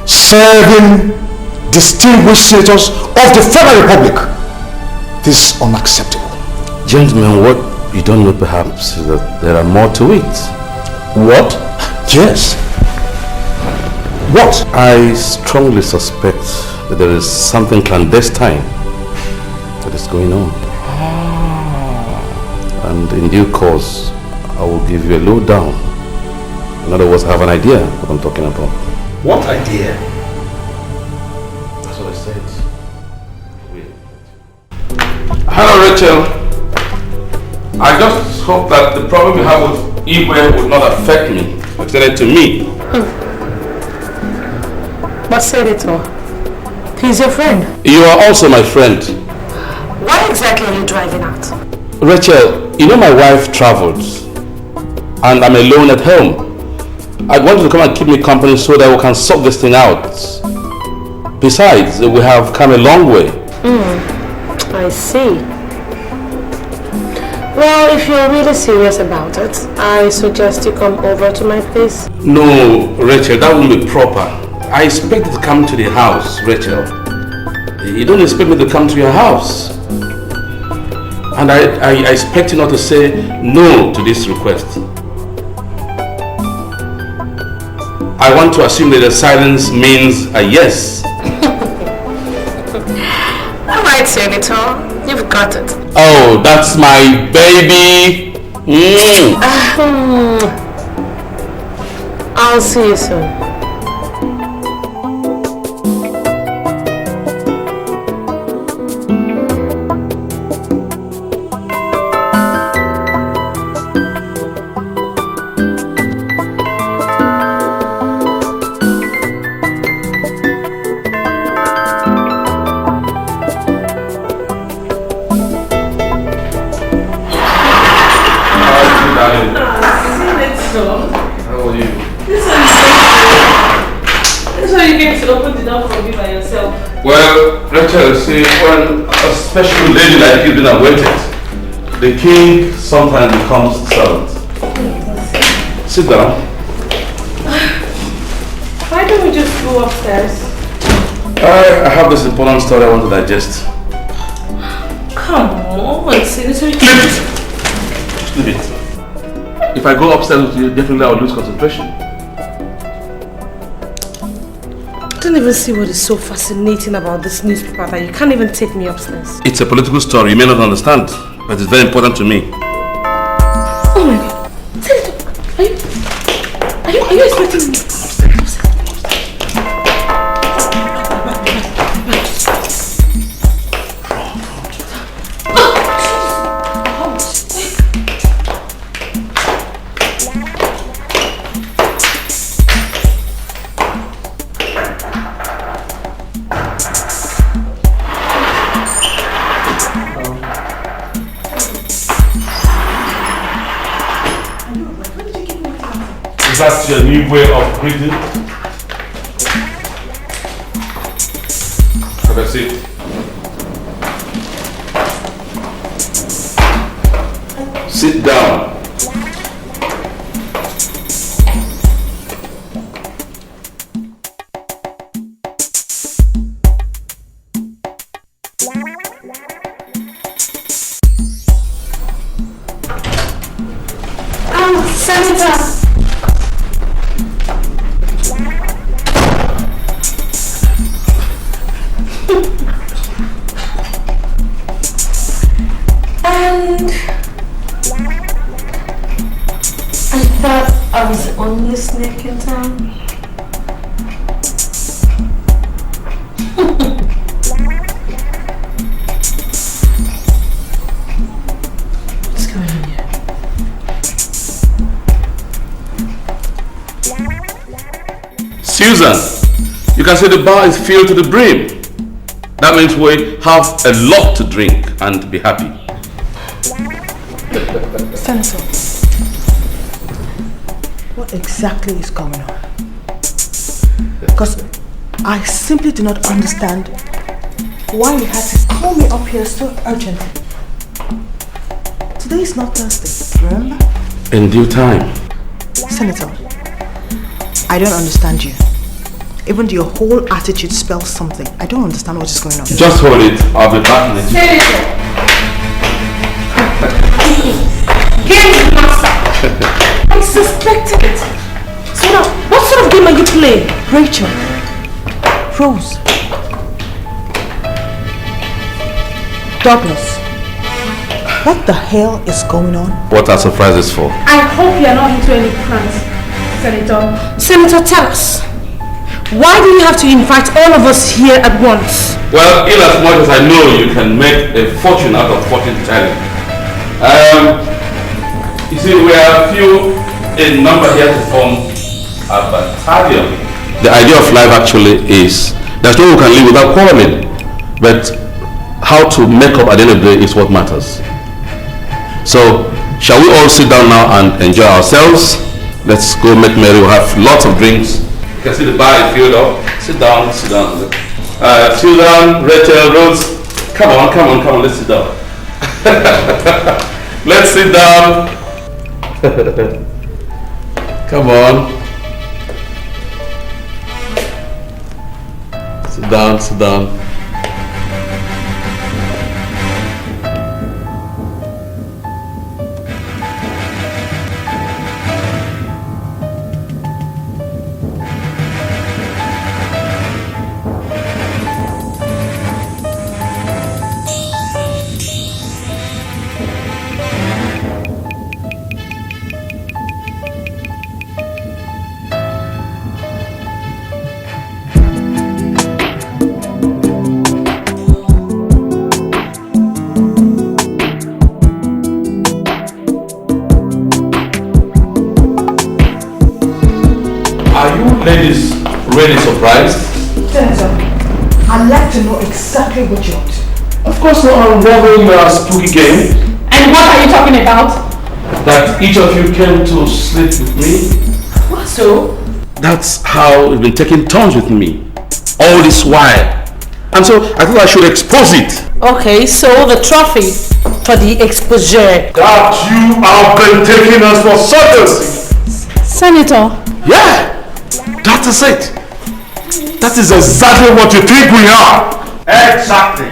[SPEAKER 6] serving distinguished senators of the Federal Republic. This is unacceptable.
[SPEAKER 9] Gentlemen, what you don't know perhaps is that there are more to it.
[SPEAKER 8] What?
[SPEAKER 9] Yes. What? I strongly suspect that there is something clandestine that is going on. And in due course, I will give you a lowdown. In other words, I have an idea what I'm talking about.
[SPEAKER 8] What idea?
[SPEAKER 9] That's what I said. Hello, Rachel. I just hope that the problem you have with Igwe would not affect me. Extend it to me.
[SPEAKER 18] But Senator, he's your friend.
[SPEAKER 9] You are also my friend.
[SPEAKER 18] Why exactly are you driving at?
[SPEAKER 9] Rachel, you know my wife traveled and I'm alone at home. I want you to come and keep me company so that we can sort this thing out. Besides, we have come a long way.
[SPEAKER 18] I see. Well, if you're really serious about it, I suggest you come over to my place.
[SPEAKER 9] No, Rachel, that won't be proper. I expect you to come to the house, Rachel. You don't expect me to come to your house. And I expect you not to say no to this request. I want to assume that the silence means a yes.
[SPEAKER 18] Alright, Senator. You've got it.
[SPEAKER 9] Oh, that's my baby.
[SPEAKER 18] I'll see you soon.
[SPEAKER 9] Well, Rachel, see, when a special lady like you didn't wait it, the king sometimes becomes servant. Sit down.
[SPEAKER 1] Why don't we just go upstairs?
[SPEAKER 9] I have this important story I want to digest.
[SPEAKER 1] Come on, Senator.
[SPEAKER 9] Leave it. Leave it. If I go upstairs with you, definitely I will lose concentration.
[SPEAKER 1] I don't even see what is so fascinating about this newspaper that you can't even take me upstairs.
[SPEAKER 9] It's a political story. You may not understand, but it's very important to me.
[SPEAKER 1] Oh my God. Senator, are you expecting me?
[SPEAKER 9] That's your new way of breathing. Have a seat. Sit down.
[SPEAKER 18] Senator! And I thought I was the only snake in town. What's going on here?
[SPEAKER 9] Susan, you can see the bar is filled to the brim. That means we have a lot to drink and be happy.
[SPEAKER 11] Senator, what exactly is going on? Because I simply do not understand why you had to call me up here so urgently. Today is not Thursday, remember?
[SPEAKER 9] In due time.
[SPEAKER 11] Senator, I don't understand you. Even your whole attitude spells something. I don't understand what is going on.
[SPEAKER 9] Just hold it. I'll be back in a minute.
[SPEAKER 1] Senator! Game master! I suspected it. So now, what sort of game are you playing?
[SPEAKER 11] Rachel. Rose. Douglas. What the hell is going on?
[SPEAKER 15] What are surprises for?
[SPEAKER 1] I hope you are not into any pranks, Senator. Senator, tell us. Why do you have to invite all of us here at once?
[SPEAKER 9] Well, in as much as I know you can make a fortune out of fortune telling. You see, we are few in number here to form a battalion. The idea of life actually is there's no one who can live without quarreling, but how to make up at the end of the day is what matters. So, shall we all sit down now and enjoy ourselves? Let's go make merry. We'll have lots of drinks. You can see the bar is filled up. Sit down, sit down. Susan, Rachel, Rose, come on, let's sit down. Let's sit down. Come on. Sit down, sit down. Ladies, really surprised?
[SPEAKER 11] Senator, I'd like to know exactly what you want.
[SPEAKER 9] Of course, we're unraveling your spooky game.
[SPEAKER 1] And what are you talking about?
[SPEAKER 9] That each of you came to sleep with me.
[SPEAKER 1] What so?
[SPEAKER 9] That's how you've been taking turns with me all this while. And so I thought I should expose it.
[SPEAKER 1] Okay, so the trophy for the exposure.
[SPEAKER 9] That you have been taking us for suckers.
[SPEAKER 1] Senator.
[SPEAKER 9] Yeah. That is it. That is exactly what you think we are.
[SPEAKER 6] Exactly.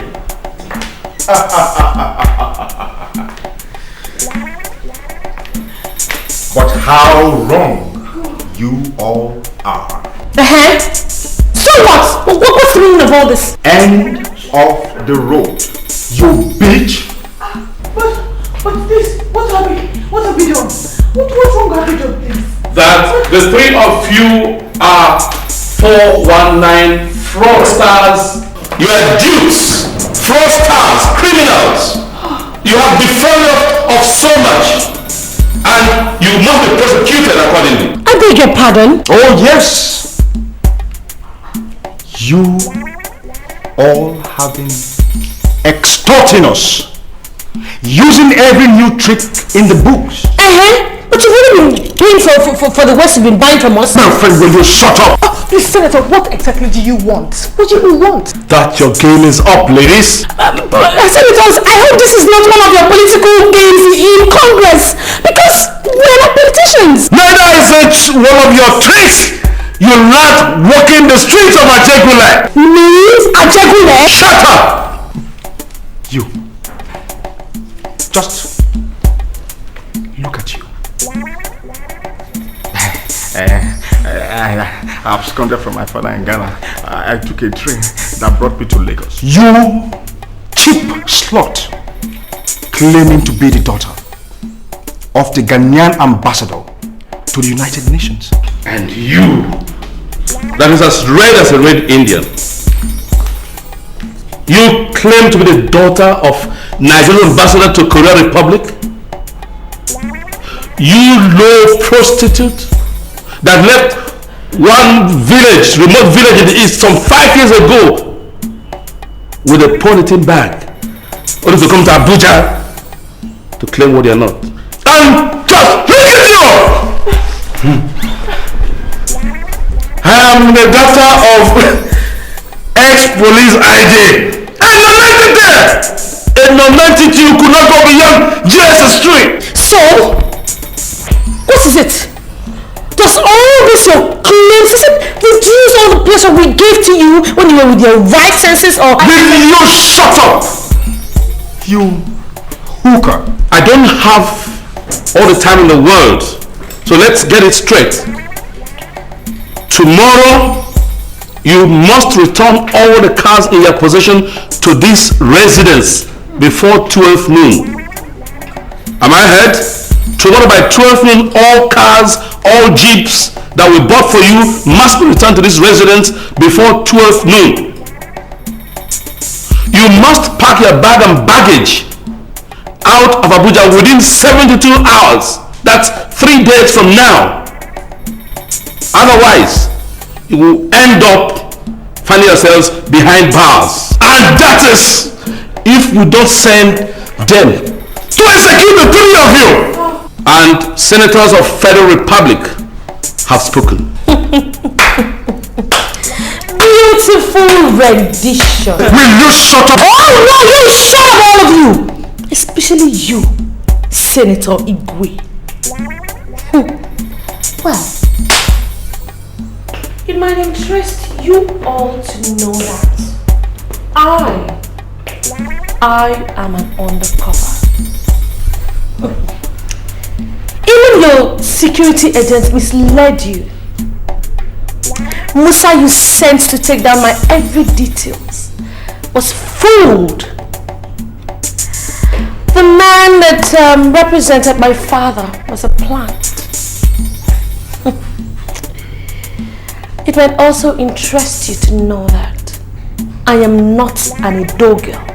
[SPEAKER 6] But how wrong you all are.
[SPEAKER 1] So what? What's the meaning of all this?
[SPEAKER 6] End of the road. You bitch.
[SPEAKER 11] But this, what have we done? What's wrong have we done, please?
[SPEAKER 9] That the three of you are 419 fraudsters. You are dupes, fraudsters, criminals. You have defrauded of so much, and you must be prosecuted accordingly.
[SPEAKER 1] I beg your pardon?
[SPEAKER 6] Oh yes. You all have been extorting us, using every new trick in the books.
[SPEAKER 1] But you've already been paying for the West you've been buying from us.
[SPEAKER 6] My friend, will you shut up?
[SPEAKER 11] Please, Senator, what exactly do you want? What do you want?
[SPEAKER 6] That your game is up, ladies.
[SPEAKER 1] Senators, I hope this is not one of your political games in Congress, because we're not politicians.
[SPEAKER 6] Neither is it one of your tricks. You learned walking the streets of Ajegule.
[SPEAKER 1] Means Ajegule?
[SPEAKER 6] Shut up! You. Just look at you. I absconded from my father in Ghana. I took a train that brought me to Lagos. You cheap slut, claiming to be the daughter of the Ghanaian ambassador to the United Nations.
[SPEAKER 9] And you, that is as red as a red Indian. You claim to be the daughter of Nigerian ambassador to Korea Republic. You low prostitute that left one village, remote village in the east some 5 years ago with a polythene bag only to come to Abuja to claim what they are not. And just look at you! I am the daughter of ex-police ID. And nominated there! A nominated you could not go beyond Jesus Street.
[SPEAKER 1] So, what is it? Does all this your claims, is it reduce all the pleasure we gave to you when you were with your right senses, or...
[SPEAKER 6] Will you shut up? You hooker.
[SPEAKER 9] I don't have all the time in the world. So let's get it straight. Tomorrow, you must return all the cars in your possession to this residence before 12 noon. Am I heard? Tomorrow by 12 noon, all cars, all jeeps that we bought for you must be returned to this residence before 12 noon. You must pack your bag and baggage out of Abuja within 72 hours. That's 3 days from now. Otherwise, you will end up finding yourselves behind bars. And that is if we don't send them to execute the 3 of you. And senators of Federal Republic have spoken.
[SPEAKER 18] Beautiful rendition.
[SPEAKER 6] Will you shut up?
[SPEAKER 18] Oh no, you shut up, all of you! Especially you, Senator Igwe. Well, it might interest you all to know that I am an undercover. Even your security agents misled you. Musa you sent to take down my every details was fooled. The man that represented my father was a plant. It might also interest you to know that I am not an Edo girl.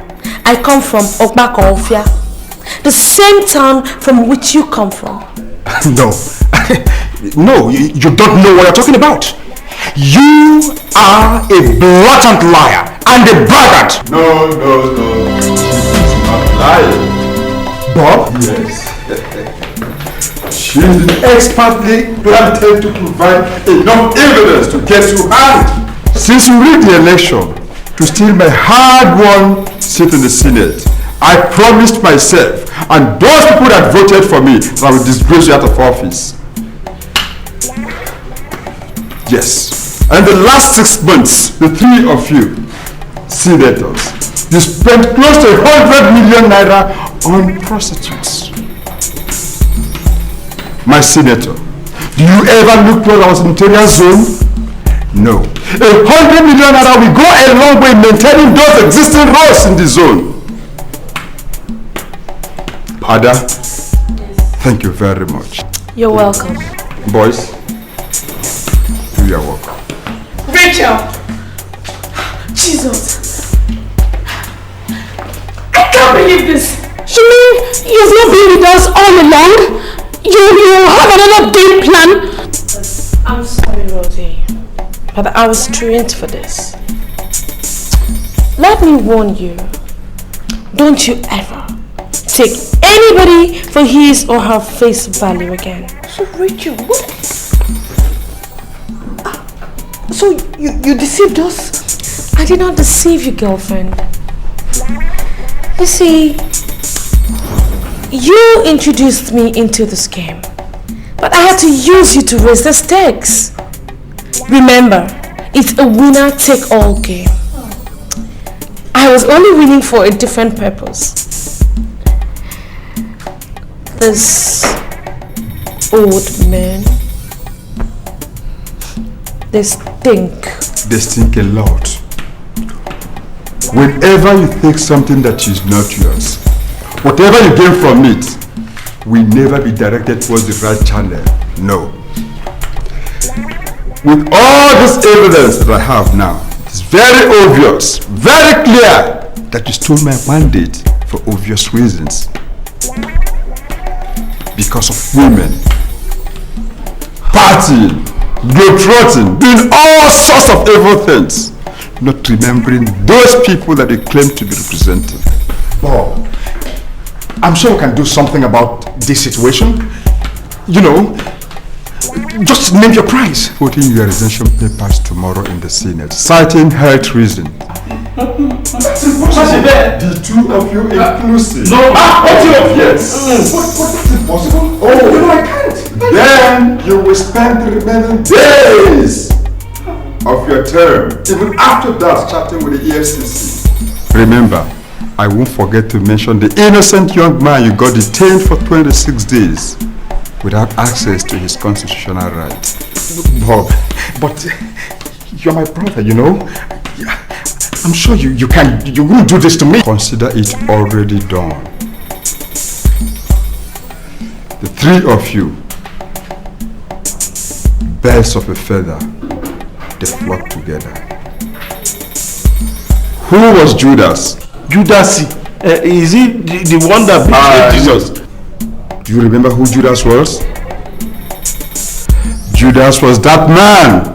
[SPEAKER 18] I come from Okmakofia, the same town from which you come from.
[SPEAKER 6] No. No, you don't know what you're talking about. You are a blatant liar and a braggart.
[SPEAKER 13] No. She's not lying.
[SPEAKER 6] Bob?
[SPEAKER 13] Yes. She's been expertly planted to provide enough evidence to get you hanged. Since you rigged the election to steal my hard-won seat in the Senate, I promised myself and those people that voted for me that I would disgrace you out of office. Yes. And the last 6 months, the 3 of you, senators, you spent close to 100 million naira on prostitutes. My senator, do you ever look towards our interior zone? No. 100 million naira will go a long way maintaining those existing roads in the zone. Ada, thank you very much.
[SPEAKER 18] You're welcome.
[SPEAKER 13] Boys, do your work.
[SPEAKER 7] Rachel! Jesus! I can't believe this! You mean you've not been with us all along? You have another game plan?
[SPEAKER 18] I'm sorry, Rodi, but I was trained for this. Let me warn you, don't you ever take anybody for his or her face value again.
[SPEAKER 7] So Rachel, what? So you deceived us?
[SPEAKER 18] I did not deceive you, girlfriend. You see, you introduced me into this game, but I had to use you to raise the stakes. Remember, it's a winner-take-all game. I was only winning for a different purpose. This old man, they stink.
[SPEAKER 13] They stink a lot. Whenever you take something that is not yours, whatever you gain from it will never be directed towards the right channel. No. With all this evidence that I have now, it's very obvious, very clear that you stole my mandate for obvious reasons. Because of women. Partying, globetrotting, doing all sorts of evil things. Not remembering those people that they claim to be representing.
[SPEAKER 6] Bob, I'm sure we can do something about this situation. You know, just name your price.
[SPEAKER 13] Put in your resignation papers tomorrow in the Senate, citing health reason.
[SPEAKER 6] That's impossible.
[SPEAKER 13] The 2 of you inclusive.
[SPEAKER 6] No, what you of yes.
[SPEAKER 13] What's impossible?
[SPEAKER 6] Oh, you know I can't.
[SPEAKER 13] Then you will spend the remaining days of your term, even after that, chatting with the EFCC. Remember, I won't forget to mention the innocent young man you got detained for 26 days without access to his constitutional right. Bob, but you're my brother, you know. I'm sure you won't do this to me. Consider it already done. The three of you, birds of a feather, they flock together. Who was Judas?
[SPEAKER 8] Judas, is he the one that betrayed Jesus?
[SPEAKER 13] Do you remember who Judas was? Judas was that man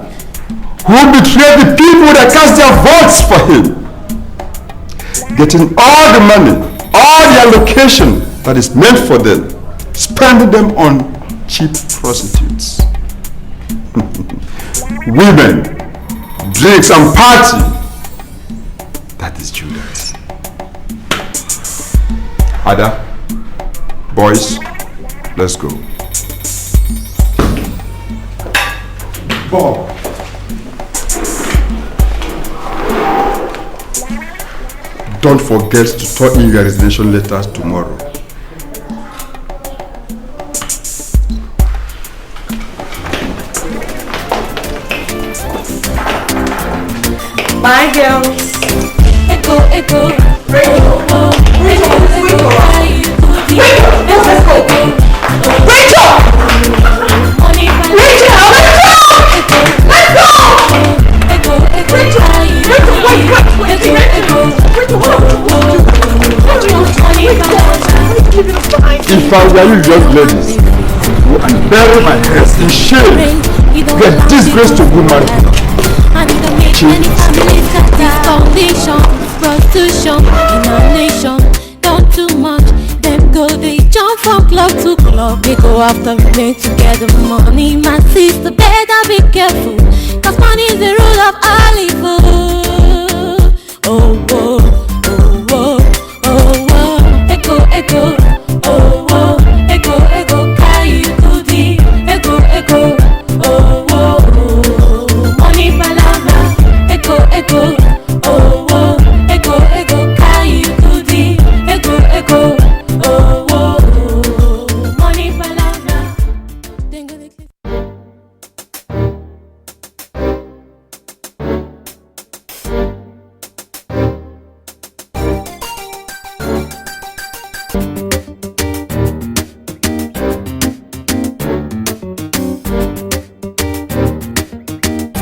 [SPEAKER 13] who betrayed the people that cast their votes for him, getting all the money, all the allocation that is meant for them, spending them on cheap prostitutes. Women, drinks and party. That is Judas. Ada, boys, let's go. Bob. Don't forget to turn in your resignation letters tomorrow.
[SPEAKER 7] Bye, girls.
[SPEAKER 10] Echo, echo. Rachel. Rachel, let's go.
[SPEAKER 7] Rachel!
[SPEAKER 13] If I were you young ladies, you would bury my head in shame. Get disgrace to good man.
[SPEAKER 10] Condition, prostitution in our nation. Don't too much. Them go, they jump from club to club. They go after me to get the money. My sister, better be careful, cause money is the rule of all.